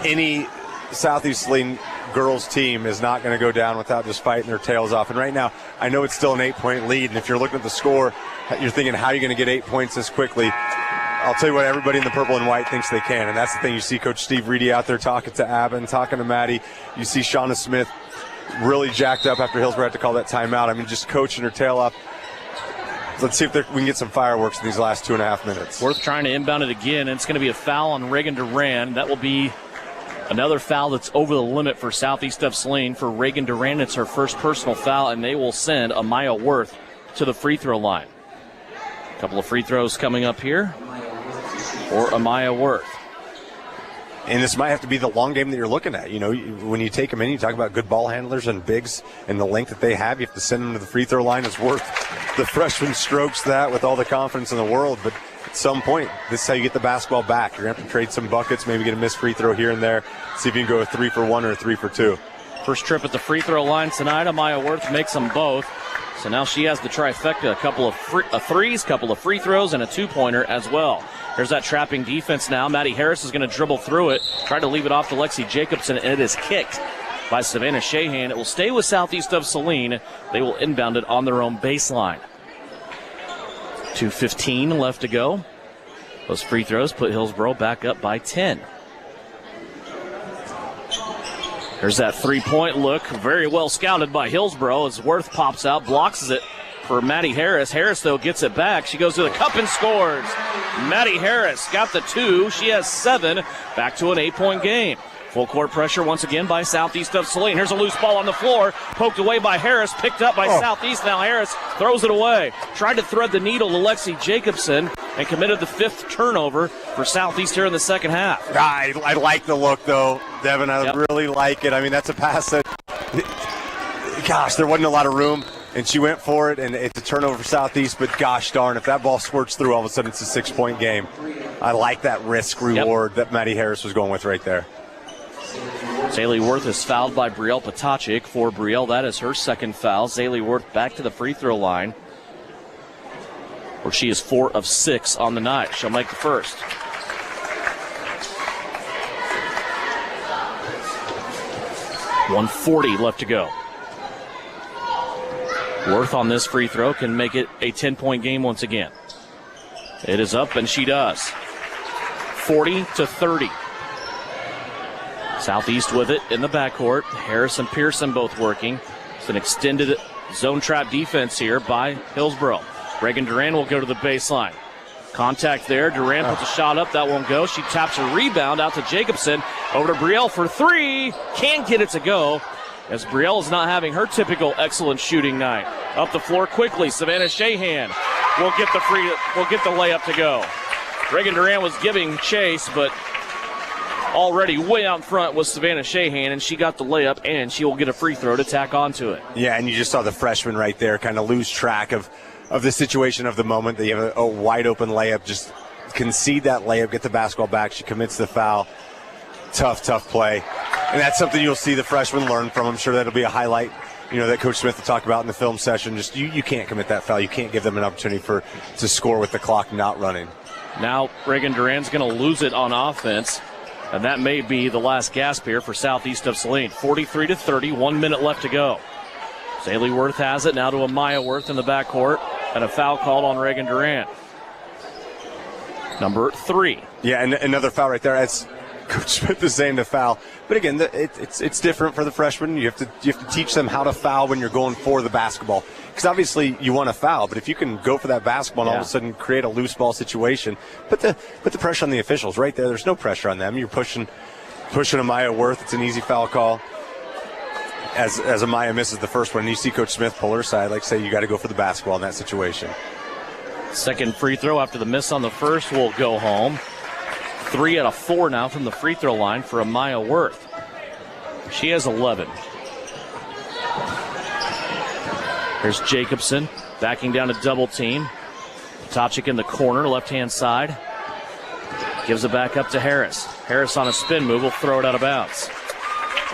[SPEAKER 15] any Southeast Saline girls team is not going to go down without just fighting their tails off. And right now, I know it's still an 8-point lead, and if you're looking at the score, you're thinking, how are you going to get 8 points this quickly? I'll tell you what, everybody in the purple and white thinks they can, and that's the thing. You see Coach Steve Reedy out there talking to Abin, talking to Maddie. You see Shauna Smith really jacked up after Hillsboro had to call that timeout. I mean, just coaching her tail off. Let's see if we can get some fireworks in these last 2.5 minutes.
[SPEAKER 3] Worth trying to inbound it again, and it's going to be a foul on Reagan Duran. That will be another foul that's over the limit for Southeast of Saline. For Reagan Duran, it's her first personal foul, and they will send Amaya Worth to the free throw line. A couple of free throws coming up here for Amaya Worth.
[SPEAKER 15] And this might have to be the long game that you're looking at. You know, when you take them in, you talk about good ball handlers and bigs and the length that they have. You have to send them to the free throw line. It's Worth. The freshman strokes that with all the confidence in the world. But at some point, this is how you get the basketball back. You're going to have to trade some buckets, maybe get a missed free throw here and there. See if you can go a 3 for 1 or a 3 for 2.
[SPEAKER 3] First trip at the free throw line tonight. Amaya Worth makes them both. So now she has the trifecta, a couple of threes, couple of free throws, and a two-pointer as well. There's that trapping defense now. Maddie Harris is going to dribble through it, try to leave it off to Lexi Jacobson, and it is kicked by Savannah Shahan. It will stay with Southeast of Saline. They will inbound it on their own baseline. 2:15 left to go. Those free throws put Hillsboro back up by 10. There's that three-point look, very well scouted by Hillsboro as Worth pops out, blocks it for Maddie Harris. Harris, though, gets it back. She goes to the cup and scores. Maddie Harris got the 2. She has 7. Back to an 8-point game. Full court pressure once again by Southeast of Saline. Here's a loose ball on the floor. Poked away by Harris. Picked up by Southeast. Now Harris throws it away. Tried to thread the needle to Lexi Jacobson and committed the 5th turnover for Southeast here in the second half.
[SPEAKER 15] I like the look, though, Devin. I really like it. I mean, that's a pass that, gosh, there wasn't a lot of room. And she went for it, and it's a turnover for Southeast. But gosh darn, if that ball squirts through, all of a sudden it's a 6-point game. I like that risk-reward that Maddie Harris was going with right there.
[SPEAKER 3] Zaylee Worth is fouled by Brielle Potachik. For Brielle, that is her second foul. Zaylee Worth back to the free throw line, where she is 4 of 6 on the night. She'll make the first. .140 left to go. Worth on this free throw can make it a 10-point game once again. It is up, and she does. 40-30. Southeast with it in the backcourt. Harris and Pearson both working. It's an extended zone trap defense here by Hillsboro. Reagan Duran will go to the baseline. Contact there. Duran puts a shot up. That won't go. She taps a rebound out to Jacobson. Over to Brielle for 3. Can't get it to go, as Brielle is not having her typical excellent shooting night. Up the floor quickly. Savannah Shahan will get the layup to go. Reagan Duran was giving chase, but already way out front was Savannah Shahan, and she got the layup, and she will get a free throw to tack onto it.
[SPEAKER 15] Yeah, and you just saw the freshman right there kind of lose track of the situation of the moment. That you have a wide open layup, just concede that layup, get the basketball back. She commits the foul. Tough play. And that's something you'll see the freshmen learn from. I'm sure that'll be a highlight, that Coach Smith will talk about in the film session. Just you can't commit that foul. You can't give them an opportunity to score with the clock not running.
[SPEAKER 3] Now Reagan Duran's going to lose it on offense, and that may be the last gasp here for Southeast of Saline. 43-30, 1 minute left to go. Zaylee Worth has it now to Amaya Worth in the backcourt, and a foul called on Reagan Duran. Number 3.
[SPEAKER 15] Yeah, and another foul right there. That's Coach Smith is saying to foul, but again, it's different for the freshmen. You have to teach them how to foul when you're going for the basketball, because obviously you want to foul, but if you can go for that basketball and all of a sudden create a loose ball situation, put the pressure on the officials right there. There's no pressure on them. You're pushing Amaya Worth. It's an easy foul call. As Amaya misses the first one, and you see Coach Smith pull her aside, like say you got to go for the basketball in that situation.
[SPEAKER 3] Second free throw after the miss on the first will go home. 3 out of 4 now from the free throw line for Amaya Worth. She has 11. There's Jacobson backing down a double team. Topchik in the corner, left-hand side. Gives it back up to Harris. Harris on a spin move will throw it out of bounds.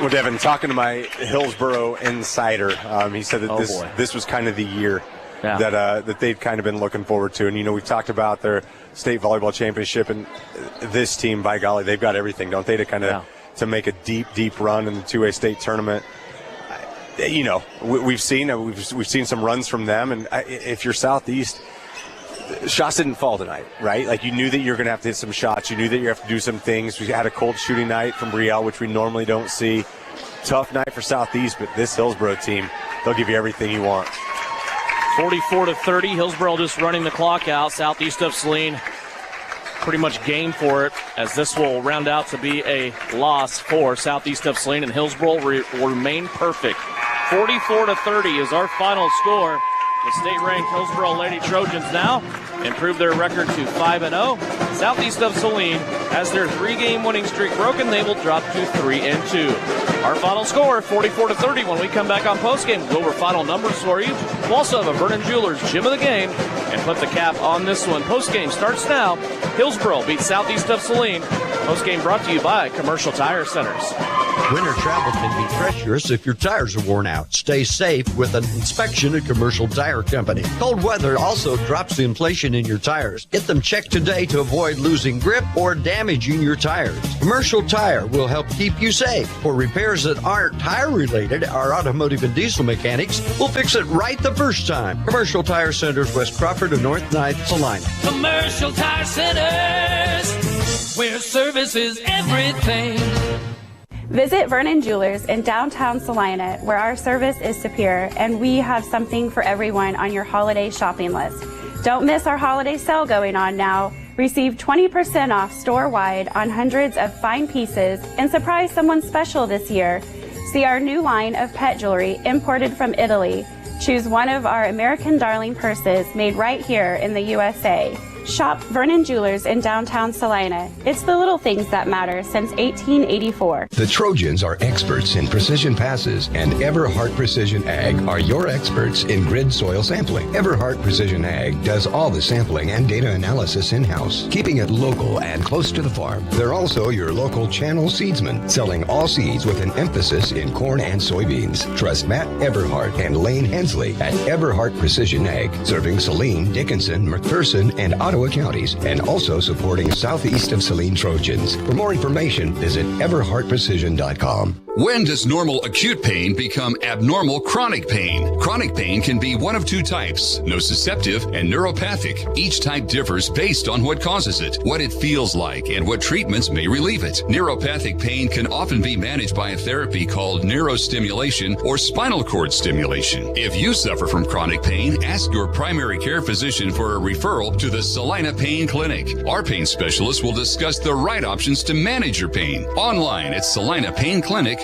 [SPEAKER 15] Well, Devin, talking to my Hillsboro insider, he said that this was kind of the year that they've kind of been looking forward to. And, we've talked about their state volleyball championship, and this team, by golly, they've got everything, don't they, to kind of to make a deep run in the 2A state tournament. We've seen some runs from them, and if you're Southeast, shots didn't fall tonight, right? Like, you knew that you're going to have to hit some shots. You knew that you have to do some things. We had a cold shooting night from Brielle, which we normally don't see. Tough night for Southeast, but this Hillsboro team, they'll give you everything you want.
[SPEAKER 3] 44-30. Hillsboro just running the clock out. Southeast of Saline pretty much game for it, as this will round out to be a loss for Southeast of Saline, and Hillsboro will remain perfect. 44-30 is our final score. The state-ranked Hillsboro Lady Trojans now improve their record to 5-0. Southeast of Saline has their 3-game winning streak broken. They will drop to 3-2. Our final score, 44-30. When we come back on postgame, we'll go over final numbers for you. We'll also have a Vernon Jewelers Gym of the Game and put the cap on this one. Postgame starts now. Hillsboro beats Southeast of Saline. Postgame brought to you by Commercial Tire Centers.
[SPEAKER 17] Winter travel can be treacherous if your tires are worn out. Stay safe with an inspection at Commercial Tire Company. Cold weather also drops the inflation in your tires. Get them checked today to avoid losing grip or damaging your tires. Commercial Tire will help keep you safe. For repairs that aren't tire related, our automotive and diesel mechanics will fix it right the first time. Commercial Tire Centers, West Crawford and North 9th, Saline.
[SPEAKER 12] Commercial Tire Centers, where service is everything.
[SPEAKER 18] Visit Vernon Jewelers in downtown Salina, where our service is superior and we have something for everyone on your holiday shopping list. Don't miss our holiday sale going on now. Receive 20% off store-wide on hundreds of fine pieces and surprise someone special this year. See our new line of pet jewelry imported from Italy. Choose one of our American Darling purses made right here in the USA. Shop Vernon Jewelers in downtown Salina. It's the little things that matter since 1884.
[SPEAKER 20] The Trojans are experts in precision passes, and Everhart Precision Ag are your experts in grid soil sampling. Everhart Precision Ag does all the sampling and data analysis in-house, keeping it local and close to the farm. They're also your local channel seedsman, selling all seeds with an emphasis in corn and soybeans. Trust Matt Everhart and Lane Hensley at Everhart Precision Ag, serving Saline, Dickinson, McPherson, and Ottawa counties, and also supporting Southeast of Saline Trojans. For more information, visit everhartprecision.com.
[SPEAKER 14] When does normal acute pain become abnormal chronic pain? Chronic pain can be one of two types, nociceptive and neuropathic. Each type differs based on what causes it, what it feels like, and what treatments may relieve it. Neuropathic pain can often be managed by a therapy called neurostimulation or spinal cord stimulation. If you suffer from chronic pain, ask your primary care physician for a referral to the Salina Pain Clinic. Our pain specialists will discuss the right options to manage your pain. Online at salinapainclinic.org.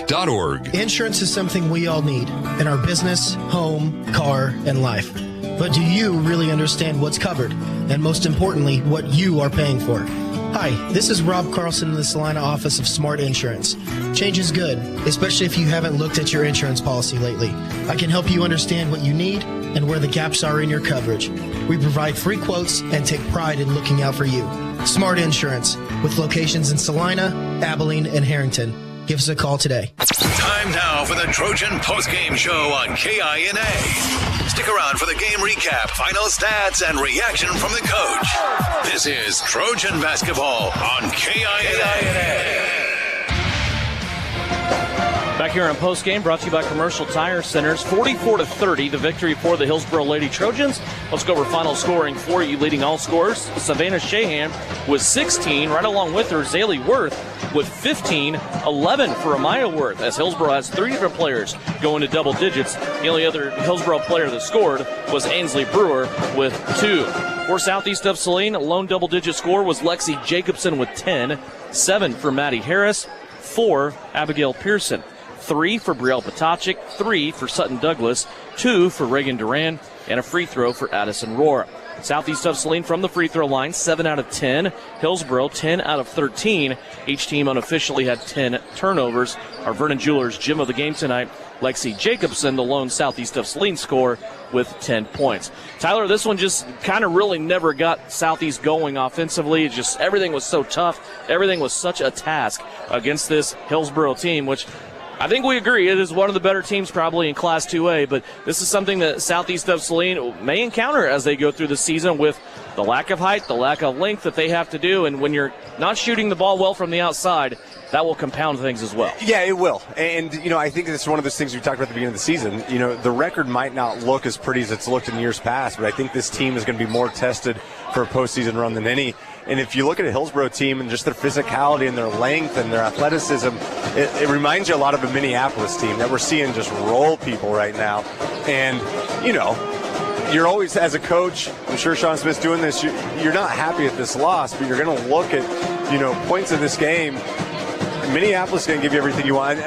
[SPEAKER 22] Insurance is something we all need in our business, home, car, and life. But do you really understand what's covered? And most importantly, what you are paying for? Hi, this is Rob Carlson in the Salina office of Smart Insurance. Change is good, especially if you haven't looked at your insurance policy lately. I can help you understand what you need and where the gaps are in your coverage. We provide free quotes and take pride in looking out for you. Smart Insurance, with locations in Salina, Abilene, and Harrington. Give us a call today.
[SPEAKER 2] Time now for the Trojan postgame show on KINA. Stick around for the game recap, final stats, and reaction from the coach. This is Trojan basketball on KINA.
[SPEAKER 3] Back here on postgame, brought to you by Commercial Tire Centers. 44-30, the victory for the Hillsboro Lady Trojans. Let's go over final scoring for you. Leading all scorers, Savannah Shahan with 16. Right along with her, Zaylee Worth with 15. 11 for Amaya Worth, as Hillsboro has 3 different players going to double digits. The only other Hillsboro player that scored was Ainsley Brewer with 2. For Southeast of Saline, a lone double-digit score was Lexi Jacobson with 10. 7 for Maddie Harris. 4, Abigail Pearson. 3 for Brielle Potachik, 3 for Sutton Douglas, 2 for Reagan Duran, and a free throw for Addison Rohr. Southeast of Saline from the free throw line, 7 out of 10. Hillsboro, 10 out of 13. Each team unofficially had 10 turnovers. Our Vernon Jewelers Gym of the Game tonight, Lexi Jacobson, the lone Southeast of Saline scorer, with 10 points. Tyler, this one just kind of really never got Southeast going offensively. It just everything was so tough. Everything was such a task against this Hillsboro team, which I think we agree it is one of the better teams probably in Class 2A, but this is something that Southeast of Saline may encounter as they go through the season with the lack of height, the lack of length that they have to do, and when you're not shooting the ball well from the outside, that will compound things as well.
[SPEAKER 15] Yeah, it will. And, I think it's one of those things we talked about at the beginning of the season. The record might not look as pretty as it's looked in years past, but I think this team is going to be more tested for a postseason run than any. And if you look at a Hillsboro team and just their physicality and their length and their athleticism, it reminds you a lot of a Minneapolis team that we're seeing just roll people right now. And, you're always, as a coach, I'm sure Sean Smith's doing this, you're not happy at this loss, but you're going to look at, points in this game. Minneapolis is going to give you everything you want.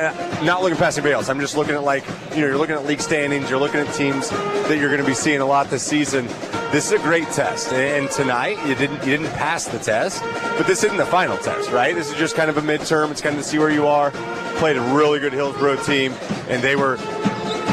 [SPEAKER 15] Not looking past anybody else. I'm just looking at you're looking at league standings. You're looking at teams that you're going to be seeing a lot this season. This is a great test, and tonight you didn't pass the test, but this isn't the final test, right? This is just kind of a midterm. It's kind of to see where you are. Played a really good Hillsboro team, and they were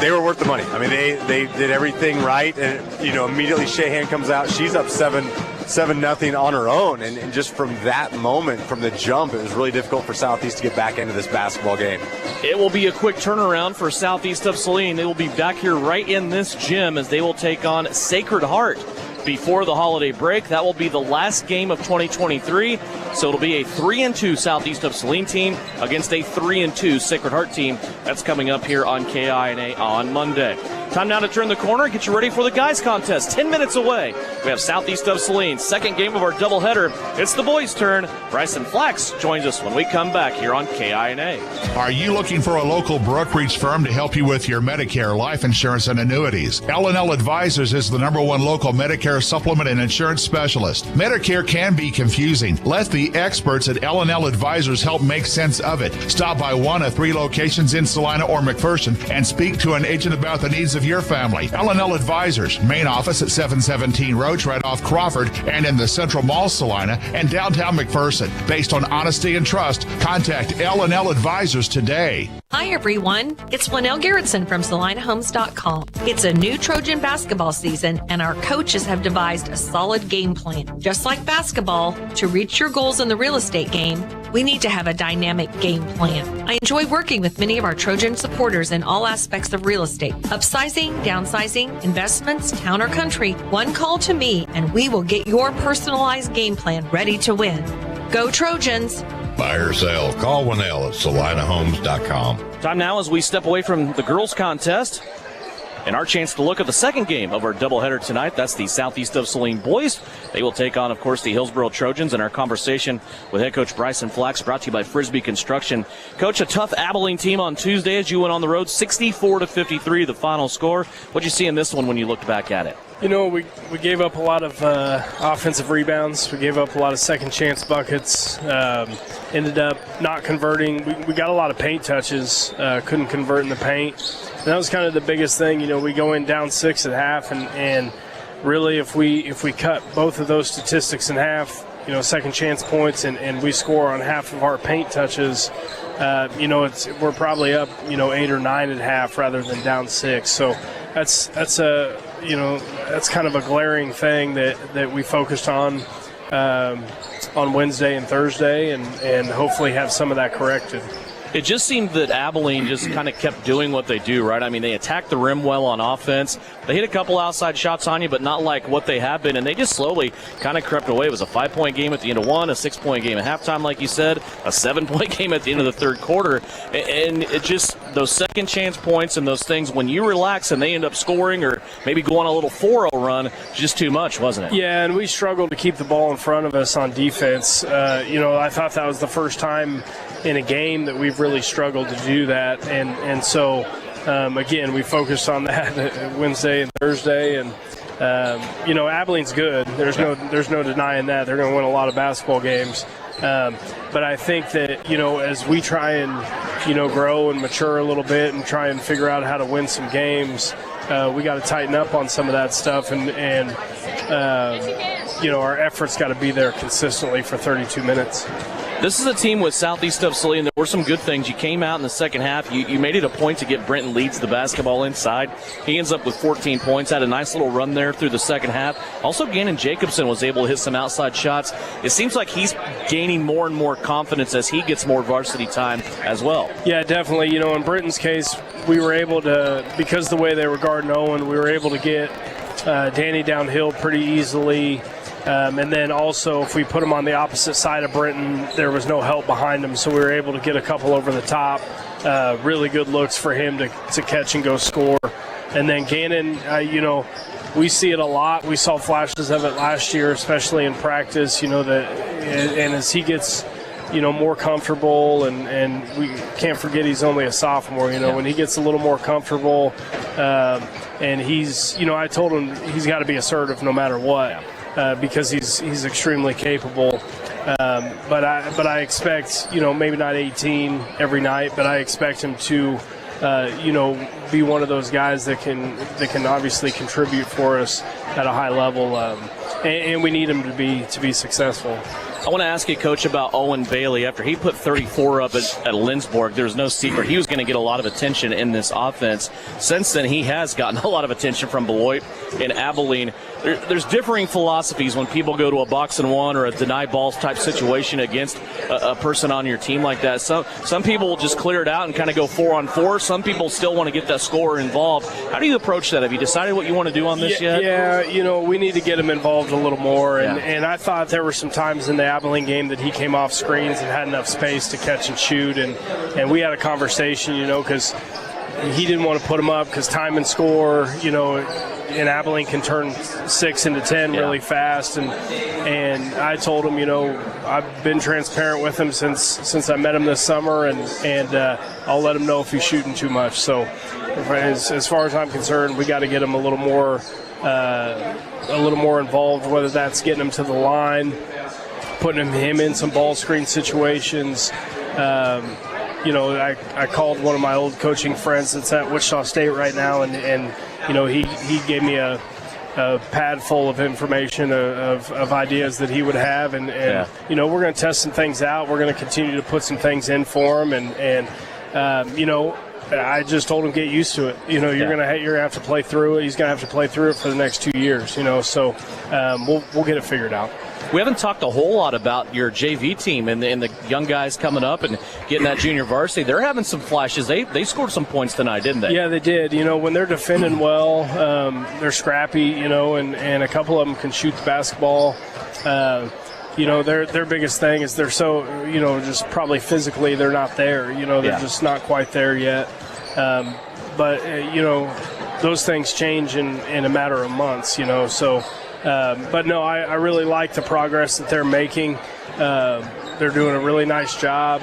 [SPEAKER 15] worth the money. I mean, they did everything right, and immediately Shahan comes out. She's up 7-0 on her own, and just from that moment, from the jump, it was really difficult for Southeast to get back into this basketball game.
[SPEAKER 3] It will be a quick turnaround for Southeast of Saline. They will be back here right in this gym as they will take on Sacred Heart before the holiday break. That will be the last game of 2023, so it'll be a 3-2 Southeast of Saline team against a 3-2 Sacred Heart team. That's coming up here on KINA on Monday. Time now to turn the corner and get you ready for the guys contest. 10 minutes away, we have Southeast of Saline, second game of our doubleheader. It's the boys' turn. Bryson Flax joins us when we come back here on KINA.
[SPEAKER 1] Are you looking for a local brokerage firm to help you with your Medicare, life insurance, and annuities? L&L Advisors is the #1 local Medicare supplement and insurance specialist. Medicare can be confusing. Let the experts at L&L Advisors help make sense of it. Stop by one of 3 locations in Salina or McPherson and speak to an agent about the needs of your family. L&L Advisors, main office at 717 Roach, right off Crawford, and in the Central Mall, Salina, and downtown McPherson. Based on honesty and trust, contact L&L Advisors today.
[SPEAKER 9] Hi, everyone. It's Flanell Garrettson from SalinaHomes.com. It's a new Trojan basketball season, and our coaches have devised a solid game plan. Just like basketball, to reach your goals in the real estate game, we need to have a dynamic game plan. I enjoy working with many of our Trojan supporters in all aspects of real estate. Upsizing, downsizing, investments, town or country. One call to me, and we will get your personalized game plan ready to win. Go Trojans!
[SPEAKER 6] Buy or sell, call Winnell at SalinaHomes.com.
[SPEAKER 3] Time now as we step away from the girls contest and our chance to look at the second game of our doubleheader tonight. That's the Southeast of Saline boys. They will take on, of course, the Hillsboro Trojans, and our conversation with head coach Bryson Flax brought to you by Frisbee Construction. Coach, a tough Abilene team on Tuesday as you went on the road, 64-53, the final score. What'd you see in this one when you looked back at it?
[SPEAKER 4] We gave up a lot of offensive rebounds. We gave up a lot of second chance buckets. Ended up not converting. We got a lot of paint touches. Couldn't convert in the paint. And that was kind of the biggest thing. We go in down 6 at half, and really if we cut both of those statistics in half, second chance points, and we score on half of our paint touches, we're probably up 8 or 9 at half rather than down 6. So that's kind of a glaring thing that we focused on Wednesday and Thursday, and hopefully have some of that corrected.
[SPEAKER 3] It just seemed that Abilene just kind of kept doing what they do, right? I mean, they attacked the rim well on offense. They hit a couple outside shots on you, but not like what they have been, and they just slowly kind of crept away. It was a 5-point game at the end of one, a 6-point game at halftime, like you said, a 7-point game at the end of the third quarter, and it just, those second chance points and those things, when you relax and they end up scoring or maybe go on a little 4-0 run, just too much, wasn't it?
[SPEAKER 4] Yeah, and we struggled to keep the ball in front of us on defense. I thought that was the first time in a game that we've really struggled to do that, and so again, we focused on that Wednesday and Thursday, and Abilene's good. There's no denying that. They're going to win a lot of basketball games, but I think that as we try and grow and mature a little bit and try and figure out how to win some games, we got to tighten up on some of that stuff, and our efforts got to be there consistently for 32 minutes.
[SPEAKER 3] This is a team with Southeast of Saline. There were some good things. You came out in the second half. You made it a point to get Brenton Leeds the basketball inside. He ends up with 14 points. Had a nice little run there through the second half. Also, Gannon Jacobson was able to hit some outside shots. It seems like he's gaining more and more confidence as he gets more varsity time as well.
[SPEAKER 4] Yeah, definitely. In Brenton's case, we were able to, because the way they were guarding Owen, we were able to get Danny downhill pretty easily. And then also, if we put him on the opposite side of Brenton, there was no help behind him, so we were able to get a couple over the top. Really good looks for him to catch and go score. And then Gannon, we see it a lot. We saw flashes of it last year, especially in practice. And as he gets more comfortable, and we can't forget he's only a sophomore. When he gets a little more comfortable, and he's, I told him he's got to be assertive no matter what, because he's extremely capable. But I expect, maybe not 18 every night, but I expect him to, be one of those guys that can obviously contribute for us at a high level, and we need him to be successful.
[SPEAKER 3] I want to ask you, Coach, about Owen Bailey. After he put 34 up at Lindsborg, there's no secret he was going to get a lot of attention in this offense. Since then, he has gotten a lot of attention from Beloit and Abilene. There's differing philosophies when people go to a box and one or a deny balls type situation against a person on your team like that. Some people will just clear it out and kind of go 4-on-4. Some people still want to get that scorer involved. How do you approach that? Have you decided what you want to do on this yet?
[SPEAKER 4] Yeah, we need to get him involved a little more. And I thought there were some times in the Abilene game that he came off screens and had enough space to catch and shoot. And we had a conversation, because he didn't want to put him up because time and score, and Abilene can turn 6 into 10 really fast. And I told him, I've been transparent with him since I met him this summer, and I'll let him know if he's shooting too much. So as far as I'm concerned, we got to get him a little more involved, whether that's getting him to the line, putting him in some ball screen situations. I called one of my old coaching friends that's at Wichita State right now, and he gave me a pad full of information of ideas that he would have, and we're going to test some things out. We're going to continue to put some things in for him, and I just told him get used to it. You're gonna have to play through it. He's gonna have to play through it for the next 2 years. So we'll get it figured out.
[SPEAKER 3] We haven't talked a whole lot about your JV team and the young guys coming up and getting that junior varsity. They're having some flashes. They scored some points tonight, didn't they?
[SPEAKER 4] Yeah, they did. When they're defending well, they're scrappy, and a couple of them can shoot the basketball. Their biggest thing is they're so, just probably physically they're not there. They're just not quite there yet. But those things change in a matter of months, so. But no, I really like the progress that they're making. They're doing a really nice job.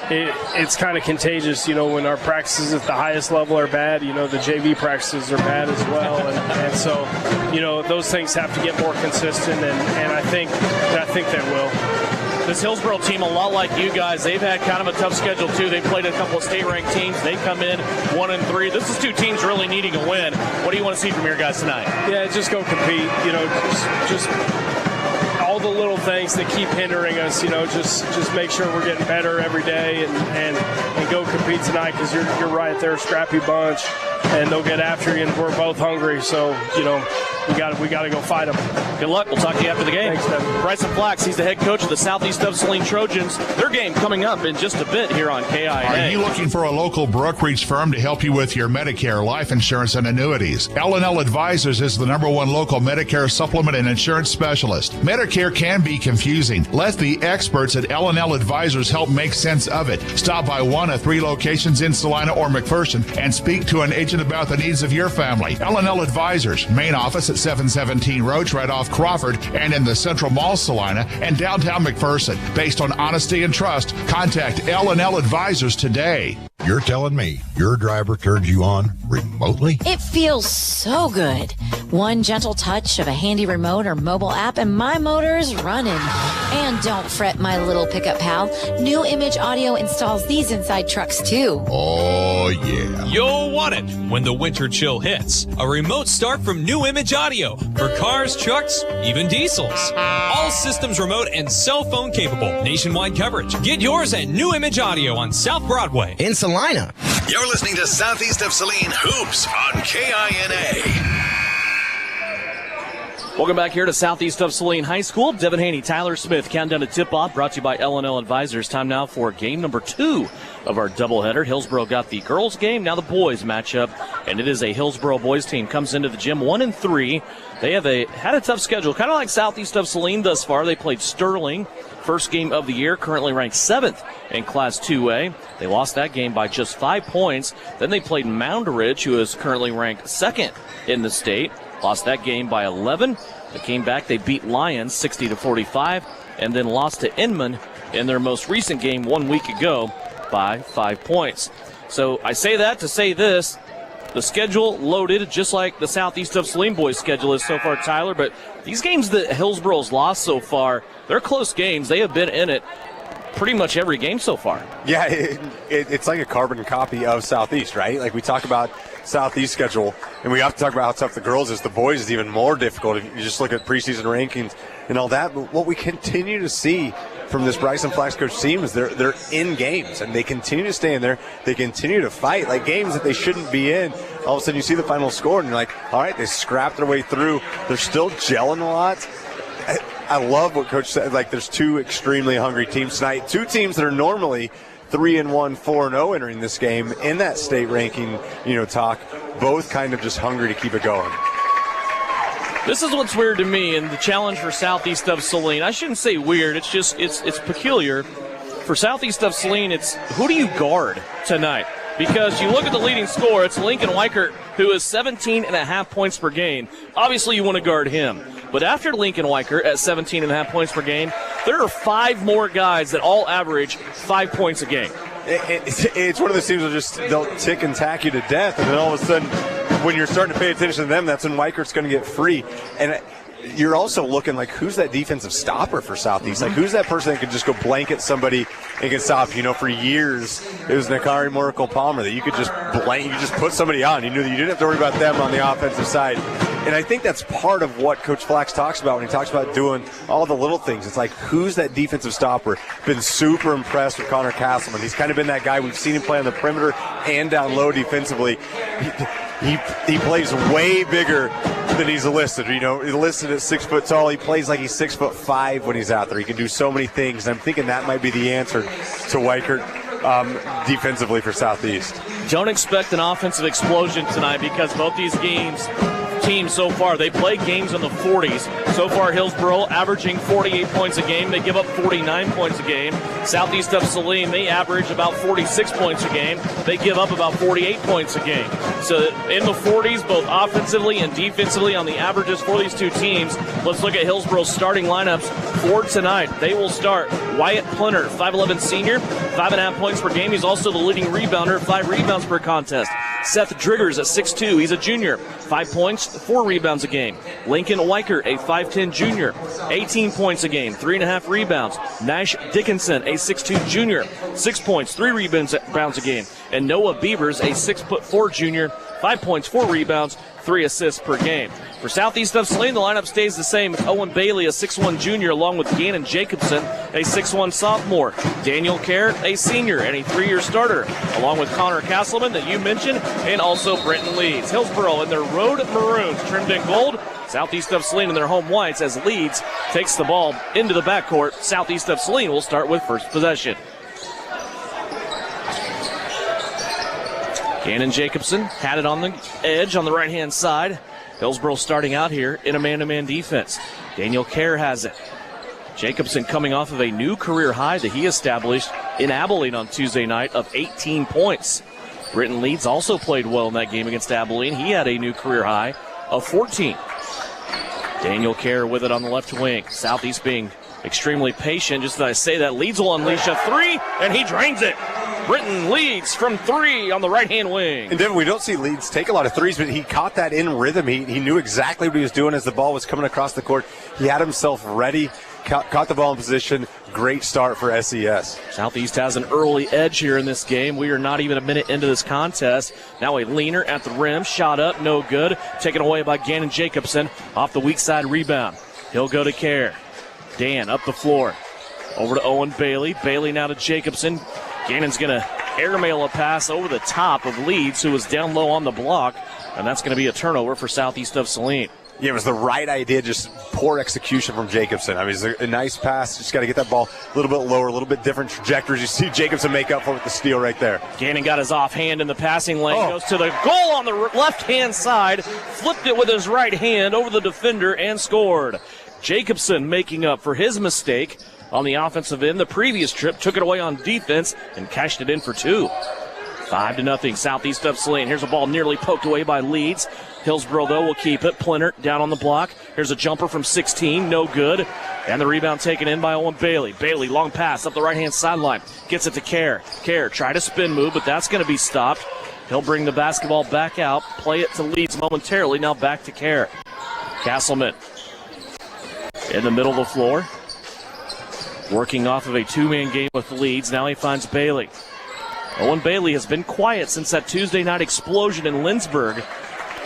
[SPEAKER 4] It's kind of contagious, when our practices at the highest level are bad, the JV practices are bad as well. And so, those things have to get more consistent, and I think they will.
[SPEAKER 3] This Hillsboro team, a lot like you guys, they've had kind of a tough schedule too. They've played a couple of state-ranked teams. They come in 1-3. This is two teams really needing a win. What do you want to see from your guys tonight?
[SPEAKER 4] Yeah, just go compete. Just all the little things that keep hindering us. Just make sure we're getting better every day and go compete tonight, because you're right. They're a scrappy bunch, and they'll get after you, and we're both hungry. So we got to go fight them.
[SPEAKER 3] Good luck. We'll talk to you after the game.
[SPEAKER 4] Thanks, Devin.
[SPEAKER 3] Bryson Flax, he's the head coach of the Southeast of Saline Trojans. Their game coming up in just a bit here on KINA.
[SPEAKER 1] Are you looking for a local brokerage firm to help you with your Medicare, life insurance, and annuities? L&L Advisors is the #1 local Medicare supplement and insurance specialist. Medicare can be confusing. Let the experts at L&L Advisors help make sense of it. Stop by one of 3 locations in Salina or McPherson and speak to an agent about the needs of your family. L&L Advisors, main office at 717 Roach, right off Crawford, and in the Central Mall, Salina, and downtown McPherson. Based on honesty and trust, contact L&L Advisors today.
[SPEAKER 6] You're telling me your driver turned you on remotely?
[SPEAKER 5] It feels so good. One gentle touch of a handy remote or mobile app and my motor is running. And don't fret, my little pickup pal. New Image Audio installs these inside trucks too.
[SPEAKER 6] Oh, yeah.
[SPEAKER 19] You'll want it when the winter chill hits. A remote start from New Image Audio for cars, trucks, even diesels. All systems remote and cell phone capable. Nationwide coverage. Get yours at New Image Audio on South Broadway in Salina.
[SPEAKER 2] You're listening to Southeast of Saline Hoops on KINA.
[SPEAKER 3] Welcome back here to Southeast of Saline High School. Devin Haney, Tyler Smith, countdown to tip-off, brought to you by L&L Advisors. Time now for game number 2 of our doubleheader. Hillsboro got the girls' game, now the boys' matchup, and it is a Hillsboro boys team. Comes into the gym 1-3. They have had a tough schedule, kind of like Southeast of Saline thus far. They played Sterling, first game of the year, currently ranked 7th in Class 2A. They lost that game by just 5 points. Then they played Mound Ridge, who is currently ranked 2nd in the state. Lost that game by 11. They came back. They beat Lions 60-45. and then lost to Inman in their most recent game 1 week ago by 5 points. So I say that to say this. The schedule loaded just like the Southeast of Saline boys' schedule is so far, Tyler. But these games that Hillsboro's lost so far, they're close games. They have been in it pretty much every game so far.
[SPEAKER 15] Yeah, it's like a carbon copy of Southeast, right? Like we talk about Southeast schedule, and we have to talk about how tough the girls is. The boys is even more difficult if you just look at preseason rankings and all that. But what we continue to see from this Bryson Flax coach team is they're in games, and they continue to stay in there. They continue to fight, like games that they shouldn't be in. All of a sudden you see the final score, and you're like, all right, they scrapped their way through. They're still gelling a lot. I love what Coach said. Like, there's two extremely hungry teams tonight. Two teams that are normally 3-1, 4-0 entering this game in that state ranking, talk. Both kind of just hungry to keep it going.
[SPEAKER 3] This is what's weird to me, and the challenge for Southeast of Saline. I shouldn't say weird. It's just it's peculiar. For Southeast of Saline, it's who do you guard tonight? Because you look at the leading scorer, it's Lincoln Weichert, who is 17.5 points per game. Obviously, you want to guard him. But after Lincoln Weichert at 17.5 points per game, there are 5 more guys that all average 5 points a game.
[SPEAKER 15] It's one of those teams that they'll tick and tack you to death, and then all of a sudden, when you're starting to pay attention to them, that's when Weichert's going to get free. And you're also looking like, who's that defensive stopper for Southeast? Like, who's that person that can just go blanket somebody and can stop? For years, it was Nakari Miracle Palmer that you could just put somebody on. You knew that you didn't have to worry about them on the offensive side. And I think that's part of what Coach Flax talks about when he talks about doing all the little things. It's like, who's that defensive stopper? Been super impressed with Connor Castleman. He's kind of been that guy. We've seen him play on the perimeter and down low defensively. He plays way bigger than he's listed. He's listed at 6 foot tall. He plays like he's 6'5" when he's out there. He can do so many things. And I'm thinking that might be the answer to Weichert defensively for Southeast.
[SPEAKER 3] Don't expect an offensive explosion tonight because both these teams so far, they play games in the 40s. So far, Hillsboro averaging 48 points a game. They give up 49 points a game. Southeast of Saline, they average about 46 points a game. They give up about 48 points a game. So in the 40s, both offensively and defensively on the averages for these two teams. Let's look at Hillsboro's starting lineups for tonight. They will start Wyatt Plinter, 5'11 senior, 5.5 points per game. He's also the leading rebounder, 5 rebounds per contest. Seth Driggers at 6'2", he's a junior, 5 points, 4 rebounds a game. Lincoln Weichert, a 5'10 junior, 18 points a game, 3.5 rebounds. Nash Dickinson, a 6'2 junior, 6 points, 3 rebounds a game. And Noah Beavers, a 6'4 junior, 5 points, 4 rebounds, 3 assists per game. For Southeast of Saline, the lineup stays the same. It's Owen Bailey, a 6'1 junior, along with Gannon Jacobson, a 6'1 sophomore. Daniel Kerr, a senior and a 3-year starter, along with Connor Castleman that you mentioned, and also Brenton Leeds. Hillsboro in their road maroons, trimmed in gold. Southeast of Saline in their home whites as Leeds takes the ball into the backcourt. Southeast of Saline will start with first possession. Gannon Jacobson had it on the edge on the right-hand side. Hillsboro starting out here in a man-to-man defense. Daniel Kerr has it. Jacobson coming off of a new career high that he established in Abilene on Tuesday night of 18 points. Brenton Leeds also played well in that game against Abilene. He had a new career high of 14. Daniel Kerr with it on the left wing. Southeast being extremely patient. Just as I say that, Leeds will unleash a 3, and he drains it. Brenton Leeds from 3 on the right-hand wing.
[SPEAKER 15] And Devin, we don't see Leeds take a lot of threes, but he caught that in rhythm. He knew exactly what he was doing as the ball was coming across the court. He had himself ready, caught the ball in position. Great start for SES.
[SPEAKER 3] Southeast has an early edge here in this game. We are not even a minute into this contest. Now a leaner at the rim, shot up, no good. Taken away by Gannon Jacobson off the weak side rebound. He'll go to Kerr. Dan up the floor. Over to Owen Bailey. Bailey now to Jacobson. Gannon's going to airmail a pass over the top of Leeds, who was down low on the block, and that's going to be a turnover for Southeast of Saline.
[SPEAKER 15] Yeah, it was the right idea, just poor execution from Jacobson. I mean, it's a nice pass. Just got to get that ball a little bit lower, a little bit different trajectories. You see Jacobson make up for it with the steal right there.
[SPEAKER 3] Gannon got his offhand in the passing lane, goes to the goal on the left-hand side, flipped it with his right hand over the defender and scored. Jacobson making up for his mistake on the offensive end. The previous trip took it away on defense and cashed it in for 2. 5-0 Southeast of Saline. Here's a ball nearly poked away by Leeds. Hillsboro, though, will keep it. Plinter down on the block. Here's a jumper from 16. No good. And the rebound taken in by Owen Bailey. Bailey, long pass up the right-hand sideline. Gets it to Kerr. Kerr, try to spin move, but that's going to be stopped. He'll bring the basketball back out, play it to Leeds momentarily. Now back to Kerr. Castleman in the middle of the floor. Working off of a two-man game with Leeds. Now he finds Bailey. Owen Bailey has been quiet since that Tuesday night explosion in Lindsborg,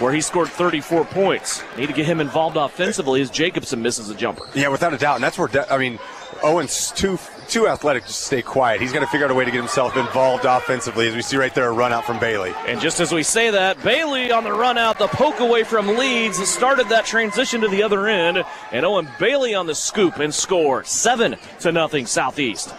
[SPEAKER 3] where he scored 34 points. Need to get him involved offensively as Jacobson misses a jumper.
[SPEAKER 15] Yeah, without a doubt. And that's where, Owen's too athletic to stay quiet. He's got to figure out a way to get himself involved offensively, as we see right there a run out from Bailey.
[SPEAKER 3] And just as we say that, Bailey on the run out, the poke away from Leeds, started that transition to the other end. And Owen Bailey on the scoop and score. 7-0 Southeast.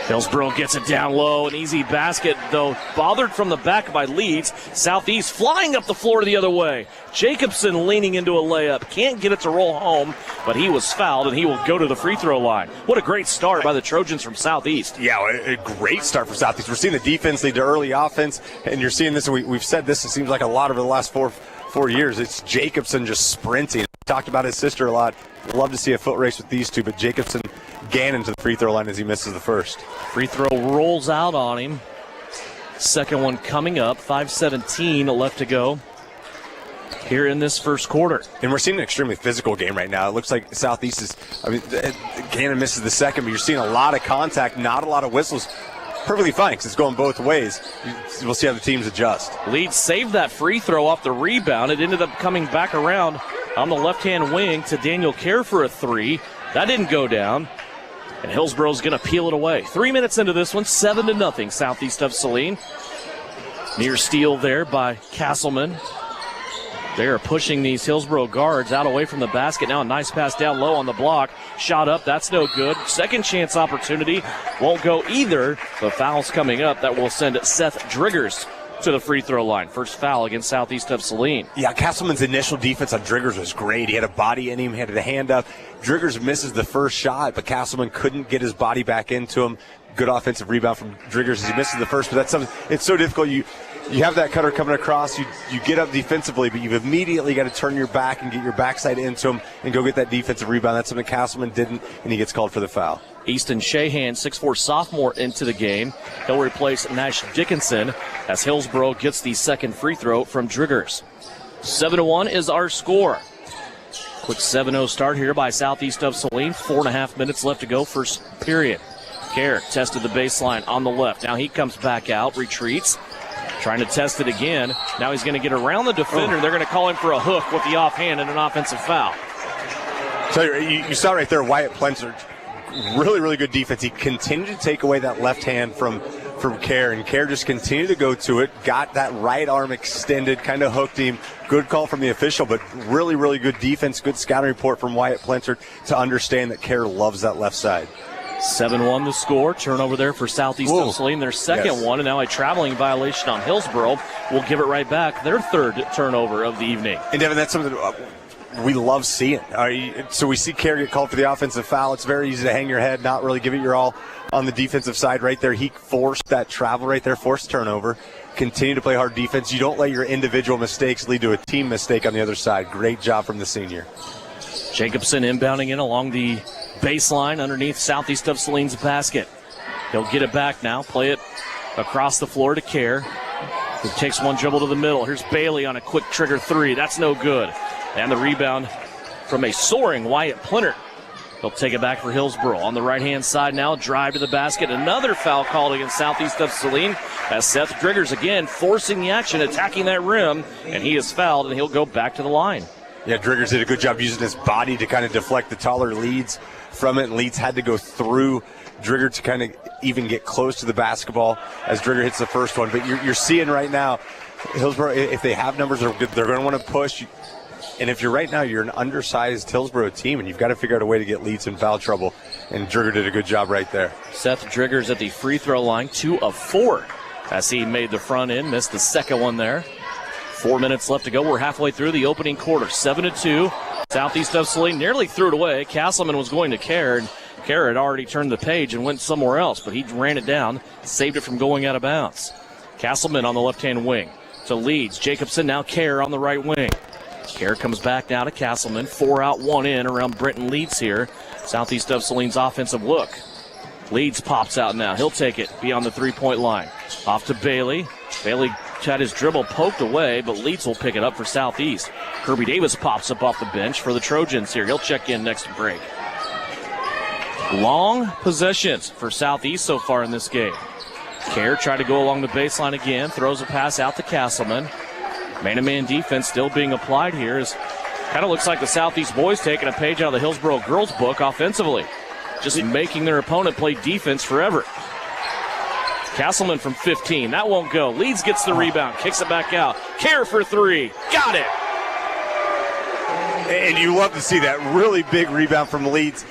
[SPEAKER 3] Hillsboro gets it down low, an easy basket, though bothered from the back by Leeds. Southeast flying up the floor the other way. Jacobson leaning into a layup, can't get it to roll home, but he was fouled, and he will go to the free throw line. What a great start by the Trojans from Southeast.
[SPEAKER 15] Yeah, a great start for Southeast. We're seeing the defense lead to early offense, and you're seeing this, we've said this, it seems like a lot over the last four years. It's Jacobson just sprinting. Talked about his sister a lot. Love to see a foot race with these two, but Jacobson Gannon to the free throw line as he misses the first.
[SPEAKER 3] Free throw rolls out on him. Second one coming up. 5:17 left to go here in this first quarter.
[SPEAKER 15] And we're seeing an extremely physical game right now. It looks like Southeast is, Gannon misses the second, but you're seeing a lot of contact, not a lot of whistles. Perfectly fine because it's going both ways. We'll see how the teams adjust.
[SPEAKER 3] Leeds saved that free throw off the rebound. It ended up coming back around on the left-hand wing to Daniel Kerr for a three. That didn't go down. And Hillsboro's going to peel it away. 3 minutes into this one, 7-0 Southeast of Saline. Near steal there by Castleman. They are pushing these Hillsboro guards out away from the basket. Now a nice pass down low on the block. Shot up, that's no good. Second chance opportunity won't go either. The foul's coming up. That will send Seth Driggers to the free throw line. First foul against Southeast of Saline.
[SPEAKER 15] Yeah, Castleman's initial defense on Driggers was great. He had a body in him, he had a hand up. Driggers misses the first shot, but Castleman couldn't get his body back into him. Good offensive rebound from Driggers as he misses the first, but that's something, it's so difficult. You have that cutter coming across, you get up defensively, but you've immediately got to turn your back and get your backside into him and go get that defensive rebound. That's something Castleman didn't, and he gets called for the foul.
[SPEAKER 3] Easton Shahan, 6'4 sophomore, into the game. He'll replace Nash Dickinson as Hillsboro gets the second free throw from Driggers. 7-1 is our score. Quick 7-0 start here by Southeast of Saline. 4.5 minutes left to go, first period. Kerr tested the baseline on the left. Now he comes back out, retreats, trying to test it again. Now he's going to get around the defender. They're going to call him for a hook with the offhand and an offensive foul.
[SPEAKER 15] So you saw right there Wyatt Plenser. Really, really good defense. He continued to take away that left hand from Kerr, and Kerr just continued to go to it, got that right arm extended, kind of hooked him. Good call from the official, but really, really good defense, good scouting report from Wyatt Plenser to understand that Kerr loves that left side.
[SPEAKER 3] 7-1 the score. Turnover there for Southeast of Saline, their second one, and now a traveling violation on Hillsboro. We'll give it right back, their third turnover of the evening.
[SPEAKER 15] And Devin, that's something we love seeing. So we see Kerr get called for the offensive foul. It's very easy to hang your head, not really give it your all on the defensive side right there. He forced that travel right there, forced turnover. Continue to play hard defense. You don't let your individual mistakes lead to a team mistake on the other side. Great job from the senior.
[SPEAKER 3] Jacobson inbounding in along the baseline underneath Southeast of Saline's basket. He'll get it back now, play it across the floor to Kerr, who takes one dribble to the middle. Here's Bailey on a quick trigger three. That's no good. And the rebound from a soaring Wyatt Plenser. He'll take it back for Hillsboro. On the right-hand side now, drive to the basket. Another foul called against Southeast of Saline as Seth Driggers again forcing the action, attacking that rim, and he is fouled, and he'll go back to the line.
[SPEAKER 15] Yeah, Driggers did a good job using his body to kind of deflect the taller Leeds from it, and Leeds had to go through Drigger to kind of even get close to the basketball as Drigger hits the first one. But you're seeing right now, Hillsboro, if they have numbers, they're going to want to push. And if you're right now, you're an undersized Hillsboro team, and you've got to figure out a way to get Leeds in foul trouble. And Drigger did a good job right there.
[SPEAKER 3] Seth Driggers at the free throw line, 2 of 4, as he made the front end, missed the second one there. 4 minutes left to go. We're halfway through the opening quarter. 7-2. Southeast of Saline nearly threw it away. Castleman was going to Kerr, and Kerr had already turned the page and went somewhere else, but he ran it down, saved it from going out of bounds. Castleman on the left-hand wing to Leeds. Jacobson, now Kerr on the right wing. Kerr comes back now to Castleman. 4 out, 1 in around Brenton Leeds here. Southeast of Saline's offensive look. Leeds pops out now. He'll take it beyond the 3-point line. Off to Bailey. Bailey had his dribble poked away, but Leeds will pick it up for Southeast. Kirby Davis pops up off the bench for the Trojans here. He'll check in next break. Long possessions for Southeast so far in this game. Kerr tried to go along the baseline again. Throws a pass out to Castleman. Man-to-man defense still being applied here. Kind of looks like the Southeast boys taking a page out of the Hillsboro girls book offensively. Just making their opponent play defense forever. Castleman from 15. That won't go. Leeds gets the rebound. Kicks it back out. Kerr for 3. Got it.
[SPEAKER 15] And you love to see that really big rebound from Leeds.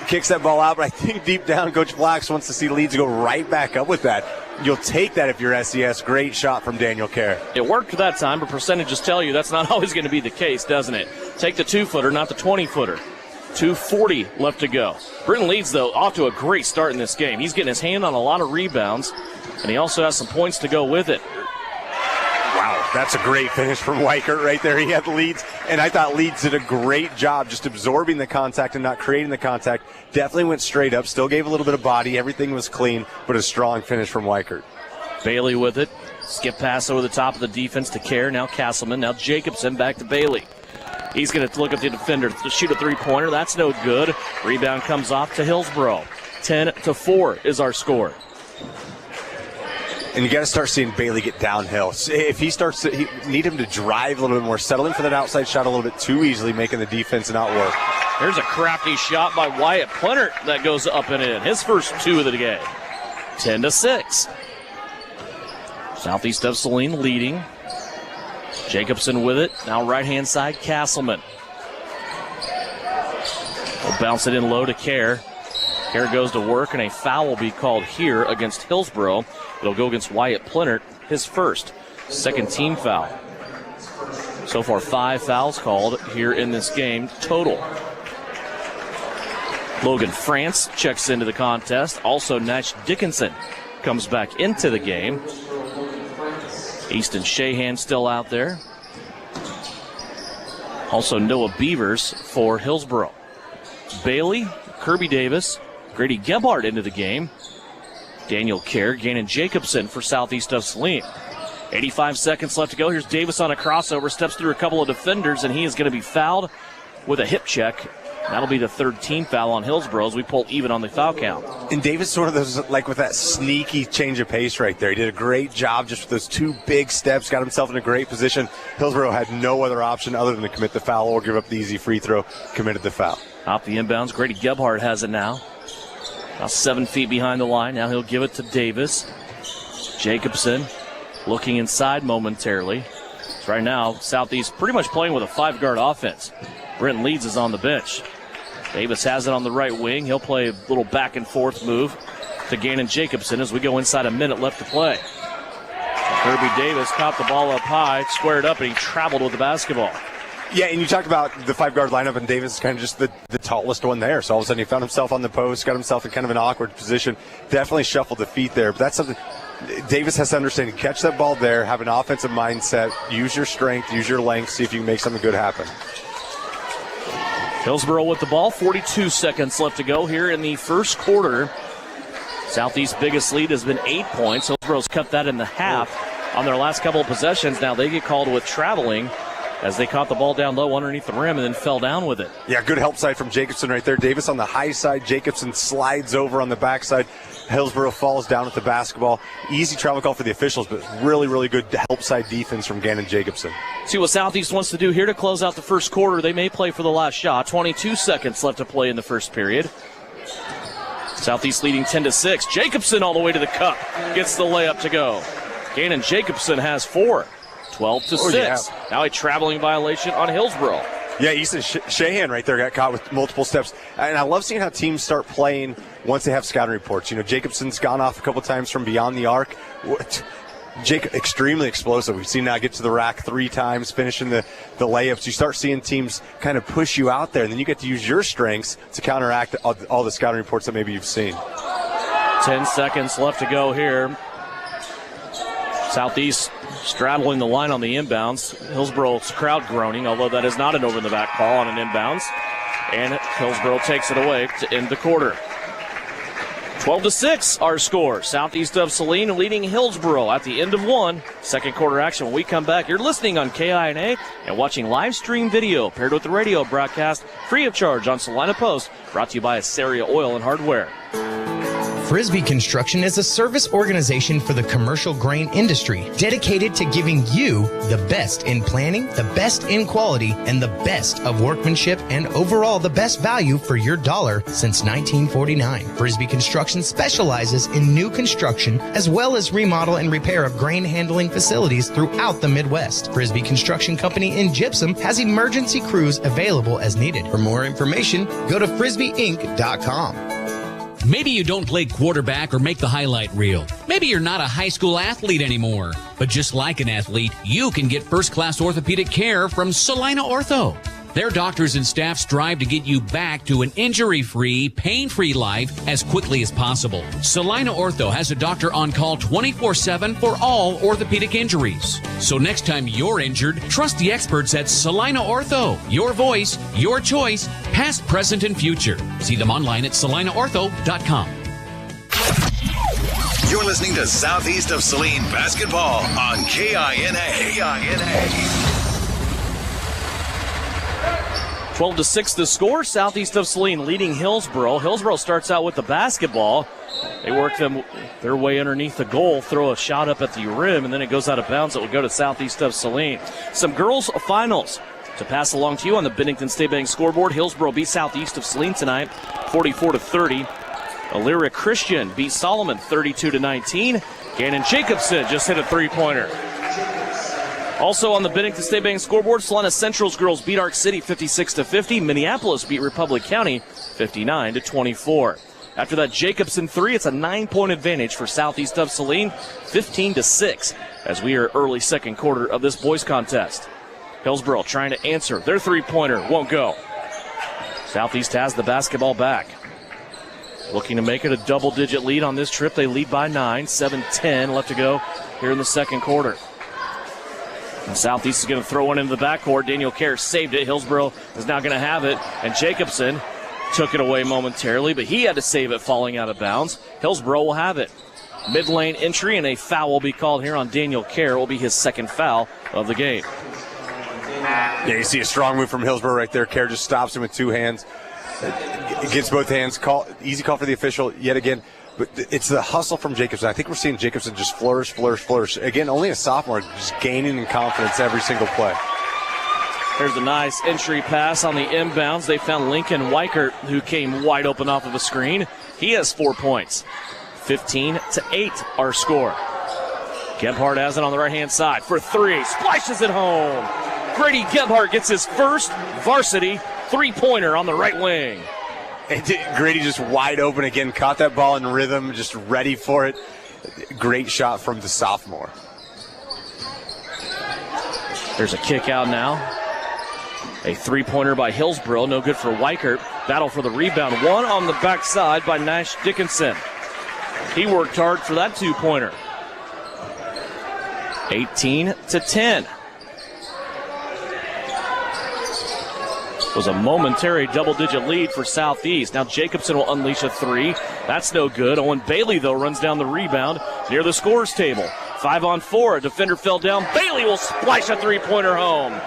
[SPEAKER 15] Kicks that ball out, but I think deep down Coach Flax wants to see Leeds go right back up with that. You'll take that if you're SES. Great shot from Daniel Kerr.
[SPEAKER 3] It worked that time, but percentages tell you that's not always going to be the case, doesn't it? Take the 2-footer, not the 20-footer. 2:40 left to go. Brenton Leeds, though, off to a great start in this game. He's getting his hand on a lot of rebounds, and he also has some points to go with it.
[SPEAKER 15] Wow, that's a great finish from Weichert right there. He had Leeds, and I thought Leeds did a great job just absorbing the contact and not creating the contact. Definitely went straight up, still gave a little bit of body. Everything was clean, but a strong finish from Weichert.
[SPEAKER 3] Bailey with it. Skip pass over the top of the defense to Kerr. Now Castleman. Now Jacobson back to Bailey. He's going to look at the defender to shoot a 3-pointer. That's no good. Rebound comes off to Hillsboro. 10-4 is our score.
[SPEAKER 15] And you got to start seeing Bailey get downhill. If he starts to, need him to drive a little bit more, settle in for that outside shot a little bit too easily, making the defense not work.
[SPEAKER 3] There's a crafty shot by Wyatt Plenert that goes up and in. His first 2 of the game. 10-6. Southeast of Saline leading. Jacobson with it. Now right-hand side, Castleman. Will bounce it in low to Kerr. Kerr goes to work, and a foul will be called here against Hillsboro. It'll go against Wyatt Plenert, his first. Second team foul. So far, 5 fouls called here in this game total. Logan France checks into the contest. Also, Nash Dickinson comes back into the game. Easton Shahan still out there. Also, Noah Beavers for Hillsboro. Bailey, Kirby Davis, Grady Gebhardt into the game. Daniel Kerr, Gannon Jacobson for Southeast of Saline. 85 seconds left to go. Here's Davis on a crossover, steps through a couple of defenders, and he is going to be fouled with a hip check. That'll be the third team foul on Hillsboro as we pull even on the foul count.
[SPEAKER 15] And Davis sort of those, like with that sneaky change of pace right there. He did a great job just with those 2 big steps, got himself in a great position. Hillsboro had no other option other than to commit the foul or give up the easy free throw, committed the foul.
[SPEAKER 3] Off the inbounds, Grady Gebhardt has it now. Now 7 feet behind the line. Now he'll give it to Davis. Jacobson looking inside momentarily. So right now, Southeast pretty much playing with a 5-guard offense. Brenton Leeds is on the bench. Davis has it on the right wing. He'll play a little back and forth move to Gannon Jacobson as we go inside a minute left to play. Kirby Davis caught the ball up high, squared up, and he traveled with the basketball.
[SPEAKER 15] Yeah, and you talked about the 5-guard lineup, and Davis is kind of just the tallest one there. So all of a sudden he found himself on the post, got himself in kind of an awkward position. Definitely shuffled the feet there. But that's something Davis has to understand. Catch that ball there, have an offensive mindset, use your strength, use your length, see if you can make something good happen.
[SPEAKER 3] Hillsboro with the ball, 42 seconds left to go here in the first quarter. Southeast's biggest lead has been 8 points. Hillsboro's cut that in the half on their last couple of possessions. Now they get called with traveling as they caught the ball down low underneath the rim and then fell down with it.
[SPEAKER 15] Yeah, good help side from Jacobson right there. Davis on the high side. Jacobson slides over on the backside. Hillsboro falls down at the basketball. Easy travel call for the officials, but really, really good help side defense from Gannon Jacobson.
[SPEAKER 3] See what Southeast wants to do here to close out the first quarter. They may play for the last shot. 22 seconds left to play in the first period. Southeast leading 10-6. Jacobson all the way to the cup. Gets the layup to go. Gannon Jacobson has 4. 12-6. Oh, yeah. Now a traveling violation on Hillsboro.
[SPEAKER 15] Yeah, Easton Shahan right there got caught with multiple steps. And I love seeing how teams start playing once they have scouting reports. You know, Jacobson's gone off a couple times from beyond the arc. Jake, extremely explosive. We've seen now get to the rack 3 times, finishing the layups. You start seeing teams kind of push you out there, and then you get to use your strengths to counteract all the scouting reports that maybe you've seen.
[SPEAKER 3] 10 seconds left to go here. Southeast straddling the line on the inbounds. Hillsboro's crowd groaning, although that is not an over-the-back ball on an inbounds. And Hillsboro takes it away to end the quarter. 12-6 our score. Southeast of Saline leading Hillsboro at the end of one. Second quarter action when we come back. You're listening on KINA and watching live stream video paired with the radio broadcast free of charge on Salina Post. Brought to you by Assaria Oil and Hardware.
[SPEAKER 7] Frisbee Construction is a service organization for the commercial grain industry dedicated to giving you the best in planning, the best in quality, and the best of workmanship, and overall the best value for your dollar since 1949. Frisbee Construction specializes in new construction as well as remodel and repair of grain handling facilities throughout the Midwest. Frisbee Construction Company in Gypsum has emergency crews available as needed. For more information, go to frisbeeinc.com.
[SPEAKER 10] Maybe you don't play quarterback or make the highlight reel. Maybe you're not a high school athlete anymore. But just like an athlete, you can get first-class orthopedic care from Salina Ortho. Their doctors and staff strive to get you back to an injury-free, pain-free life as quickly as possible. Salina Ortho has a doctor on call 24/7 for all orthopedic injuries. So next time you're injured, trust the experts at Salina Ortho. Your voice, your choice, past, present, and future. See them online at salinaortho.com.
[SPEAKER 2] You're listening to Southeast of Saline basketball on KINA.
[SPEAKER 3] 12-6 the score. Southeast of Saline leading Hillsboro. Hillsboro starts out with the basketball. They work their way underneath the goal, throw a shot up at the rim, and then it goes out of bounds. It will go to Southeast of Saline. Some girls' finals to pass along to you on the Bennington State Bank scoreboard. Hillsboro beat Southeast of Saline tonight, 44-30. Elyria Christian beat Solomon 32-19. Gannon Jacobson just hit a three-pointer. Also on the Bennington State Bank scoreboard, Salina Central's girls beat Arc City 56-50. Minneapolis beat Republic County 59-24. After that Jacobson three, it's a 9-point advantage for Southeast of Saline, 15-6, as we are early second quarter of this boys contest. Hillsboro trying to answer. Their three-pointer won't go. Southeast has the basketball back. Looking to make it a double-digit lead on this trip. They lead by 9, 7-10 left to go here in the second quarter. And Southeast is going to throw one into the backcourt. Daniel Kerr saved it. Hillsboro is now going to have it. And Jacobson took it away momentarily, but he had to save it falling out of bounds. Hillsboro will have it. Mid-lane entry, and a foul will be called here on Daniel Kerr. It will be his second foul of the game.
[SPEAKER 15] Yeah, you see a strong move from Hillsboro right there. Kerr just stops him with two hands. Gets both hands. Easy call for the official yet again. But it's the hustle from Jacobson. I think we're seeing Jacobson just flourish. Again, only a sophomore, just gaining in confidence every single play.
[SPEAKER 3] There's a nice entry pass on the inbounds. They found Lincoln Weichert, who came wide open off of a screen. He has 4 points. 15-8 our score. Gebhardt has it on the right-hand side for three. Splashes it home. Grady Gebhardt gets his first varsity three-pointer on the right wing.
[SPEAKER 15] And Grady just wide open again, caught that ball in rhythm, just ready for it. Great shot from the sophomore.
[SPEAKER 3] There's a kick out now. A three-pointer by Hillsboro, no good for Weichert. Battle for the rebound. One on the backside by Nash Dickinson. He worked hard for that two-pointer. 18-10. Was a momentary double-digit lead for Southeast. Now Jacobson will unleash a three. That's no good. Owen Bailey, though, runs down the rebound near the scorer's table. 5-on-4. A defender fell down. Bailey will splash a three-pointer home.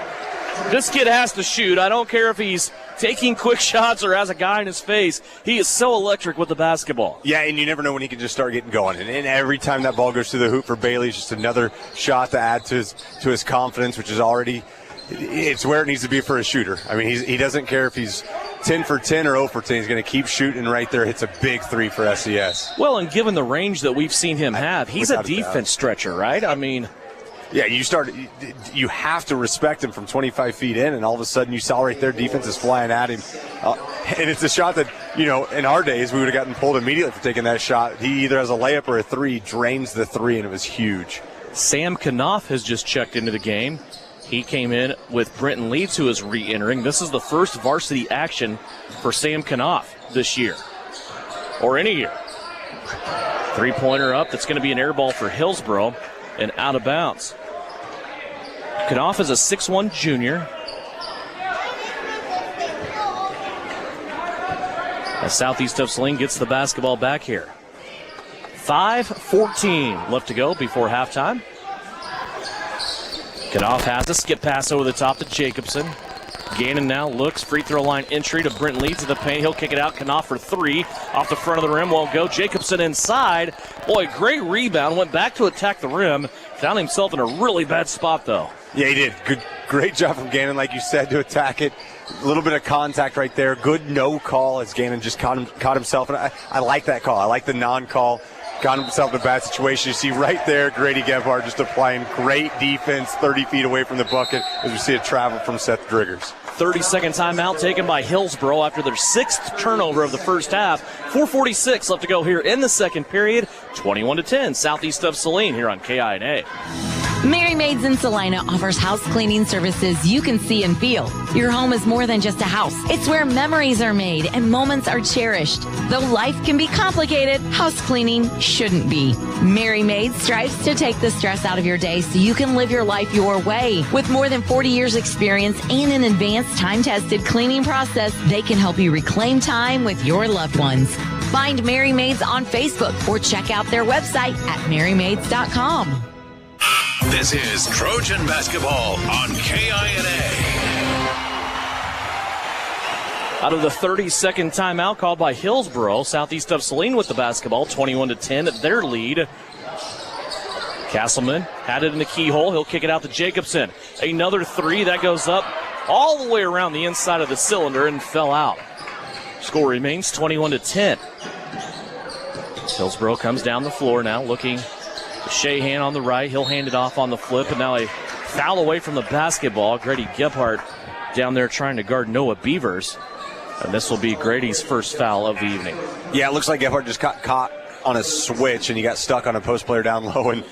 [SPEAKER 3] This kid has to shoot. I don't care if he's taking quick shots or has a guy in his face. He is so electric with the basketball.
[SPEAKER 15] Yeah, and you never know when he can just start getting going. And every time that ball goes through the hoop for Bailey, it's just another shot to add to his confidence, which is already – it's where it needs to be for a shooter. I mean, he doesn't care if he's 10 for 10 or 0 for 10. He's going to keep shooting right there. Hits a big three for SES.
[SPEAKER 3] Well, and given the range that we've seen him have, he's a defense stretcher, right? I mean,
[SPEAKER 15] yeah, you have to respect him from 25 feet in, and all of a sudden you saw right there defense is flying at him. And it's a shot that, in our days we would have gotten pulled immediately for taking that shot. He either has a layup or a three, drains the three, and it was huge.
[SPEAKER 3] Sam Knopf has just checked into the game. He came in with Brenton Leeds, who is re-entering. This is the first varsity action for Sam Knopf this year, or any year. Three-pointer up. That's going to be an air ball for Hillsboro. and out of bounds. Knopf is a 6'1 junior. As Southeast of Saline gets the basketball back here. 5:14 left to go before halftime. Knopf has a skip pass over the top to Jacobson. Gannon now looks, free throw line entry to Brenton Leeds in the paint. He'll kick it out. Knopf for three. Off the front of the rim, won't go. Jacobson inside. Boy, great rebound. Went back to attack the rim. Found himself in a really bad spot, though.
[SPEAKER 15] Yeah, he did. Great job from Gannon, like you said, to attack it. A little bit of contact right there. Good no call as Gannon just caught himself. And I like that call. I like the non-call. Got himself in a bad situation. You see right there, Grady Gebhardt just applying great defense 30 feet away from the bucket as we see a travel from Seth Driggers.
[SPEAKER 3] 30-second timeout taken by Hillsboro after their 6th turnover of the first half. 4:46 left to go here in the second period. 21-10, Southeast of Saline here on KINA.
[SPEAKER 5] Mary Maids in Salina offers house cleaning services you can see and feel. Your home is more than just a house. It's where memories are made and moments are cherished. Though life can be complicated, house cleaning shouldn't be. Mary Maids strives to take the stress out of your day so you can live your life your way. With more than 40 years experience and an advanced time-tested cleaning process, they can help you reclaim time with your loved ones. Find Mary Maids on Facebook or check out their website at marymaids.com.
[SPEAKER 2] This is Trojan basketball on KINA.
[SPEAKER 3] Out of the 30-second timeout called by Hillsboro, Southeast of Saline with the basketball, 21-10, their lead. Castleman had it in the keyhole. He'll kick it out to Jacobson. Another three that goes up all the way around the inside of the cylinder and fell out. Score remains 21-10. Hillsboro comes down the floor now looking. Shahan on the right. He'll hand it off on the flip, and now a foul away from the basketball. Grady Gebhardt down there trying to guard Noah Beavers. And this will be Grady's first foul of the evening.
[SPEAKER 15] Yeah, it looks like Gebhardt just got caught on a switch, and he got stuck on a post player down low. And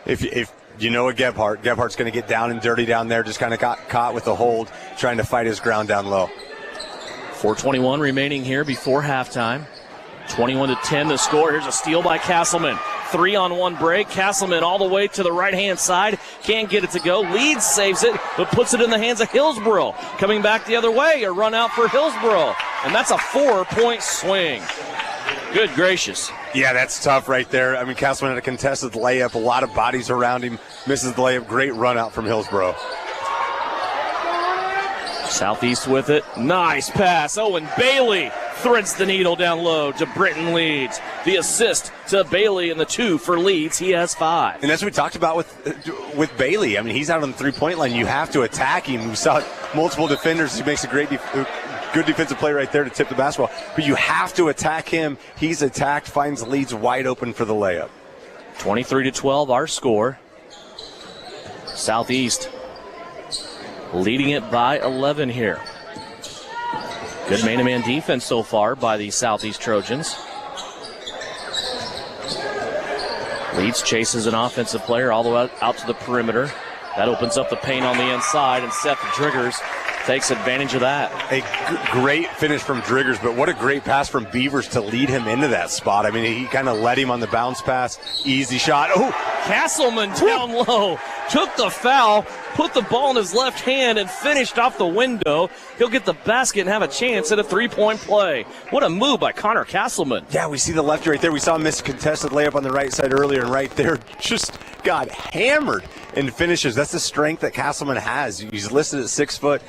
[SPEAKER 15] if you know a Gebhardt's going to get down and dirty down there. Just kind of got caught with a hold, trying to fight his ground down low.
[SPEAKER 3] 4:21 remaining here before halftime. 21-10 the score. Here's a steal by Castleman. 3-on-1 break. Castleman all the way to the right-hand side. Can't get it to go. Leeds saves it, but puts it in the hands of Hillsboro. Coming back the other way, a run out for Hillsboro. And that's a 4-point swing. Good gracious.
[SPEAKER 15] Yeah, that's tough right there. I mean, Castleman had a contested layup. A lot of bodies around him. Misses the layup. Great run out from Hillsboro.
[SPEAKER 3] Southeast with it. Nice pass. Owen Bailey threads the needle down low to Brenton Leeds. The assist to Bailey and the 2 for Leeds. He has 5.
[SPEAKER 15] And that's what we talked about with Bailey. I mean, he's out on the three-point line. You have to attack him. We saw multiple defenders. He makes a good defensive play right there to tip the basketball. But you have to attack him. He's attacked, finds Leeds wide open for the layup.
[SPEAKER 3] 23-12 our score. Southeast leading it by 11 here. Good man-to-man defense so far by the Southeast Trojans. Leeds chases an offensive player all the way out to the perimeter. That opens up the paint on the inside, and Seth Driggers takes advantage of that.
[SPEAKER 15] A great finish from Driggers, but what a great pass from Beavers to lead him into that spot. I mean, he kind of led him on the bounce pass. Easy shot. Oh,
[SPEAKER 3] Castleman down low. Took the foul, put the ball in his left hand, and finished off the window. He'll get the basket and have a chance at a three-point play. What a move by Connor Castleman.
[SPEAKER 15] Yeah, we see the lefty right there. We saw him miss a contested layup on the right side earlier, and right there just got hammered in finishes. That's the strength that Castleman has. He's listed at 6 foot.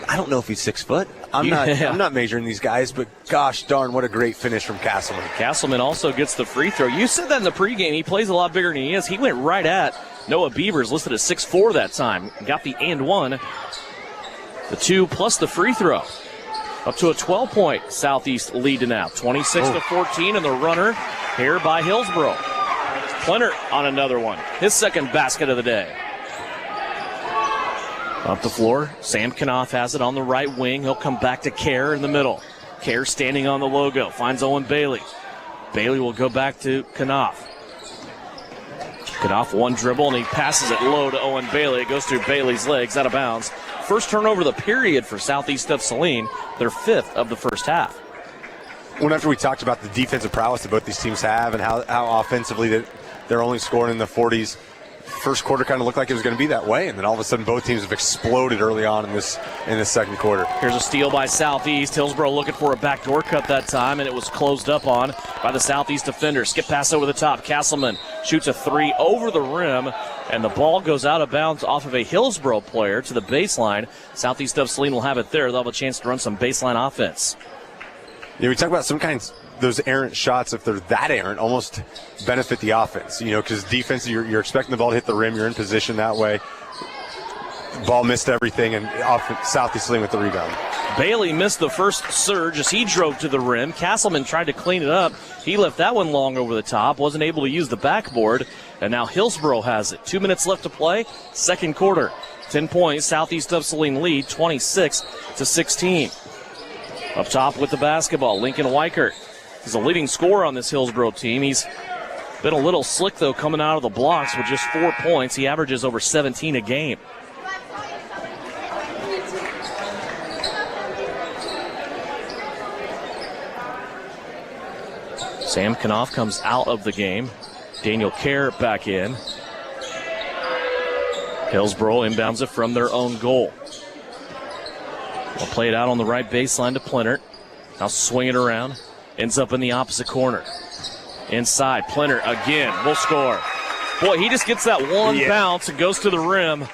[SPEAKER 15] I don't know if he's 6 foot. I'm not measuring these guys, but gosh darn, what a great finish from Castleman.
[SPEAKER 3] Castleman also gets the free throw. You said that in the pregame. He plays a lot bigger than he is. He went right at Noah Beavers, listed at 6'4" that time. Got the and one. The 2 plus the free throw. Up to a 12-point Southeast lead now. 26-14, and the runner here by Hillsboro. Plenner on another one. His second basket of the day. Up the floor, Sam Knopf has it on the right wing. He'll come back to Kerr in the middle. Kerr standing on the logo, finds Owen Bailey. Bailey will go back to Knopf. Knopf one dribble, and he passes it low to Owen Bailey. It goes through Bailey's legs, out of bounds. First turnover of the period for Southeast of Saline, their 5th of the first half.
[SPEAKER 15] Well, after we talked about the defensive prowess that both these teams have and how offensively they're only scoring in the 40s, first quarter kind of looked like it was going to be that way, and then all of a sudden both teams have exploded early on in this second quarter.
[SPEAKER 3] Here's a steal by Southeast. Hillsboro looking for a backdoor cut that time, and it was closed up on by the Southeast defender. Skip pass over the top. Castleman shoots a three over the rim, and the ball goes out of bounds off of a Hillsboro player to the baseline. Southeast of Saline will have it there. They'll have a chance to run some baseline offense.
[SPEAKER 15] Yeah, we talk about some kinds, those errant shots, if they're that errant, almost benefit the offense. Because defense, you're expecting the ball to hit the rim. You're in position that way. Ball missed everything, and Southeast Saline with the rebound.
[SPEAKER 3] Bailey missed the first surge as he drove to the rim. Castleman tried to clean it up. He left that one long over the top, wasn't able to use the backboard, and now Hillsboro has it. 2 minutes left to play, second quarter. 10 points, Southeast of Saline lead, 26-16. Up top with the basketball, Lincoln Weichert. He's a leading scorer on this Hillsboro team. He's been a little slick, though, coming out of the blocks with just 4 points. He averages over 17 a game. Sam Knopf comes out of the game. Daniel Kerr back in. Hillsboro inbounds it from their own goal. They'll play it out on the right baseline to Plinert. Now swing it around. Ends up in the opposite corner. Inside, Plinert again will score. Boy, he just gets that one bounce and goes to the rim.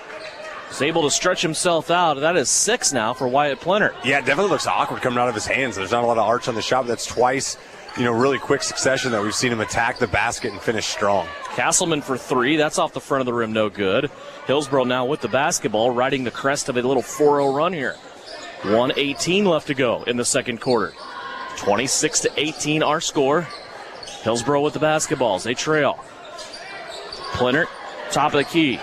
[SPEAKER 3] He's able to stretch himself out. That is 6 now for Wyatt Plinert.
[SPEAKER 15] Yeah, it definitely looks awkward coming out of his hands. There's not a lot of arch on the shot, but that's twice, really quick succession that we've seen him attack the basket and finish strong.
[SPEAKER 3] Castleman for 3. That's off the front of the rim, no good. Hillsboro now with the basketball, riding the crest of a little 4-0 run here. 1:18 left to go in the second quarter. 26-18 our score. Hillsboro with the basketballs. They trail. Plinert, top of the key.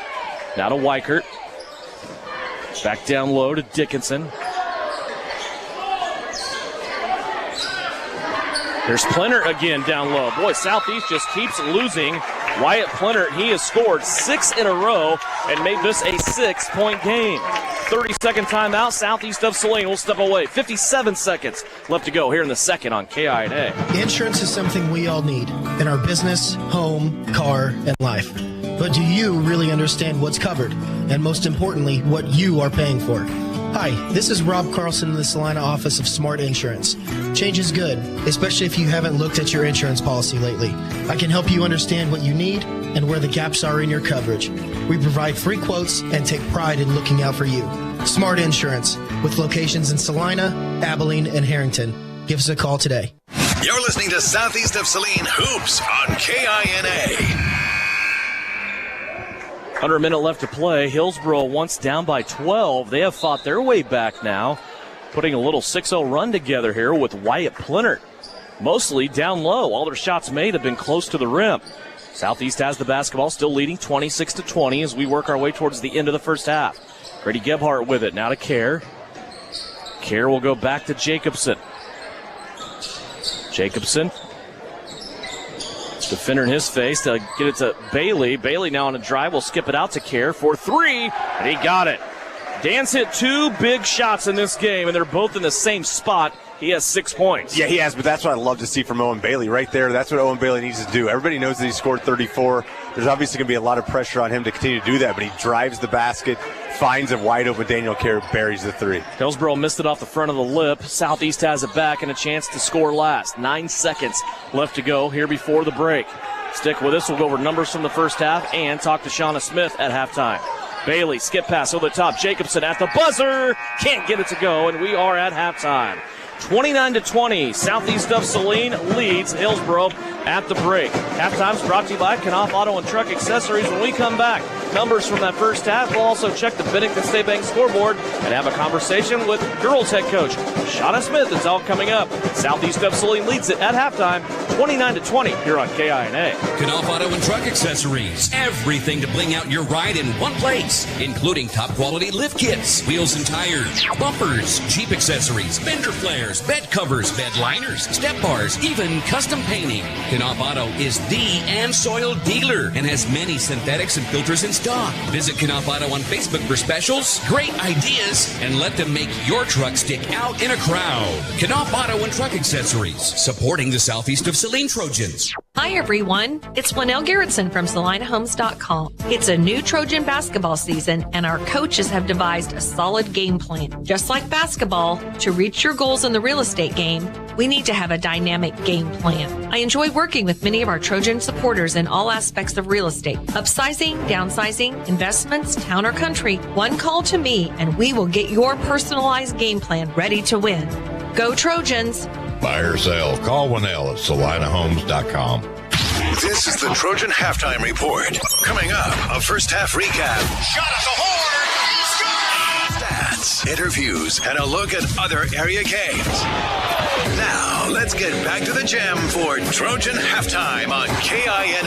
[SPEAKER 3] Now to Weichert. Back down low to Dickinson. There's Plinert again down low. Boy, Southeast just keeps losing. Wyatt Plinert, he has scored 6 in a row and made this a 6-point game. 30-second timeout. Southeast of Saline will step away. 57 seconds left to go here in the second on KINA.
[SPEAKER 22] Insurance is something we all need in our business, home, car, and life. But do you really understand what's covered? And most importantly, what you are paying for? Hi, this is Rob Carlson in the Salina office of Smart Insurance. Change is good, especially if you haven't looked at your insurance policy lately. I can help you understand what you need and where the gaps are in your coverage. We provide free quotes and take pride in looking out for you. Smart Insurance, with locations in Salina, Abilene, and Harrington. Give us a call today.
[SPEAKER 2] You're listening to Southeast of Saline Hoops on KINA.
[SPEAKER 3] Under a minute left to play. Hillsboro once down by 12. They have fought their way back now, putting a little 6-0 run together here with Wyatt Plinert. Mostly down low. All their shots made have been close to the rim. Southeast has the basketball, still leading 26-20 as we work our way towards the end of the first half. Grady Gebhardt with it. Now to Kerr. Kerr will go back to Jacobson. Jacobson. Defender in his face to get it to Bailey. Bailey now on a drive will skip it out to Kerr for 3, and he got it. Dan's hit 2 big shots in this game, and they're both in the same spot. He has 6 points.
[SPEAKER 15] Yeah, he has, but that's what I love to see from Owen Bailey right there. That's what Owen Bailey needs to do. Everybody knows that he scored 34. There's obviously going to be a lot of pressure on him to continue to do that, but he drives the basket, finds a wide open Daniel Kerr, buries the 3.
[SPEAKER 3] Hillsboro missed it off the front of the lip. Southeast has it back and a chance to score last. 9 seconds left to go here before the break. Stick with us. We'll go over numbers from the first half and talk to Shauna Smith at halftime. Bailey, skip pass over the top. Jacobson at the buzzer. Can't get it to go, and we are at halftime. 29-20. Southeast of Saline leads Hillsboro at the break. Halftime's brought to you by Knopf Auto and Truck Accessories. When we come back, numbers from that first half. We'll also check the Bennington State Bank scoreboard and have a conversation with girls head coach Shauna Smith. It's all coming up. Southeast of Saline leads it at halftime, 29-20 here on KINA.
[SPEAKER 10] Knopf Auto and Truck Accessories. Everything to bling out your ride in one place, including top quality lift kits, wheels and tires, bumpers, Jeep accessories, fender flares, bed covers, bed liners, step bars, even custom painting. Knopf Auto is the and soil dealer and has many synthetics and filters in stock. Visit Knopf Auto on Facebook for specials, great ideas, and let them make your truck stick out in a crowd. Knopf Auto and Truck Accessories, supporting the Southeast of Saline Trojans.
[SPEAKER 9] Hi, everyone. It's Flanell Garrettson from SalinaHomes.com. It's a new Trojan basketball season, and our coaches have devised a solid game plan. Just like basketball, to reach your goals in the real estate game, we need to have a dynamic game plan. I enjoy working with many of our Trojan supporters in all aspects of real estate. Upsizing, downsizing, investments, town or country. One call to me, and we will get your personalized game plan ready to win. Go Trojans!
[SPEAKER 6] Buy or sell, call Winnell at SalinaHomes.com.
[SPEAKER 2] This is the Trojan Halftime Report. Coming up, a first half recap. Shot at the horn! Stats, interviews, and a look at other area games. Now, let's get back to the gym for Trojan Halftime on KINA.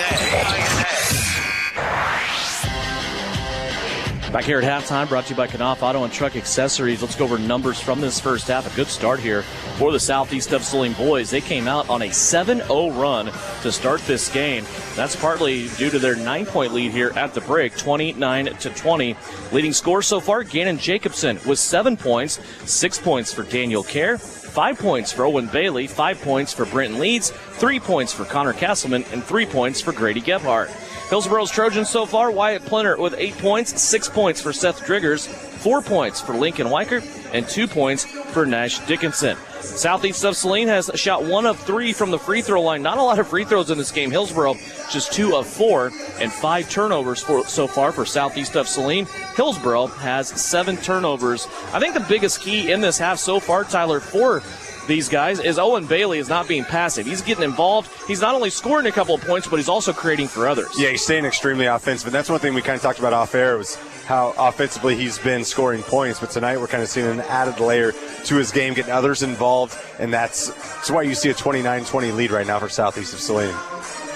[SPEAKER 3] Back here at halftime, brought to you by Knopf Auto and Truck Accessories. Let's go over numbers from this first half. A good start here for the Southeast of Saline boys. They came out on a 7-0 run to start this game. That's partly due to their 9-point lead here at the break, 29-20. Leading scorer so far, Gannon Jacobson with 7 points, 6 points for Daniel Kerr, 5 points for Owen Bailey, 5 points for Brenton Leeds, 3 points for Connor Castleman, and 3 points for Grady Gebhardt. Hillsboro's Trojans so far, Wyatt Plinter with 8 points, 6 points for Seth Driggers, 4 points for Lincoln Weicker, and 2 points for Nash Dickinson. Southeast of Saline has shot 1 of 3 from the free throw line. Not a lot of free throws in this game. Hillsboro just 2 of 4 and 5 turnovers so far for Southeast of Saline. Hillsboro has 7 turnovers. I think the biggest key in this half so far, Tyler, for these guys is Owen Bailey is not being passive. He's getting involved. He's not only scoring a couple of points, but he's also creating for others.
[SPEAKER 15] Yeah, he's staying extremely offensive, and that's one thing we kind of talked about off air was how offensively he's been scoring points. But tonight we're kind of seeing an added layer to his game, getting others involved, and that's why you see a 29-20 lead right now for Southeast of Saline.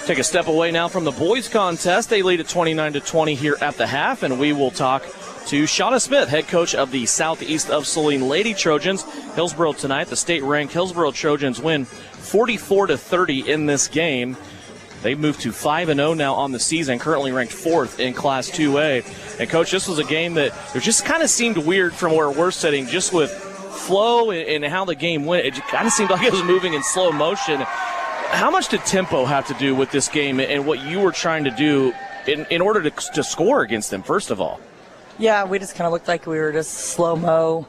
[SPEAKER 3] Take a step away now from the boys contest. They lead at 29-20 here at the half, and we will talk to Shauna Smith, head coach of the Southeast of Saline Lady Trojans. Hillsboro tonight, the state-ranked Hillsboro Trojans win 44-30 in this game. They've moved to 5-0 now on the season, currently ranked 4th in Class 2A. And, Coach, this was a game that it just kind of seemed weird from where we're sitting, just with flow and how the game went. It kind of seemed like it was moving in slow motion. How much did tempo have to do with this game and what you were trying to do in order to score against them, first of all?
[SPEAKER 11] Yeah, we just kind of looked like we were just slow-mo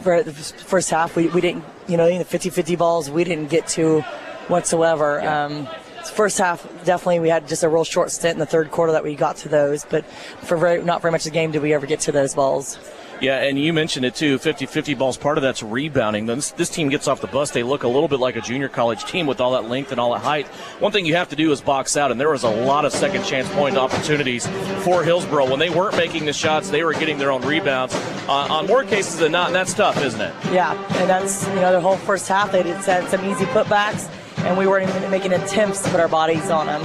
[SPEAKER 11] for the first half. We didn't, the 50-50 balls we didn't get to whatsoever. Yeah. First half, definitely we had just a real short stint in the third quarter that we got to those, but for not very much of the game did we ever get to those balls.
[SPEAKER 3] Yeah, and you mentioned it too, 50-50 balls, part of that's rebounding. This team gets off the bus, they look a little bit like a junior college team with all that length and all that height. One thing you have to do is box out, and there was a lot of second chance point opportunities for Hillsboro. When they weren't making the shots, they were getting their own rebounds on more cases than not, and that's tough, isn't it?
[SPEAKER 11] Yeah, and that's, the whole first half, they had some easy putbacks, and we weren't even making attempts to put our bodies on them.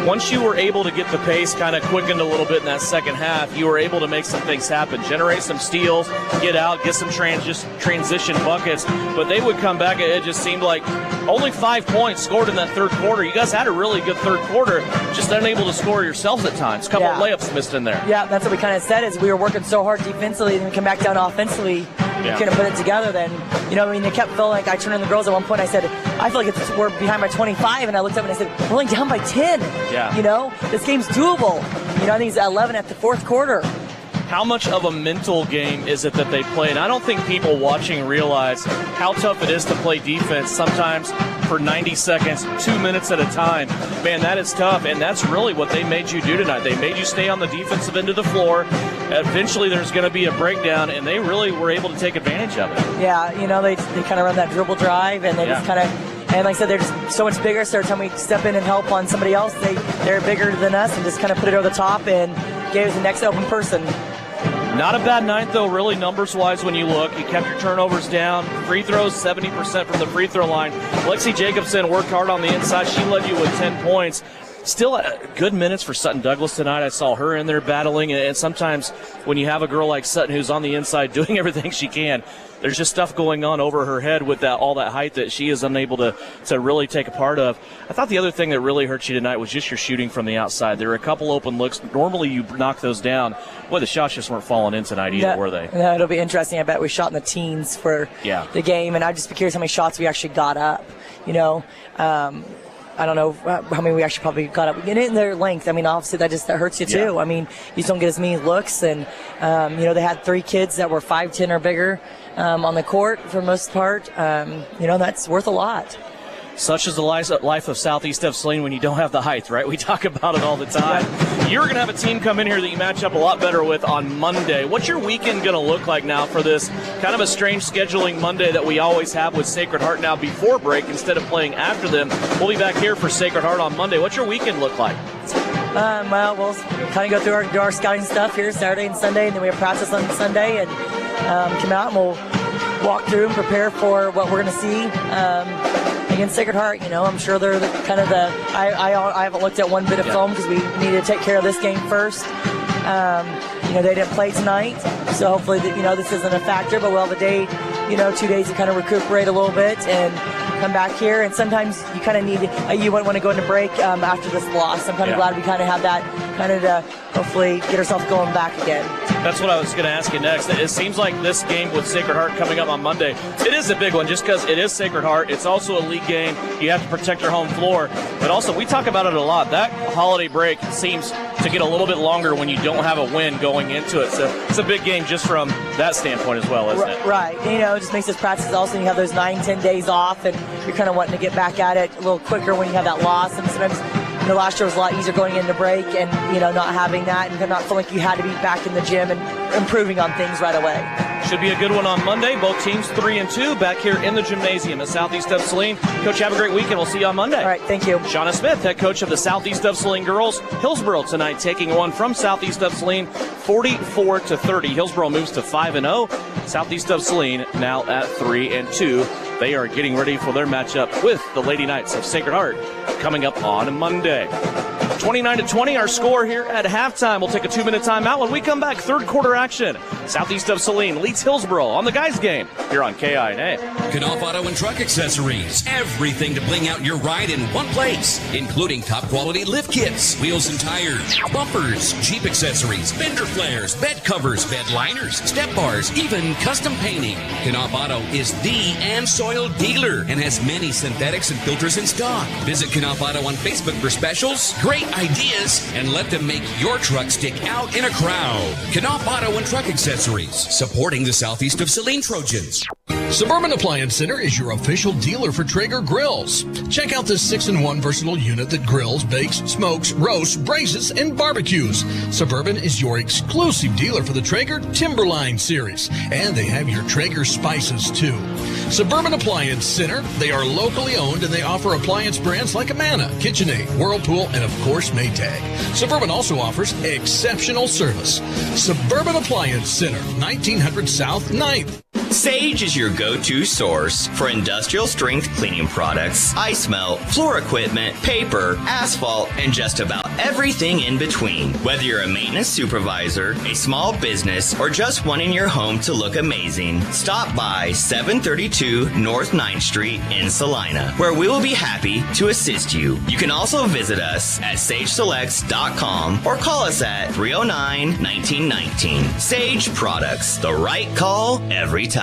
[SPEAKER 3] Once you were able to get the pace kind of quickened a little bit in that second half, you were able to make some things happen, generate some steals, get out, get some transition buckets. But they would come back, it just seemed like only 5 points scored in that third quarter. You guys had a really good third quarter, just unable to score yourselves at times. A couple of layups missed in there.
[SPEAKER 11] Yeah, that's what we kind of said is we were working so hard defensively, and we come back down offensively. You couldn't put it together then. They kept feeling like I turned on the girls at one point. I said, I feel like we're behind by 25. And I looked up and I said, we're only down by 10.
[SPEAKER 3] Yeah.
[SPEAKER 11] This game's doable. I think it's 11 at the fourth quarter.
[SPEAKER 3] How much of a mental game is it that they play? And I don't think people watching realize how tough it is to play defense sometimes for 90 seconds, 2 minutes at a time. Man, that is tough, and that's really what they made you do tonight. They made you stay on the defensive end of the floor. Eventually there's going to be a breakdown, and they really were able to take advantage of it.
[SPEAKER 11] Yeah, they kind of run that dribble drive, and they just kind of, and like I said, they're just so much bigger, so every time we step in and help on somebody else, they're bigger than us and just kind of put it over the top and gave us the next open person.
[SPEAKER 3] Not a bad night, though, really, numbers-wise, when you look. You kept your turnovers down. Free throws, 70% from the free throw line. Lexi Jacobson worked hard on the inside. She led you with 10 points. Still good minutes for Sutton Douglas tonight. I saw her in there battling, and sometimes when you have a girl like Sutton who's on the inside doing everything she can, there's just stuff going on over her head with all that height that she is unable to really take a part of. I thought the other thing that really hurt you tonight was just your shooting from the outside. There were a couple open looks. Normally you knock those down. Boy, the shots just weren't falling in tonight either, were they?
[SPEAKER 11] No, it'll be interesting. I bet we shot in the teens for the game, and I'd just be curious how many shots we actually got up. I don't know how many we actually probably got up. Get in their length. I mean, obviously that hurts you too. I mean, you just don't get as many looks. And, they had 3 kids that were 5'10" or bigger on the court for the most part. That's worth a lot.
[SPEAKER 3] Such is the life of Southeast of Saline when you don't have the height, right? We talk about it all the time. You're going to have a team come in here that you match up a lot better with on Monday. What's your weekend going to look like now for this kind of a strange scheduling Monday that we always have with Sacred Heart now before break instead of playing after them? We'll be back here for Sacred Heart on Monday. What's your weekend look like?
[SPEAKER 11] We'll kind of go through our scouting stuff here Saturday and Sunday, and then we have practice on Sunday, and come out and we'll walk through and prepare for what we're going to see against Sacred Heart. I'm sure they're I haven't looked at one bit of film because we need to take care of this game first. They didn't play tonight, so hopefully this isn't a factor, but we'll have a day, 2 days to kind of recuperate a little bit and come back here. And sometimes you kind of need, you wouldn't want to go into break after this loss. I'm kind of glad we kind of had that kind of to hopefully get ourselves going back again.
[SPEAKER 3] That's what I was going to ask you next. It seems like this game with Sacred Heart coming up on Monday, it is a big one just because it is Sacred Heart. It's also a league game. You have to protect your home floor. But also, we talk about it a lot. That holiday break seems to get a little bit longer when you don't have a win going into it. So it's a big game just from that standpoint as well, isn't it?
[SPEAKER 11] Right. It just makes this practice also. You have those 9-10 days off, and you're kind of wanting to get back at it a little quicker when you have that loss. And sometimes last year was a lot easier going into break and, not having that and not feeling like you had to be back in the gym and improving on things right away.
[SPEAKER 3] Should be a good one on Monday. Both teams 3-2 back here in the gymnasium at Southeast of Saline. Coach, have a great weekend. We'll see you on Monday. All
[SPEAKER 11] right, thank you.
[SPEAKER 3] Shauna Smith, head coach of the Southeast of Saline girls. Hillsboro tonight taking one from Southeast of Saline, 44-30. Hillsboro moves to 5-0. Southeast of Saline now at 3-2. They are getting ready for their matchup with the Lady Knights of Sacred Heart coming up on Monday. 29-20, our score here at halftime. We'll take a 2-minute timeout. When we come back, third quarter action. Southeast of Saline leads Hillsboro on the guys' game here on KINA.
[SPEAKER 10] Knopf Auto and Truck Accessories. Everything to bling out your ride in one place, including top quality lift kits, wheels and tires, bumpers, Jeep accessories, fender flares, bed covers, bed liners, step bars, even custom painting. Knopf Auto is the and soil dealer and has many synthetics and filters in stock. Visit Knopf Auto on Facebook for specials, great ideas, and let them make your truck stick out in a crowd. Knopf Auto and Truck Accessories, supporting the Southeast of Saline Trojans.
[SPEAKER 8] Suburban Appliance Center is your official dealer for Traeger grills. Check out this 6-in-1 versatile unit that grills, bakes, smokes, roasts, braised, and barbecues. Suburban is your exclusive dealer for the Traeger Timberline series, and they have your Traeger spices too. Suburban Appliance Center, they are locally owned and they offer appliance brands like Amana, KitchenAid, Whirlpool, and of course Maytag. Suburban also offers exceptional service. Suburban Appliance Center, 1900 South 9th.
[SPEAKER 21] Sage is your go-to source for industrial strength cleaning products, ice melt, floor equipment, paper, asphalt, and just about everything in between. Whether you're a maintenance supervisor, a small business, or just wanting your home to look amazing, stop by 732 North 9th Street in Salina, where we will be happy to assist you. You can also visit us at sageselects.com or call us at 309-1919. Sage Products, the right call every time.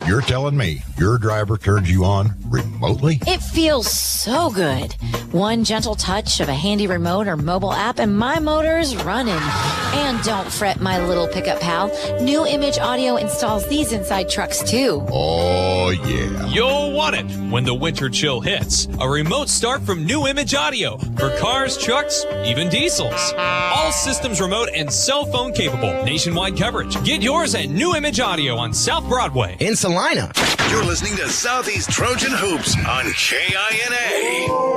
[SPEAKER 6] You're telling me your driver turns you on remotely?
[SPEAKER 5] It feels so good. One gentle touch of a handy remote or mobile app and my motor's running. And don't fret, my little pickup pal. New Image Audio installs these inside trucks too.
[SPEAKER 6] Oh, yeah.
[SPEAKER 19] You'll want it when the winter chill hits. A remote start from New Image Audio for cars, trucks, even diesels. All systems remote and cell phone capable. Nationwide coverage. Get yours at New Image Audio on South Broadway.
[SPEAKER 7] In Salina.
[SPEAKER 2] You're listening to Southeast Trojan Hoops on KINA.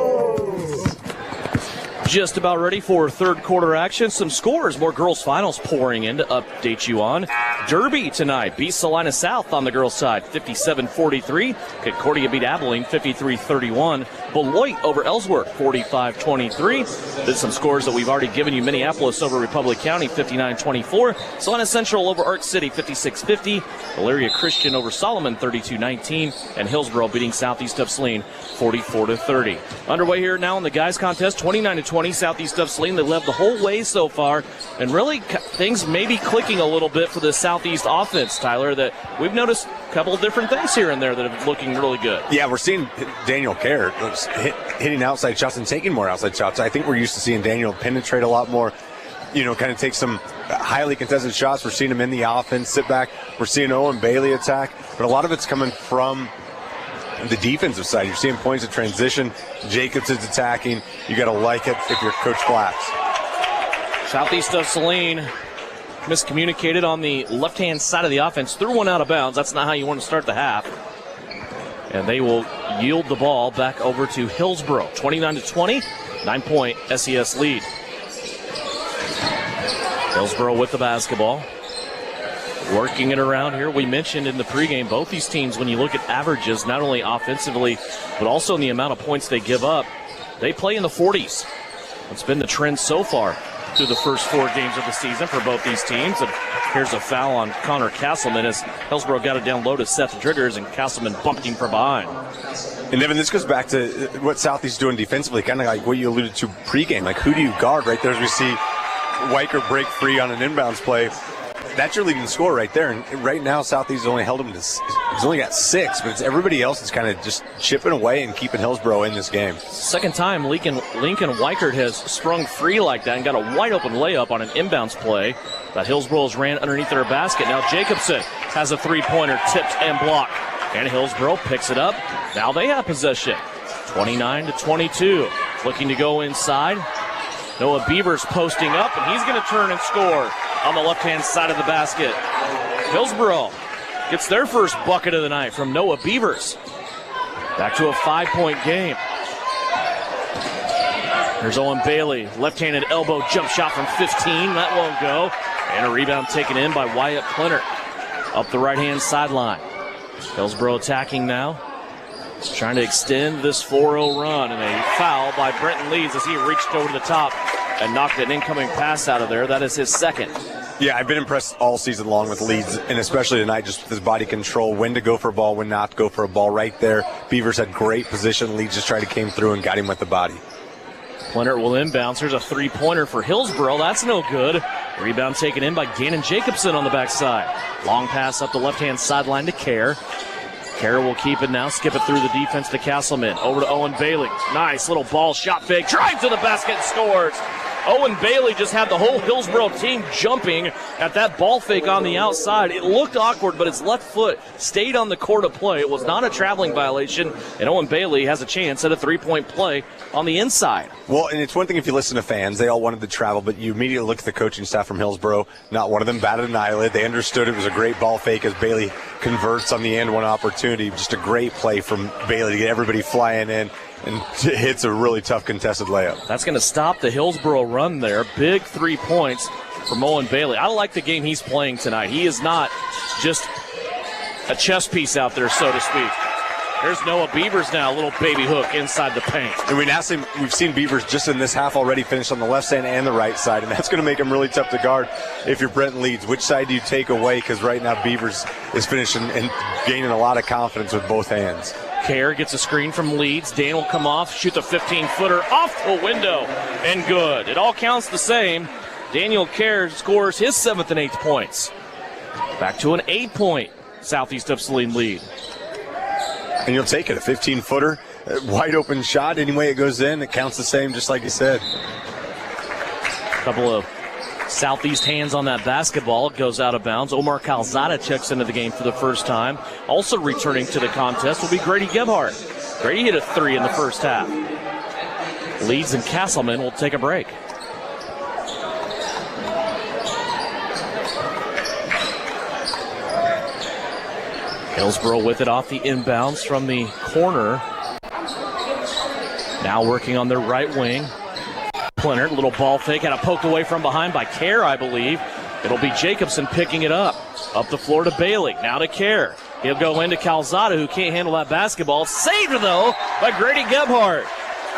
[SPEAKER 3] Just about ready for third quarter action. Some scores, more girls finals pouring in to update you on. Derby tonight beat Salina South on the girls side, 57-43. Concordia beat Abilene, 53-31. Beloit over Ellsworth, 45-23. There's some scores that we've already given you. Minneapolis over Republic County, 59-24. Salina Central over Arc City, 56-50. Valeria Christian over Solomon, 32-19. And Hillsboro beating Southeast of Saline, 44-30. Underway here now in the guys contest, 29-20. 29-20, Southeast of Saline. They led the whole way so far, and really things may be clicking a little bit for the Southeast offense, Tyler, that we've noticed a couple of different things here and there that are looking really good.
[SPEAKER 15] Yeah, we're seeing Daniel Kerr hitting outside shots and taking more outside shots. I think we're used to seeing Daniel penetrate a lot more, kind of take some highly contested shots. We're seeing him in the offense, sit back. We're seeing Owen Bailey attack, but a lot of it's coming from the defensive side. You're seeing points of transition. Jacobs is attacking. You got to like it if you're Coach Flax.
[SPEAKER 3] Southeast of Saline miscommunicated on the left-hand side of the offense. Threw one out of bounds. That's not how you want to start the half. And they will yield the ball back over to Hillsboro. 29-20, 9-point SES lead. Hillsboro with the basketball. Working it around here. We mentioned in the pregame, both these teams, when you look at averages, not only offensively, but also in the amount of points they give up, they play in the 40s. It's been the trend so far through the first 4 games of the season for both these teams. And here's a foul on Connor Castleman as Hillsboro got it down low to Seth Driggers, and Castleman bumped him from behind.
[SPEAKER 15] And Evan, this goes back to what Southeast is doing defensively, kind of like what you alluded to pregame. Like, who do you guard right there as we see Weicker break free on an inbounds play? That's your leading scorer right there. And right now, Southeast has only held him to, he's only got 6, but it's everybody else is kind of just chipping away and keeping Hillsboro in this game.
[SPEAKER 3] Second time Lincoln Weichert has sprung free like that and got a wide open layup on an inbounds play that Hillsboro has ran underneath their basket. Now Jacobson has a 3-pointer tipped and blocked, and Hillsboro picks it up. Now they have possession. 29-22. Looking to go inside. Noah Beavers posting up, and he's going to turn and score on the left-hand side of the basket. Hillsboro gets their first bucket of the night from Noah Beavers. Back to a 5-point game. Here's Owen Bailey. Left-handed elbow jump shot from 15. That won't go. And a rebound taken in by Wyatt Plinter up the right-hand sideline. Hillsboro attacking now. Trying to extend this 4-0 run, and a foul by Brenton Leeds as he reached over the top and knocked an incoming pass out of there. That is his second.
[SPEAKER 15] Yeah, I've been impressed all season long with Leeds, and especially tonight just with his body control, when to go for a ball, when not to go for a ball right there. Beavers had great position. Leeds just tried to came through and got him with the body.
[SPEAKER 3] Plinter will inbounds. Here's a 3-pointer for Hillsboro. That's no good. Rebound taken in by Gannon Jacobson on the backside. Long pass up the left-hand sideline to Kerr. Kerr will keep it now, skip it through the defense to Castleman. Over to Owen Bailey. Nice little ball shot fake. Drives to the basket and scores. Owen Bailey just had the whole Hillsboro team jumping at that ball fake on the outside. It looked awkward, but his left foot stayed on the court of play. It was not a traveling violation, and Owen Bailey has a chance at a 3-point play on the inside.
[SPEAKER 15] Well, and it's one thing if you listen to fans, they all wanted to travel, but you immediately look at the coaching staff from Hillsboro. Not one of them batted an eyelid. They understood it was a great ball fake as Bailey converts on the end one opportunity. Just a great play from Bailey to get everybody flying in and hits a really tough contested layup.
[SPEAKER 3] That's going to stop the Hillsboro run there. Big 3 points from Owen Bailey. I like the game he's playing tonight. He is not just a chess piece out there, so to speak. There's Noah Beavers now, a little baby hook inside the paint.
[SPEAKER 15] And we've seen Beavers just in this half already finish on the left side and the right side, and that's going to make him really tough to guard if you're Brenton Leeds. Which side do you take away? Because right now Beavers is finishing and gaining a lot of confidence with both hands.
[SPEAKER 3] Kerr gets a screen from Leeds. Dan will come off, shoot the 15-footer off the window, and good. It all counts the same. Daniel Kerr scores his 7th and 8th points. Back to an 8-point Southeast of Saline lead.
[SPEAKER 15] And you'll take it, a 15-footer, wide open shot. Any way it goes in, it counts the same, just like you said.
[SPEAKER 3] Couple of Southeast hands on that basketball. It goes out of bounds. Omar Calzada checks into the game for the first time. Also returning to the contest will be Grady Gebhardt. Grady hit a 3 in the first half. Leeds and Castleman will take a break. Hillsboro with it off the inbounds from the corner. Now working on their right wing. Plinter, little ball fake, had a poked away from behind by Kerr, I believe. It'll be Jacobson picking it up. Up the floor to Bailey, now to Kerr. He'll go into Calzada, who can't handle that basketball. Saved, though, by Grady Gebhardt.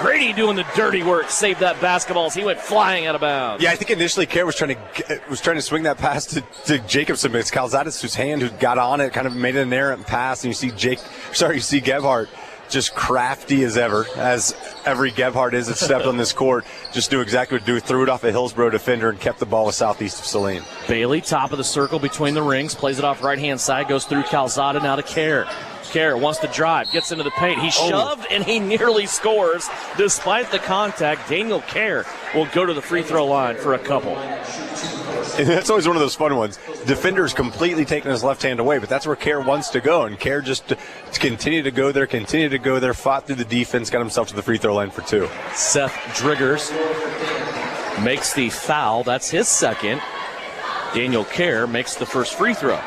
[SPEAKER 3] Grady doing the dirty work, saved that basketball as he went flying out of bounds.
[SPEAKER 15] Yeah, I think initially Kerr was trying to swing that pass to Jacobson, but it's Calzada's whose hand who got on it, kind of made an errant pass, and you see Gebhardt just crafty as ever, as every Gebhardt is that stepped on this court. Just knew exactly what to do. Threw it off a Hillsboro defender and kept the ball with Southeast of Saline.
[SPEAKER 3] Bailey, top of the circle between the rings, plays it off right-hand side, goes through Calzada, now to Kerr. Kerr wants to drive, gets into the paint. He's shoved, and he nearly scores. Despite the contact, Daniel Kerr will go to the free throw line for a couple.
[SPEAKER 15] And that's always one of those fun ones. Defender's completely taking his left hand away, but that's where Kerr wants to go. And Kerr just continued to go there, fought through the defense, got himself to the free throw line for 2.
[SPEAKER 3] Seth Driggers makes the foul. That's his second. Daniel Kerr makes the first free throw.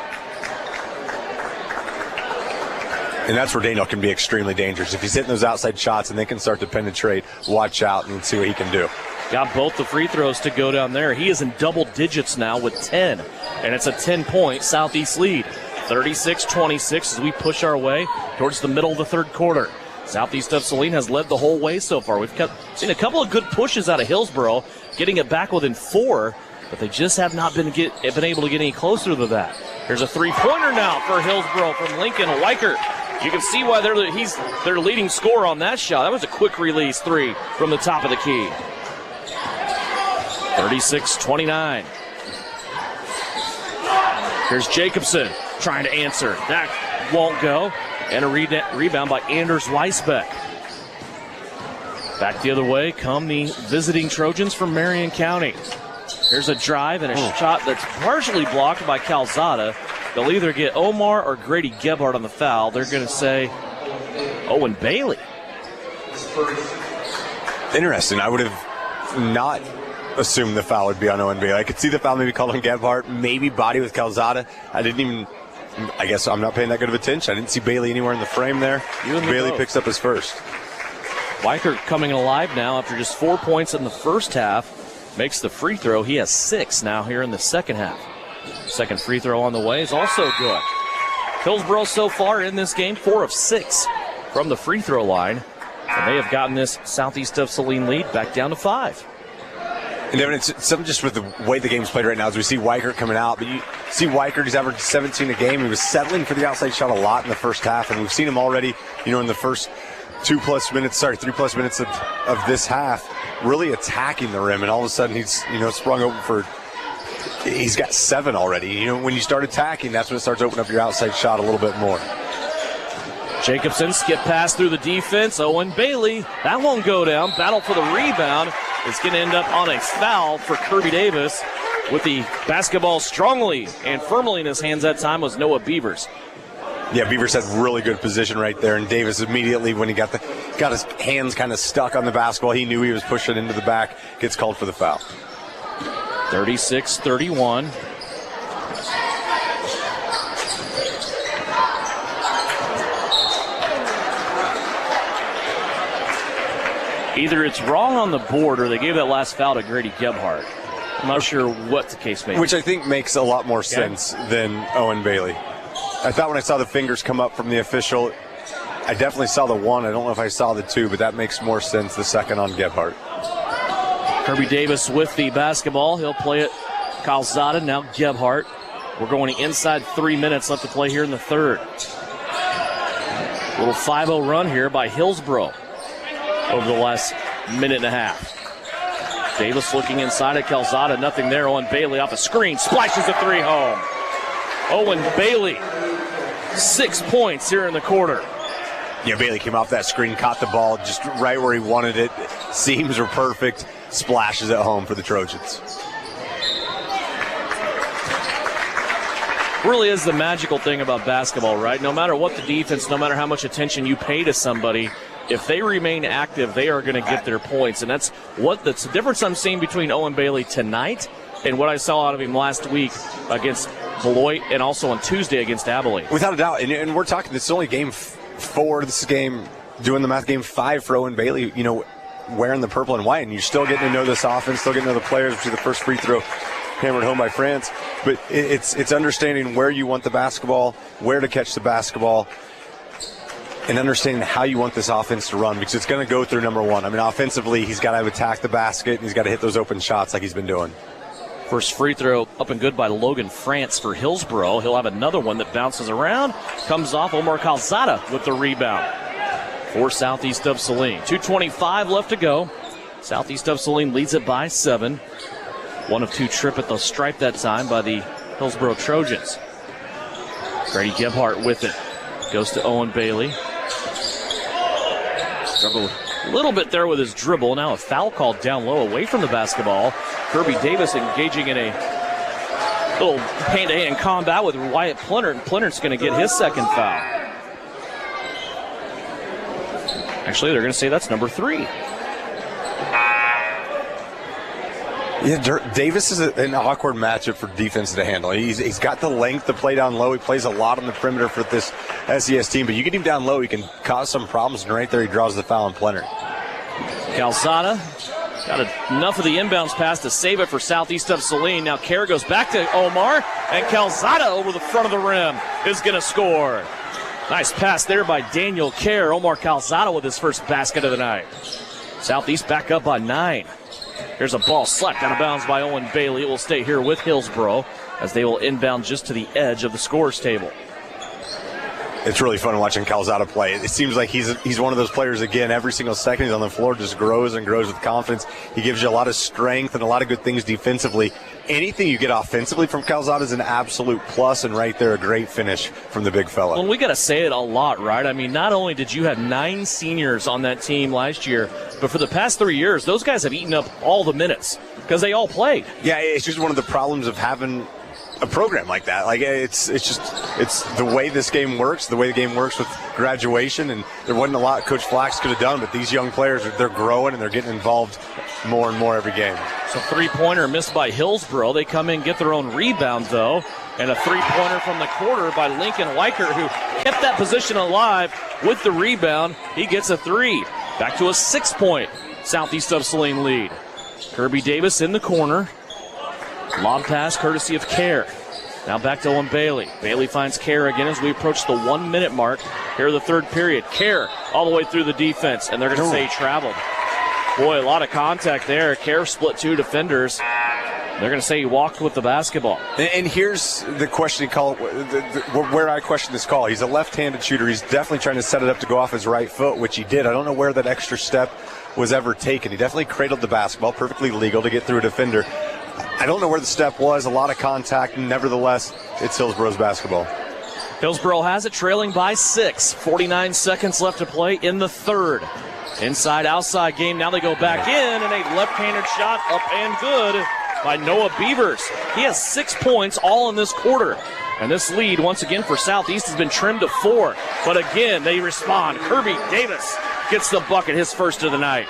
[SPEAKER 15] And that's where Daniel can be extremely dangerous. If he's hitting those outside shots and they can start to penetrate, watch out and see what he can do.
[SPEAKER 3] Got both the free throws to go down there. He is in double digits now with 10. And it's a 10-point Southeast lead. 36-26 as we push our way towards the middle of the third quarter. Southeast of Saline has led the whole way so far. We've seen a couple of good pushes out of Hillsboro, getting it back within 4, but they just have not been able to get any closer to that. Here's a three-pointer now for Hillsboro from Lincoln Weichert. You can see why he's their leading scorer on that shot. That was a quick release 3 from the top of the key. 36-29. Here's Jacobson trying to answer. That won't go. And a rebound by Anders Weisbeck. Back the other way come the visiting Trojans from Marion County. Here's a drive and a shot that's partially blocked by Calzada. They'll either get Omar or Grady Gebhardt on the foul. They're going to say Owen Bailey.
[SPEAKER 15] Interesting. I would have not assumed the foul would be on Owen Bailey. I could see the foul maybe called on Gebhardt, maybe body with Calzada. I guess I'm not paying that good of attention. I didn't see Bailey anywhere in the frame there. Bailey picks up his first.
[SPEAKER 3] Weichert coming alive now after just 4 points in the first half. Makes the free throw. He has 6 now here in the second half. Second free throw on the way is also good. Hillsboro so far in this game, 4 of 6 from the free throw line. And they have gotten this Southeast of Saline lead back down to 5.
[SPEAKER 15] And Devin, it's something just with the way the game's played right now as we see Weichert coming out. But you see Weichert, he's averaged 17 a game. He was settling for the outside shot a lot in the first half. And we've seen him already, in the first 3+ minutes of this half, really attacking the rim. And all of a sudden he's, sprung open for, he's got 7 already. When you start attacking, that's when it starts opening up your outside shot a little bit more.
[SPEAKER 3] Jacobson skip pass through the defense. Owen Bailey, that won't go down. Battle for the rebound. It's going to end up on a foul for Kirby Davis. With the basketball strongly and firmly in his hands that time was Noah Beavers.
[SPEAKER 15] Yeah, Beavers had really good position right there, and Davis immediately, when he got his hands kind of stuck on the basketball, he knew he was pushing into the back, gets called for the foul.
[SPEAKER 3] 36-31. Either it's wrong on the board or they gave that last foul to Grady Gebhardt. I'm not sure what the case may be.
[SPEAKER 15] Which I think makes a lot more sense than Owen Bailey. I thought when I saw the fingers come up from the official, I definitely saw the 1. I don't know if I saw the 2, but that makes more sense, the second on Gebhardt.
[SPEAKER 3] Kirby Davis with the basketball. He'll play it. Calzada, now Gebhardt. We're going inside 3 minutes left to play here in the third. Little 5-0 run here by Hillsboro over the last minute and a half. Davis looking inside at Calzada, nothing there. Owen Bailey off a screen, splashes a 3 home. Owen Bailey, 6 points here in the quarter.
[SPEAKER 15] Yeah, Bailey came off that screen, caught the ball just right where he wanted it. Seams were perfect, splashes at home for the Trojans.
[SPEAKER 3] Really is the magical thing about basketball, right? No matter what the defense, no matter how much attention you pay to somebody, if they remain active, they are going to get their points. And that's the difference I'm seeing between Owen Bailey tonight and what I saw out of him last week against Beloit and also on Tuesday against Abilene.
[SPEAKER 15] Without a doubt. And we're talking, this is only game 4. This is game 5 for Owen Bailey, wearing the purple and white. And you're still getting to know this offense, still getting to know the players, which is the first free throw hammered home by France. But it's understanding where you want the basketball, where to catch the basketball, and understanding how you want this offense to run, because it's going to go through number 1. I mean, offensively, he's got to attack the basket, and he's got to hit those open shots like he's been doing.
[SPEAKER 3] First free throw up and good by Logan France for Hillsboro. He'll have another one that bounces around, comes off. Omar Calzada with the rebound. for Southeast of Saline. 2:25 left to go. Southeast of Saline leads it by 7. 1 of 2 trip at the stripe that time by the Hillsboro Trojans. Grady Gebhardt with it. Goes to Owen Bailey. Struggled a little bit there with his dribble. Now a foul called down low away from the basketball. Kirby Davis engaging in a little hand-to-hand combat with Wyatt Plennert, and Plennert's going to get his second foul. Actually, they're going to say that's number 3.
[SPEAKER 15] Yeah, Davis is an awkward matchup for defense to handle. He's got the length to play down low. He plays a lot on the perimeter for this SES team, but you get him down low, he can cause some problems, and right there he draws the foul on Plennert.
[SPEAKER 3] Calzada got enough of the inbounds pass to save it for Southeast of Saline. Now Kerr goes back to Omar, and Calzada over the front of the rim is going to score. Nice pass there by Daniel Kerr. Omar Calzada with his first basket of the night. Southeast back up by 9. Here's a ball slapped out of bounds by Owen Bailey. It will stay here with Hillsboro as they will inbound just to the edge of the scorers table.
[SPEAKER 15] It's really fun watching Calzada play. It seems like he's one of those players, again, every single second he's on the floor just grows and grows with confidence. He gives you a lot of strength and a lot of good things defensively. Anything you get offensively from Calzada is an absolute plus, and right there a great finish from the big fella.
[SPEAKER 3] Well, we got to say it a lot, right? I mean, not only did you have 9 seniors on that team last year, but for the past 3 years, those guys have eaten up all the minutes because they all played.
[SPEAKER 15] Yeah, it's just one of the problems of having a program like that. Like it's the way this game works, the way the game works with graduation, and there wasn't a lot Coach Flax could have done, but these young players, they're growing and they're getting involved more and more every game.
[SPEAKER 3] So 3-pointer missed by Hillsboro. They come in, get their own rebound though, and a 3-pointer from the quarter by Lincoln Weichert, who kept that position alive with the rebound. He gets a 3. Back to a 6-point Southeast of Saline lead. Kirby Davis in the corner. Lob pass courtesy of Kerr. Now back to Owen Bailey. Bailey finds Kerr again as we approach the 1-minute mark here in the third period. Kerr all the way through the defense, and they're going to say he traveled. Boy, a lot of contact there. Kerr split 2 defenders. They're going to say he walked with the basketball.
[SPEAKER 15] And here's the question where I question this call. He's a left-handed shooter. He's definitely trying to set it up to go off his right foot, which he did. I don't know where that extra step was ever taken. He definitely cradled the basketball, perfectly legal to get through a defender. I don't know where the step was. A lot of contact, and nevertheless, it's Hillsboro's basketball.
[SPEAKER 3] Hillsboro has it, trailing by 6. 49 seconds left to play in the third. Inside-outside game. Now they go back in, and a left-handed shot up and good by Noah Beavers. He has 6 points all in this quarter. And this lead, once again, for Southeast has been trimmed to 4. But again, they respond. Kirby Davis gets the bucket, his first of the night.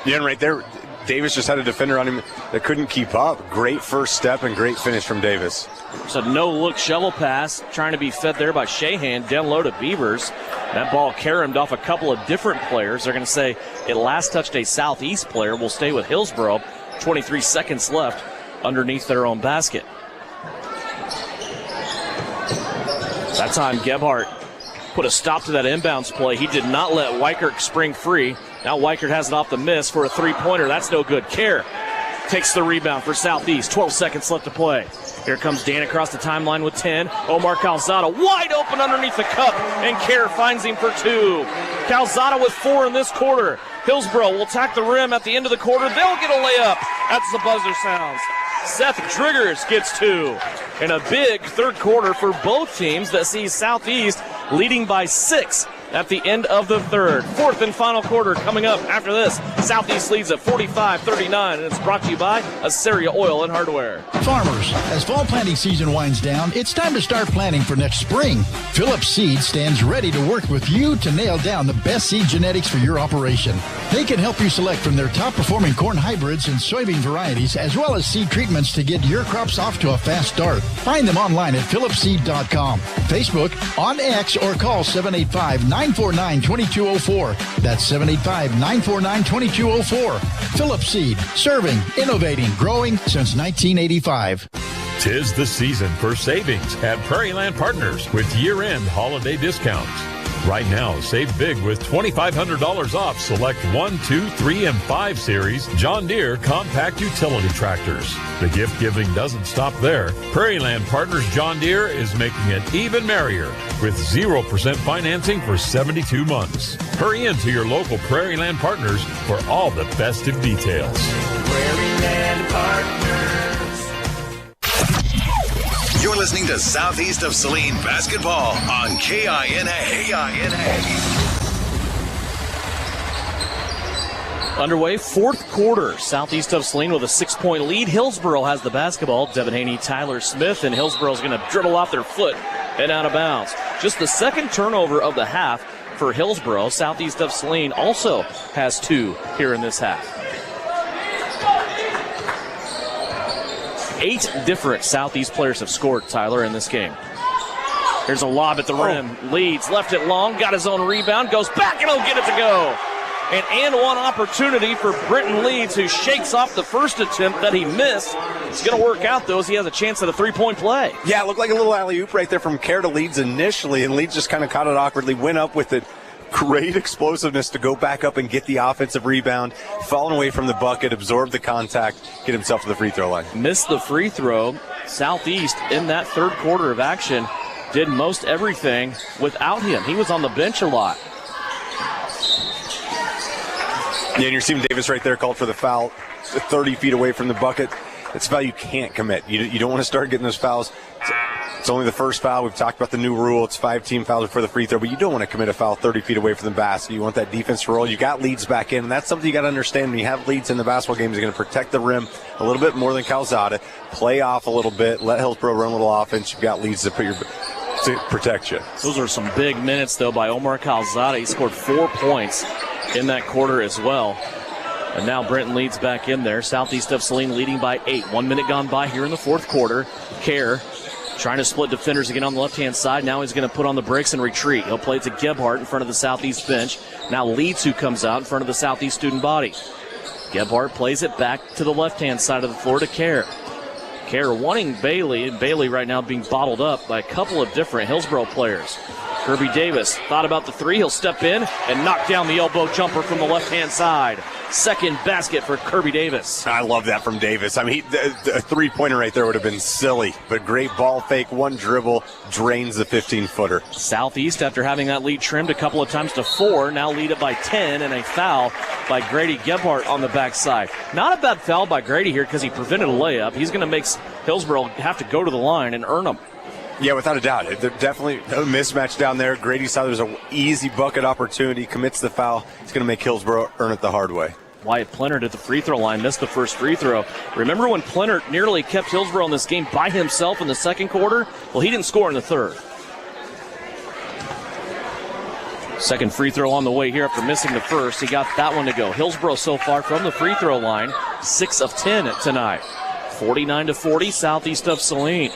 [SPEAKER 15] Yeah, and right there, Davis just had a defender on him that couldn't keep up. Great first step and great finish from Davis.
[SPEAKER 3] It's a no-look shovel pass trying to be fed there by Shahan, down low to Beavers. That ball caromed off a couple of different players. They're going to say it last touched a Southeast player. Will stay with Hillsboro. 23 seconds left underneath their own basket. That time Gebhardt put a stop to that inbounds play. He did not let Weichert spring free. Now Weichert has it off the miss for a 3-pointer. That's no good. Kerr takes the rebound for Southeast. 12 seconds left to play. Here comes Dan across the timeline with 10. Omar Calzada wide open underneath the cup, and Kerr finds him for 2. Calzada with 4 in this quarter. Hillsboro will attack the rim at the end of the quarter. They'll get a layup as the buzzer sounds. Seth Driggers gets 2. And a big third quarter for both teams that sees Southeast leading by 6 at the end of the third. Fourth and final quarter coming up after this. Southeast leads at 45-39, and it's brought to you by Assyria Oil and Hardware.
[SPEAKER 13] Farmers, as fall planting season winds down, it's time to start planting for next spring. Phillips Seed stands ready to work with you to nail down the best seed genetics for your operation. They can help you select from their top-performing corn hybrids and soybean varieties, as well as seed treatments to get your crops off to a fast start. Find them online at phillipsseed.com, Facebook, on X, or call 785-949-2204. That's 785-949-2204. Phillips Seed, serving, innovating, growing since 1985.
[SPEAKER 16] 'Tis the season for savings at Prairie Land Partners with year-end holiday discounts. Right now, save big with $2,500 off select 1, 2, 3, and 5 Series John Deere compact utility tractors. The gift giving doesn't stop there. Prairie Land Partners John Deere is making it even merrier with 0% financing for 72 months. Hurry into your local Prairie Land Partners for all the festive details.
[SPEAKER 2] Prairie Land Partners. You're listening to Southeast of Saline Basketball on KINA.
[SPEAKER 3] Underway, fourth quarter. Southeast of Saline with a 6-point lead. Hillsboro has the basketball. Devin Haney, Tyler Smith, and Hillsboro's going to dribble off their foot and out of bounds. Just the second turnover of the half for Hillsboro. Southeast of Saline also has 2 here in this half. 8 different Southeast players have scored, Tyler, in this game. Here's a lob at the rim. Leeds left it long, got his own rebound, goes back, and he'll get it to go. And one opportunity for Brenton Leeds, who shakes off the first attempt that he missed. It's going to work out, though, as he has a chance at a 3-point play.
[SPEAKER 15] Yeah, it looked like a little alley-oop right there from Kerr to Leeds initially, and Leeds just kind of caught it awkwardly, went up with it. Great explosiveness to go back up and get the offensive rebound, falling away from the bucket, absorb the contact, get himself to the free throw line.
[SPEAKER 3] Missed the free throw. Southeast in that third quarter of action did most everything without him. He was on the bench a lot.
[SPEAKER 15] Yeah, and you're seeing Davis right there called for the foul 30 feet away from the bucket. It's a foul you can't commit. You don't want to start getting those fouls. It's only the first foul. We've talked about the new rule. It's 5-team fouls before the free throw, but you don't want to commit a foul 30 feet away from the basket. You want that defense to roll. You got Leeds back in, and that's something you got to understand. When you have Leeds in the basketball games, you're going to protect the rim a little bit more than Calzada, play off a little bit, let Hillsboro run a little offense. You've got Leeds to protect you.
[SPEAKER 3] Those are some big minutes, though, by Omar Calzada. He scored 4 points in that quarter as well. And now Brenton Leeds back in there. Southeast of Saline leading by 8. 1 minute gone by here in the fourth quarter. Kerr trying to split defenders again on the left-hand side. Now he's going to put on the brakes and retreat. He'll play it to Gebhardt in front of the Southeast bench. Now Leeds, who comes out in front of the Southeast student body. Gebhardt plays it back to the left-hand side of the floor to Kerr. Kerr wanting Bailey, and Bailey right now being bottled up by a couple of different Hillsboro players. Kirby Davis thought about the three. He'll step in and knock down the elbow jumper from the left-hand side. Second basket for Kirby Davis.
[SPEAKER 15] I love that from Davis. I mean, a three-pointer right there would have been silly, but great ball fake, one dribble, drains the 15-footer.
[SPEAKER 3] Southeast, after having that lead trimmed a couple of times to 4, now lead it by 10, and a foul by Grady Gebhardt on the backside. Not a bad foul by Grady here because he prevented a layup. He's going to make Hillsboro have to go to the line and earn them.
[SPEAKER 15] Yeah, without a doubt. They're definitely a mismatch down there. Grady saw there's an easy bucket opportunity, commits the foul. It's going to make Hillsboro earn it the hard way.
[SPEAKER 3] Wyatt Plennert at the free throw line missed the first free throw. Remember when Plennert nearly kept Hillsboro in this game by himself in the second quarter? Well, he didn't score in the third. Second free throw on the way here after missing the first. He got that one to go. Hillsboro so far from the free throw line, 6 of 10 tonight. 49-40, Southeast of Saline.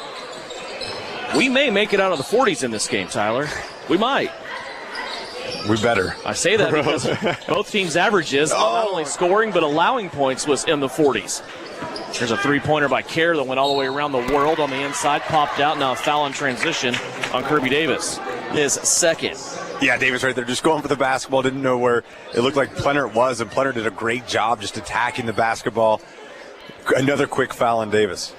[SPEAKER 3] We may make it out of the 40s in this game, Tyler. We might.
[SPEAKER 15] We better.
[SPEAKER 3] I say that because both teams' averages, not only scoring but allowing points, was in the 40s. There's a three-pointer by Kerr that went all the way around the world on the inside, popped out. Now a foul in transition on Kirby Davis. His second.
[SPEAKER 15] Yeah, Davis right there just going for the basketball. Didn't know where it looked like Plennert was, and Plennert did a great job just attacking the basketball. Another quick foul on Davis.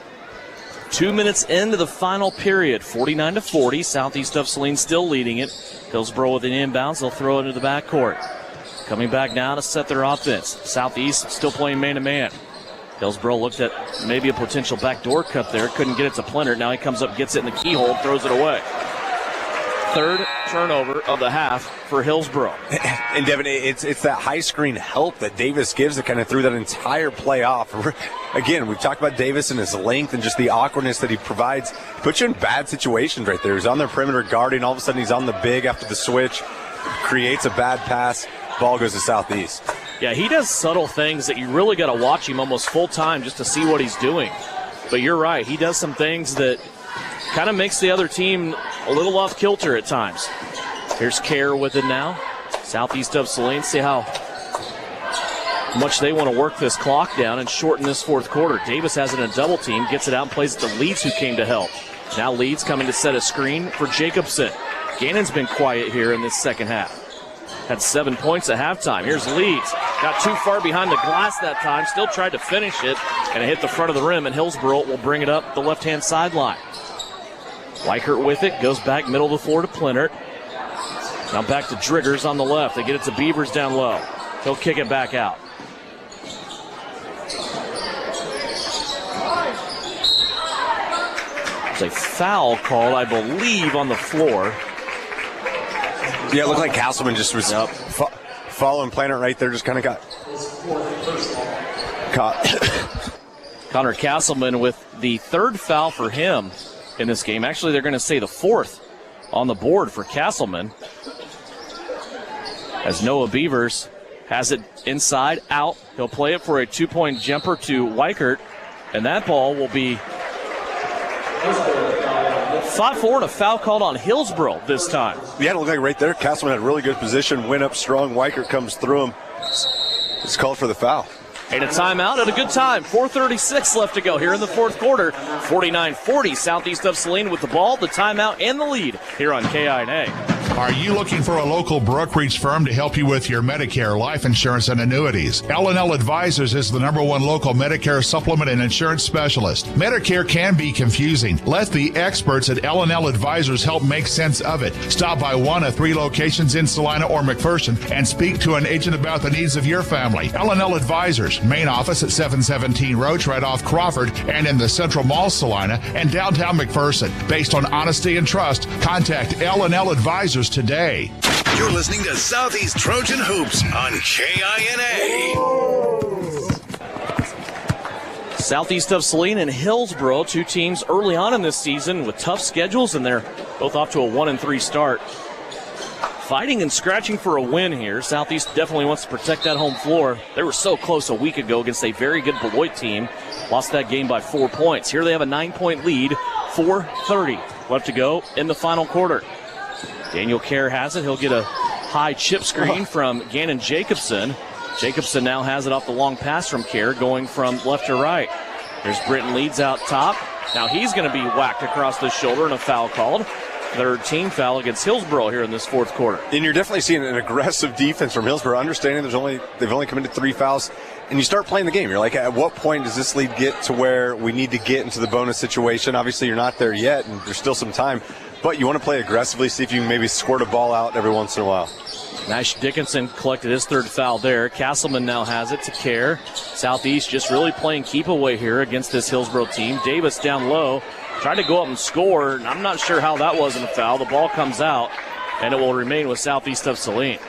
[SPEAKER 3] 2 minutes into the final period, 49-40. Southeast of Saline still leading it. Hillsboro with an inbounds. They'll throw it into the backcourt. Coming back now to set their offense. Southeast still playing man-to-man. Hillsboro looked at maybe a potential backdoor cut there. Couldn't get it to Plennert. Now he comes up, gets it in the keyhole, and throws it away. Third turnover of the half for Hillsboro.
[SPEAKER 15] And Devin, it's that high screen help that Davis gives that kind of threw that entire play off. Again, we've talked about Davis and his length and just the awkwardness that he provides. He puts you in bad situations right there. He's on the perimeter guarding. All of a sudden he's on the big after the switch. Creates a bad pass. Ball goes to Southeast.
[SPEAKER 3] Yeah, he does subtle things that you really got to watch him almost full time just to see what he's doing. But you're right. He does some things that kind of makes the other team a little off kilter at times. Here's Kerr with it now. Southeast of Saline. See how much they want to work this clock down and shorten this fourth quarter. Davis has it in a double team, gets it out and plays it to Leeds, who came to help. Now Leeds coming to set a screen for Jacobson. Gannon's been quiet here in this second half. Had 7 points at halftime. Here's Leeds. Got too far behind the glass that time. Still tried to finish it, and it hit the front of the rim, and Hillsboro will bring it up the left-hand sideline. Weichert with it. Goes back middle of the floor to Plinert. Now back to Driggers on the left. They get it to Beavers down low. He'll kick it back out. There's a foul called, I believe, on the floor.
[SPEAKER 15] Yeah, it looked like Castleman just was following Plinert right there. Just kind of got caught.
[SPEAKER 3] Connor Castleman with the third foul for him in this game. Actually, they're going to say the fourth on the board for Castleman. As Noah Beavers has it inside, out. He'll play it for a 2-point jumper to Weichert, and that ball will be fought forward. A foul called on Hillsboro this time.
[SPEAKER 15] Yeah, it looked like right there. Castleman had really good position, went up strong. Weichert comes through him. It's called for the foul.
[SPEAKER 3] And a timeout at a good time. 4:36 left to go here in the fourth quarter. 49-40 Southeast of Saline with the ball, the timeout, and the lead here on KINA.
[SPEAKER 1] Are you looking for a local brokerage firm to help you with your Medicare, life insurance, and annuities? L&L Advisors is the #1 local Medicare supplement and insurance specialist. Medicare can be confusing. Let the experts at L&L Advisors help make sense of it. Stop by one of 3 locations in Salina or McPherson and speak to an agent about the needs of your family. L&L Advisors, main office at 717 Roach, right off Crawford, and in the Central Mall Salina and downtown McPherson. Based on honesty and trust, contact L&L Advisors today.
[SPEAKER 2] You're listening to Southeast Trojan Hoops on KINA.
[SPEAKER 3] Southeast of Saline and Hillsboro, 2 teams early on in this season with tough schedules, and they're both off to a 1-3 start. Fighting and scratching for a win here. Southeast definitely wants to protect that home floor. They were so close a week ago against a very good Beloit team. Lost that game by 4 points. Here they have a 9-point lead, 4:30 left to go in the final quarter. Daniel Kerr has it. He'll get a high chip screen from Gannon Jacobson. Jacobson now has it off the long pass from Kerr, going from left to right. There's Britton Leeds out top. Now he's going to be whacked across the shoulder and a foul called. Third team foul against Hillsboro here in this fourth quarter.
[SPEAKER 15] And you're definitely seeing an aggressive defense from Hillsboro, understanding they've only committed 3 fouls. And you start playing the game. You're like, at what point does this lead get to where we need to get into the bonus situation? Obviously, you're not there yet, and there's still some time. But you want to play aggressively, see if you can maybe squirt a ball out every once in a while.
[SPEAKER 3] Nash Dickinson collected his third foul there. Castleman now has it to Kerr. Southeast just really playing keep away here against this Hillsboro team. Davis down low, tried to go up and score. I'm not sure how that wasn't a foul. The ball comes out, and it will remain with Southeast of Saline.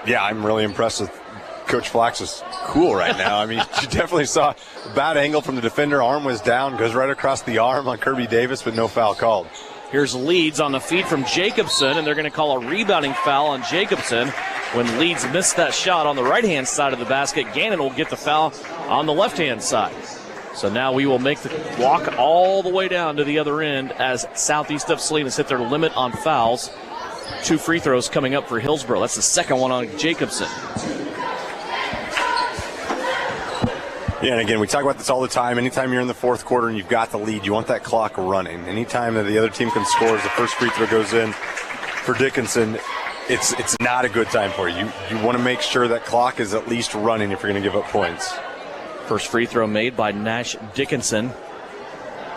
[SPEAKER 15] Yeah, I'm really impressed with Coach Flax is cool right now. I mean, you definitely saw a bad angle from the defender. Arm was down, goes right across the arm on Kirby Davis, but no foul called.
[SPEAKER 3] Here's Leeds on the feed from Jacobson, and they're going to call a rebounding foul on Jacobson. When Leeds missed that shot on the right-hand side of the basket, Gannon will get the foul on the left-hand side. So now we will make the walk all the way down to the other end as Southeast of Saline has hit their limit on fouls. 2 free throws coming up for Hillsboro. That's the second one on Jacobson.
[SPEAKER 15] Yeah, and again, we talk about this all the time. Anytime you're in the fourth quarter and you've got the lead, you want that clock running. Anytime that the other team can score as the first free throw goes in for Dickinson, it's not a good time for you. You want to make sure that clock is at least running if you're going to give up points.
[SPEAKER 3] First free throw made by Nash Dickinson.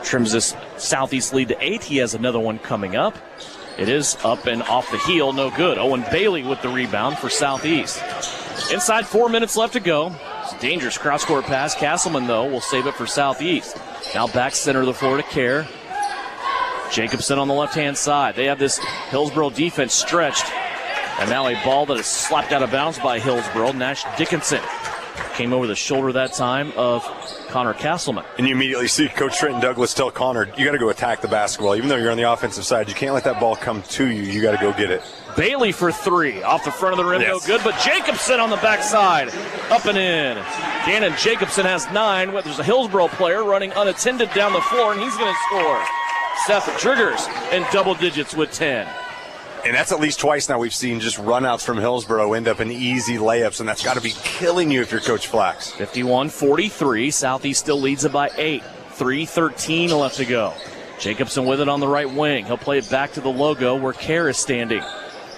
[SPEAKER 3] Trims this Southeast lead to 8. He has another one coming up. It is up and off the heel, no good. Owen Bailey with the rebound for Southeast. Inside 4 minutes left to go. It's a dangerous cross-court pass. Castleman, though, will save it for Southeast. Now back center of the floor to Kerr. Jacobson on the left-hand side. They have this Hillsboro defense stretched. And now a ball that is slapped out of bounds by Hillsboro. Nash Dickinson came over the shoulder that time of Connor Castleman.
[SPEAKER 15] And you immediately see Coach Trenton Douglas tell Connor, you got to go attack the basketball. Even though you're on the offensive side, you can't let that ball come to you. You got to go get it.
[SPEAKER 3] Bailey for 3. Off the front of the rim,
[SPEAKER 15] yes.
[SPEAKER 3] No good, but Jacobson on the backside. Up and in. Gannon Jacobson has 9. There's a Hillsboro player running unattended down the floor, and he's going to score. Seth Driggers in double digits with 10.
[SPEAKER 15] And that's at least twice now we've seen just runouts from Hillsboro end up in easy layups, and that's got to be killing you if you're Coach Flax.
[SPEAKER 3] 51-43. Southeast still leads it by 8. 3:13 left to go. Jacobson with it on the right wing. He'll play it back to the logo where Kerr is standing.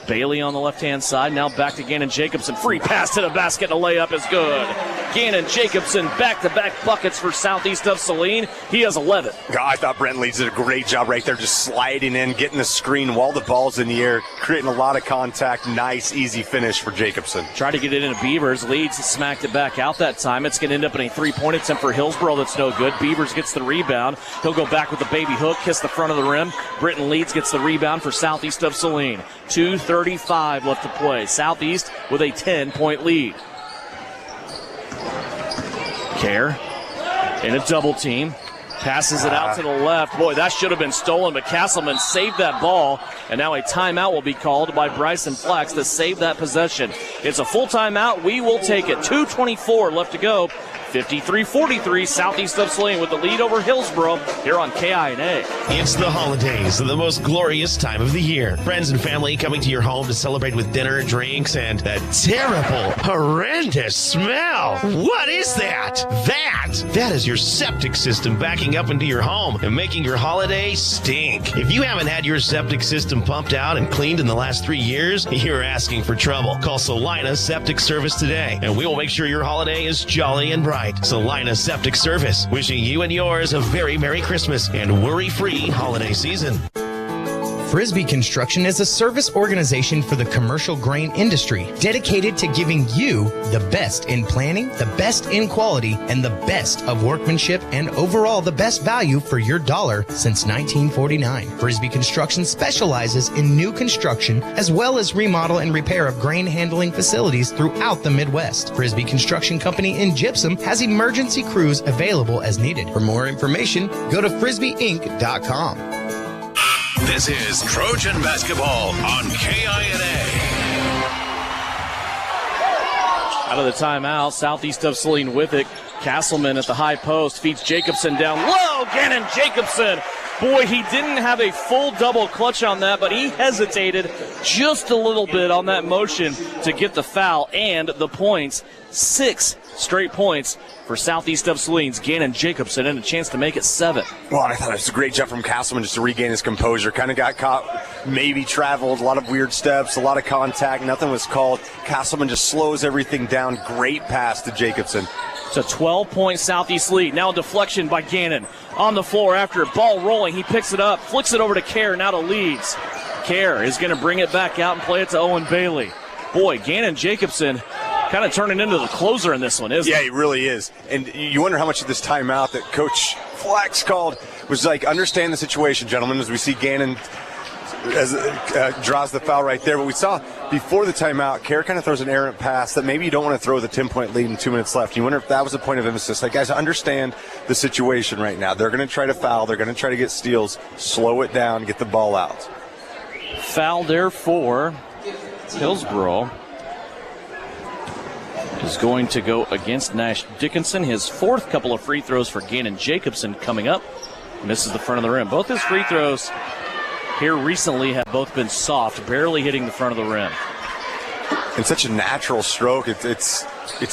[SPEAKER 3] Bailey on the left-hand side. Now back to Gannon Jacobson. Free pass to the basket. A layup is good. Gannon Jacobson back-to-back buckets for Southeast of Saline. He has 11.
[SPEAKER 15] God, I thought Brent Leeds did a great job right there, just sliding in, getting the screen while the ball's in the air, creating a lot of contact. Nice, easy finish for Jacobson.
[SPEAKER 3] Tried to get it into Beavers. Leeds smacked it back out that time. It's going to end up in a three-point attempt for Hillsboro that's no good. Beavers gets the rebound. He'll go back with the baby hook, kiss the front of the rim. Britton Leeds gets the rebound for Southeast of Saline. 2:35 left to play. Southeast with a 10-point lead. Kerr in a double team. Passes it out to the left. Boy, that should have been stolen, but Castleman saved that ball. And now a timeout will be called by Bryson Flax to save that possession. It's a full timeout. We will take it. 2:24 left to go. 53-43, Southeast of Saline with the lead over Hillsboro here on KINA.
[SPEAKER 12] It's the holidays, the most glorious time of the year. Friends and family coming to your home to celebrate with dinner, drinks, and that terrible, horrendous smell. What is that? That is your septic system backing up into your home and making your holiday stink. If you haven't had your septic system pumped out and cleaned in the last 3 years, you're asking for trouble. Call Saline Septic Service today, and we will make sure your holiday is jolly and bright. Saline Septic Service, wishing you and yours a very Merry Christmas and worry-free holiday season.
[SPEAKER 7] Frisbee Construction is a service organization for the commercial grain industry dedicated to giving you the best in planning, the best in quality, and the best of workmanship and overall the best value for your dollar since 1949. Frisbee Construction specializes in new construction as well as remodel and repair of grain handling facilities throughout the Midwest. Frisbee Construction Company in Gypsum has emergency crews available as needed. For more information, go to frisbeeinc.com.
[SPEAKER 2] This is Trojan Basketball on KINA.
[SPEAKER 3] Out of the timeout, Southeast of Saline with it. Castleman at the high post feeds Jacobson down low. Gannon Jacobson. Boy, he didn't have a full double clutch on that, but he hesitated just a little bit on that motion to get the foul and the points. 6 straight points for Southeast of Saline's Gannon Jacobson, and a chance to make it 7.
[SPEAKER 15] Well, I thought it was a great job from Castleman just to regain his composure. Kind of got caught, maybe traveled, a lot of weird steps, a lot of contact, nothing was called. Castleman just slows everything down. Great pass to Jacobson.
[SPEAKER 3] It's a 12-point Southeast lead. Now a deflection by Gannon on the floor after ball rolling. He picks it up, flicks it over to Kerr, now to Leeds. Kerr is going to bring it back out and play it to Owen Bailey. Boy, Gannon Jacobson kind of turning into the closer in this one, isn't he?
[SPEAKER 15] Yeah, he really is. And you wonder how much of this timeout that Coach Flax called was like, understand the situation, gentlemen, as we see Gannon draws the foul right there. But we saw before the timeout, Kerr kind of throws an errant pass that maybe you don't want to throw the 10-point lead in 2 minutes left. You wonder if that was a point of emphasis. Like, guys, understand the situation right now. They're going to try to foul. They're going to try to get steals. Slow it down. Get the ball out.
[SPEAKER 3] Foul there for Hillsboro is going to go against Nash Dickinson. His 4th couple of free throws for Gannon Jacobson coming up. Misses the front of the rim. Both his free throws here recently have both been soft, barely hitting the front of the rim.
[SPEAKER 15] And such a natural stroke. It's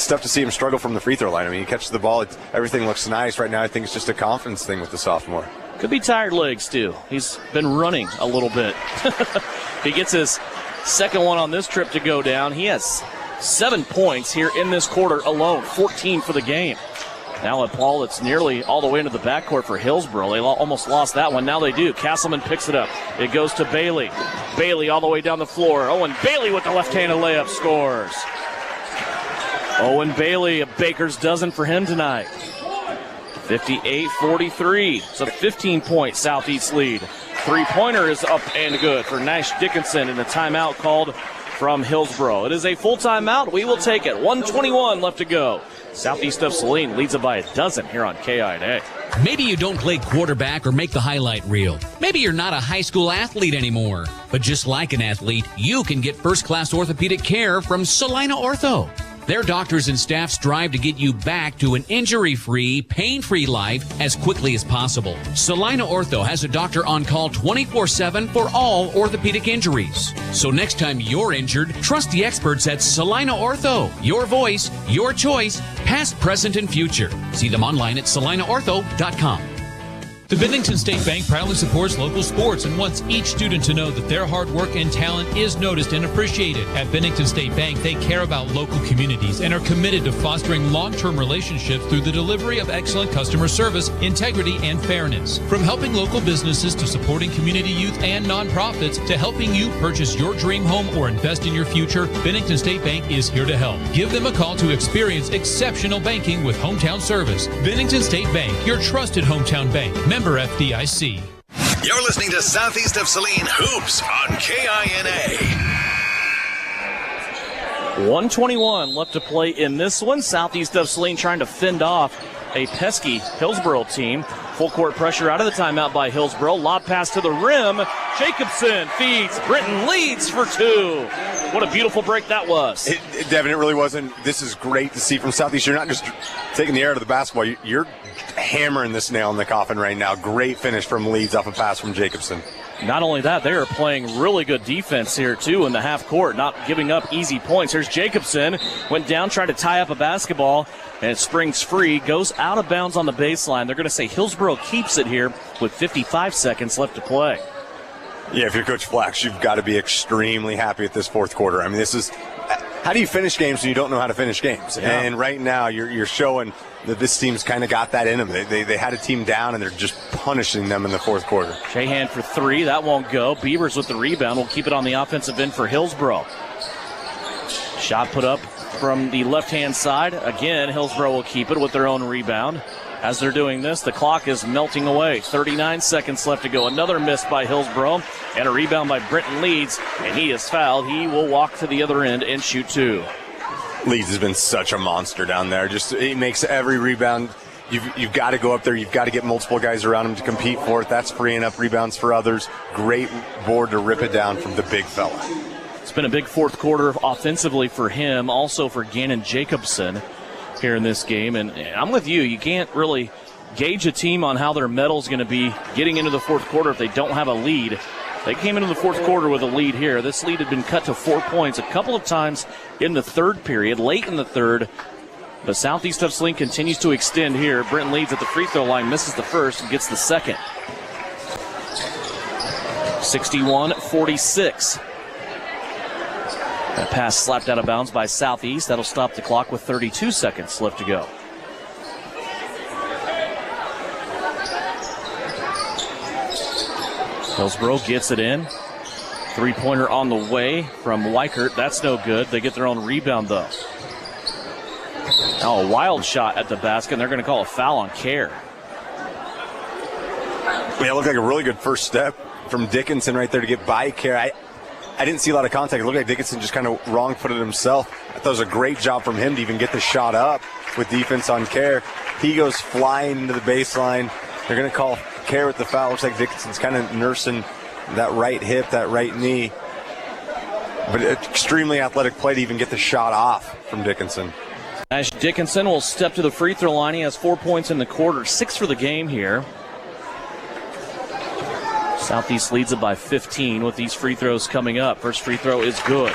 [SPEAKER 15] tough to see him struggle from the free throw line. I mean, he catches the ball. Everything looks nice right now. I think it's just a confidence thing with the sophomore.
[SPEAKER 3] Could be tired legs, too. He's been running a little bit. He gets his 2nd one on this trip to go down. He has 7 points here in this quarter alone, 14 for the game. Now a ball that's nearly all the way into the backcourt for Hillsboro. They almost lost that one. Now they do. Castleman picks it up. It goes to Bailey. Bailey all the way down the floor. Owen Bailey with the left-handed layup scores. Owen Bailey, a baker's dozen for him tonight. 58-43. It's a 15-point Southeast lead. Three-pointer is up and good for Nash Dickinson, and a timeout called from Hillsboro. It is a full timeout. We will take it. 1:21 left to go. Southeast of Saline leads it by a dozen here on KINA.
[SPEAKER 10] Maybe you don't play quarterback or make the highlight reel. Maybe you're not a high school athlete anymore. But just like an athlete, you can get first-class orthopedic care from Saline Ortho. Their doctors and staff strive to get you back to an injury-free, pain-free life as quickly as possible. Saline Ortho has a doctor on call 24/7 for all orthopedic injuries. So next time you're injured, trust the experts at Saline Ortho. Your voice, your choice, past, present, and future. See them online at salineortho.com.
[SPEAKER 17] The Bennington State Bank proudly supports local sports and wants each student to know that their hard work and talent is noticed and appreciated. At Bennington State Bank, they care about local communities and are committed to fostering long-term relationships through the delivery of excellent customer service, integrity, and fairness. From helping local businesses to supporting community youth and nonprofits to helping you purchase your dream home or invest in your future, Bennington State Bank is here to help. Give them a call to experience exceptional banking with hometown service. Bennington State Bank, your trusted hometown bank. Member FDIC.
[SPEAKER 2] You're listening to Southeast of Saline Hoops on KINA.
[SPEAKER 3] 1:21 left to play in this one. Southeast of Saline trying to fend off a pesky Hillsboro team. Full court pressure out of the timeout by Hillsboro. Lob pass to the rim. Jacobson feeds. Britton leads for two. What a beautiful break that was.
[SPEAKER 15] Devin, it really wasn't. This is great to see from Southeast. You're not just taking the air out of the basketball. You're hammering this nail in the coffin right now. Great finish from Leeds off a pass from Jacobson.
[SPEAKER 3] Not only that, they are playing really good defense here, too, in the half court, not giving up easy points. Here's Jacobson. Went down, tried to tie up a basketball, and it springs free. Goes out of bounds on the baseline. They're going to say Hillsboro keeps it here with 55 seconds left to play.
[SPEAKER 15] Yeah, if you're Coach Flax, you've got to be extremely happy with this fourth quarter. I mean, this is how do you finish games when you don't know how to finish games? Yeah. And right now you're showing that this team's kind of got that in them. They had a team down, and they're just punishing them in the fourth quarter.
[SPEAKER 3] Shahan for three. That won't go. Beavers with the rebound will keep it on the offensive end for Hillsboro. Shot put up from the left-hand side. Again, Hillsboro will keep it with their own rebound. As they're doing this, the clock is melting away. 39 seconds left to go. Another miss by Hillsboro and a rebound by Britton Leeds, and he is fouled. He will walk to the other end and shoot two.
[SPEAKER 15] Leeds has been such a monster down there. Just it makes every rebound. You've got to go up there. You've got to get multiple guys around him to compete for it. That's freeing up rebounds for others. Great board to rip it down from the big fella.
[SPEAKER 3] It's been a big fourth quarter offensively for him, also for Gannon Jacobson here in this game. And I'm with you. You can't really gauge a team on how their mettle is going to be getting into the fourth quarter if they don't have a lead. They came into the fourth quarter with a lead here. This lead had been cut to 4 points a couple of times in the third period, late in the third. But Southeast of Saline continues to extend here. Britton Leeds at the free throw line, misses the first and gets the second. 61-46. That pass slapped out of bounds by Southeast. That'll stop the clock with 32 seconds left to go. Hillsboro gets it in. Three-pointer on the way from Weichert. That's no good. They get their own rebound, though. Now a wild shot at the basket, and they're going to call a foul on Kerr.
[SPEAKER 15] Yeah, it looked like a really good first step from Dickinson right there to get by Kerr. I didn't see a lot of contact. It looked like Dickinson just kind of wrong-footed himself. I thought it was a great job from him to even get the shot up with defense on Kerr. He goes flying into the baseline. They're going to call Kerr with the foul. Looks like Dickinson's kind of nursing that right hip, that right knee. But extremely athletic play to even get the shot off from Dickinson.
[SPEAKER 3] Ash Dickinson will step to the free throw line. He has 4 points in the quarter, 6 for the game here. Southeast leads it by 15 with these free throws coming up. First free throw is good.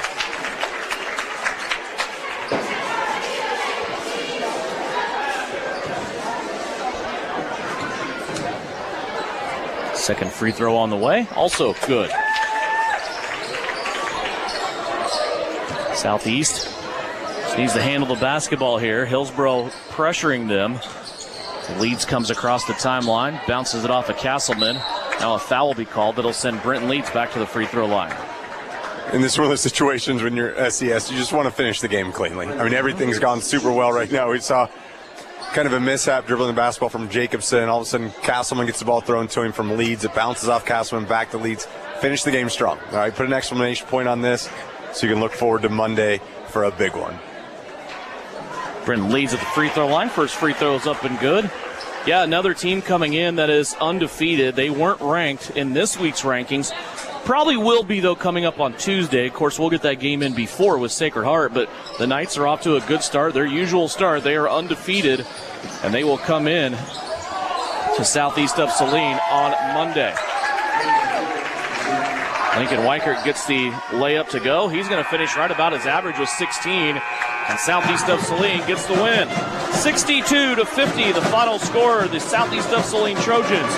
[SPEAKER 3] Second free throw on the way, also good. Southeast just needs to handle the basketball here. Hillsboro pressuring them. Leeds comes across the timeline, bounces it off of Castleman. Now a foul will be called that'll send Britton Leeds back to the free throw line.
[SPEAKER 15] And this is one of those situations when you're SES, you just want to finish the game cleanly. I mean, everything's gone super well right now. We saw kind of a mishap dribbling the basketball from Jacobson. All of a sudden, Castleman gets the ball thrown to him from Leeds. It bounces off Castleman back to Leeds. Finish the game strong. All right, put an exclamation point on this so you can look forward to Monday for a big one.
[SPEAKER 3] Britton Leeds at the free throw line. First free throw is up and good. Yeah, another team coming in that is undefeated. They weren't ranked in this week's rankings. Probably will be, though, coming up on Tuesday. Of course, we'll get that game in before with Sacred Heart, but the Knights are off to a good start. Their usual start. They are undefeated, and they will come in to Southeast of Saline on Monday. Lincoln Weichert gets the layup to go. He's going to finish right about his average with 16, and Southeast of Saline gets the win. 62-50, the final score. The Southeast of Saline Trojans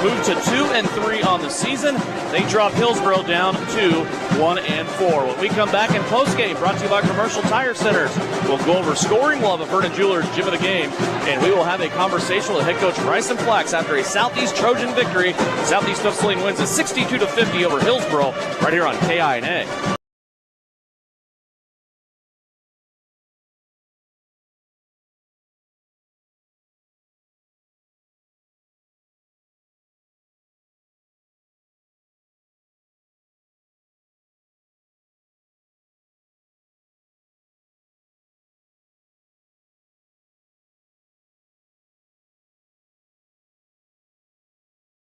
[SPEAKER 3] move to 2-3 on the season. They drop Hillsboro down to 1-4. When we come back in postgame, brought to you by Commercial Tire Centers, we'll go over scoring love of Vernon Jewelers' Gym of the Game, and we will have a conversation with head coach Bryson Flax after a Southeast Trojan victory. Southeast of Saline wins a 62-50 over Hillsboro right here on KINA.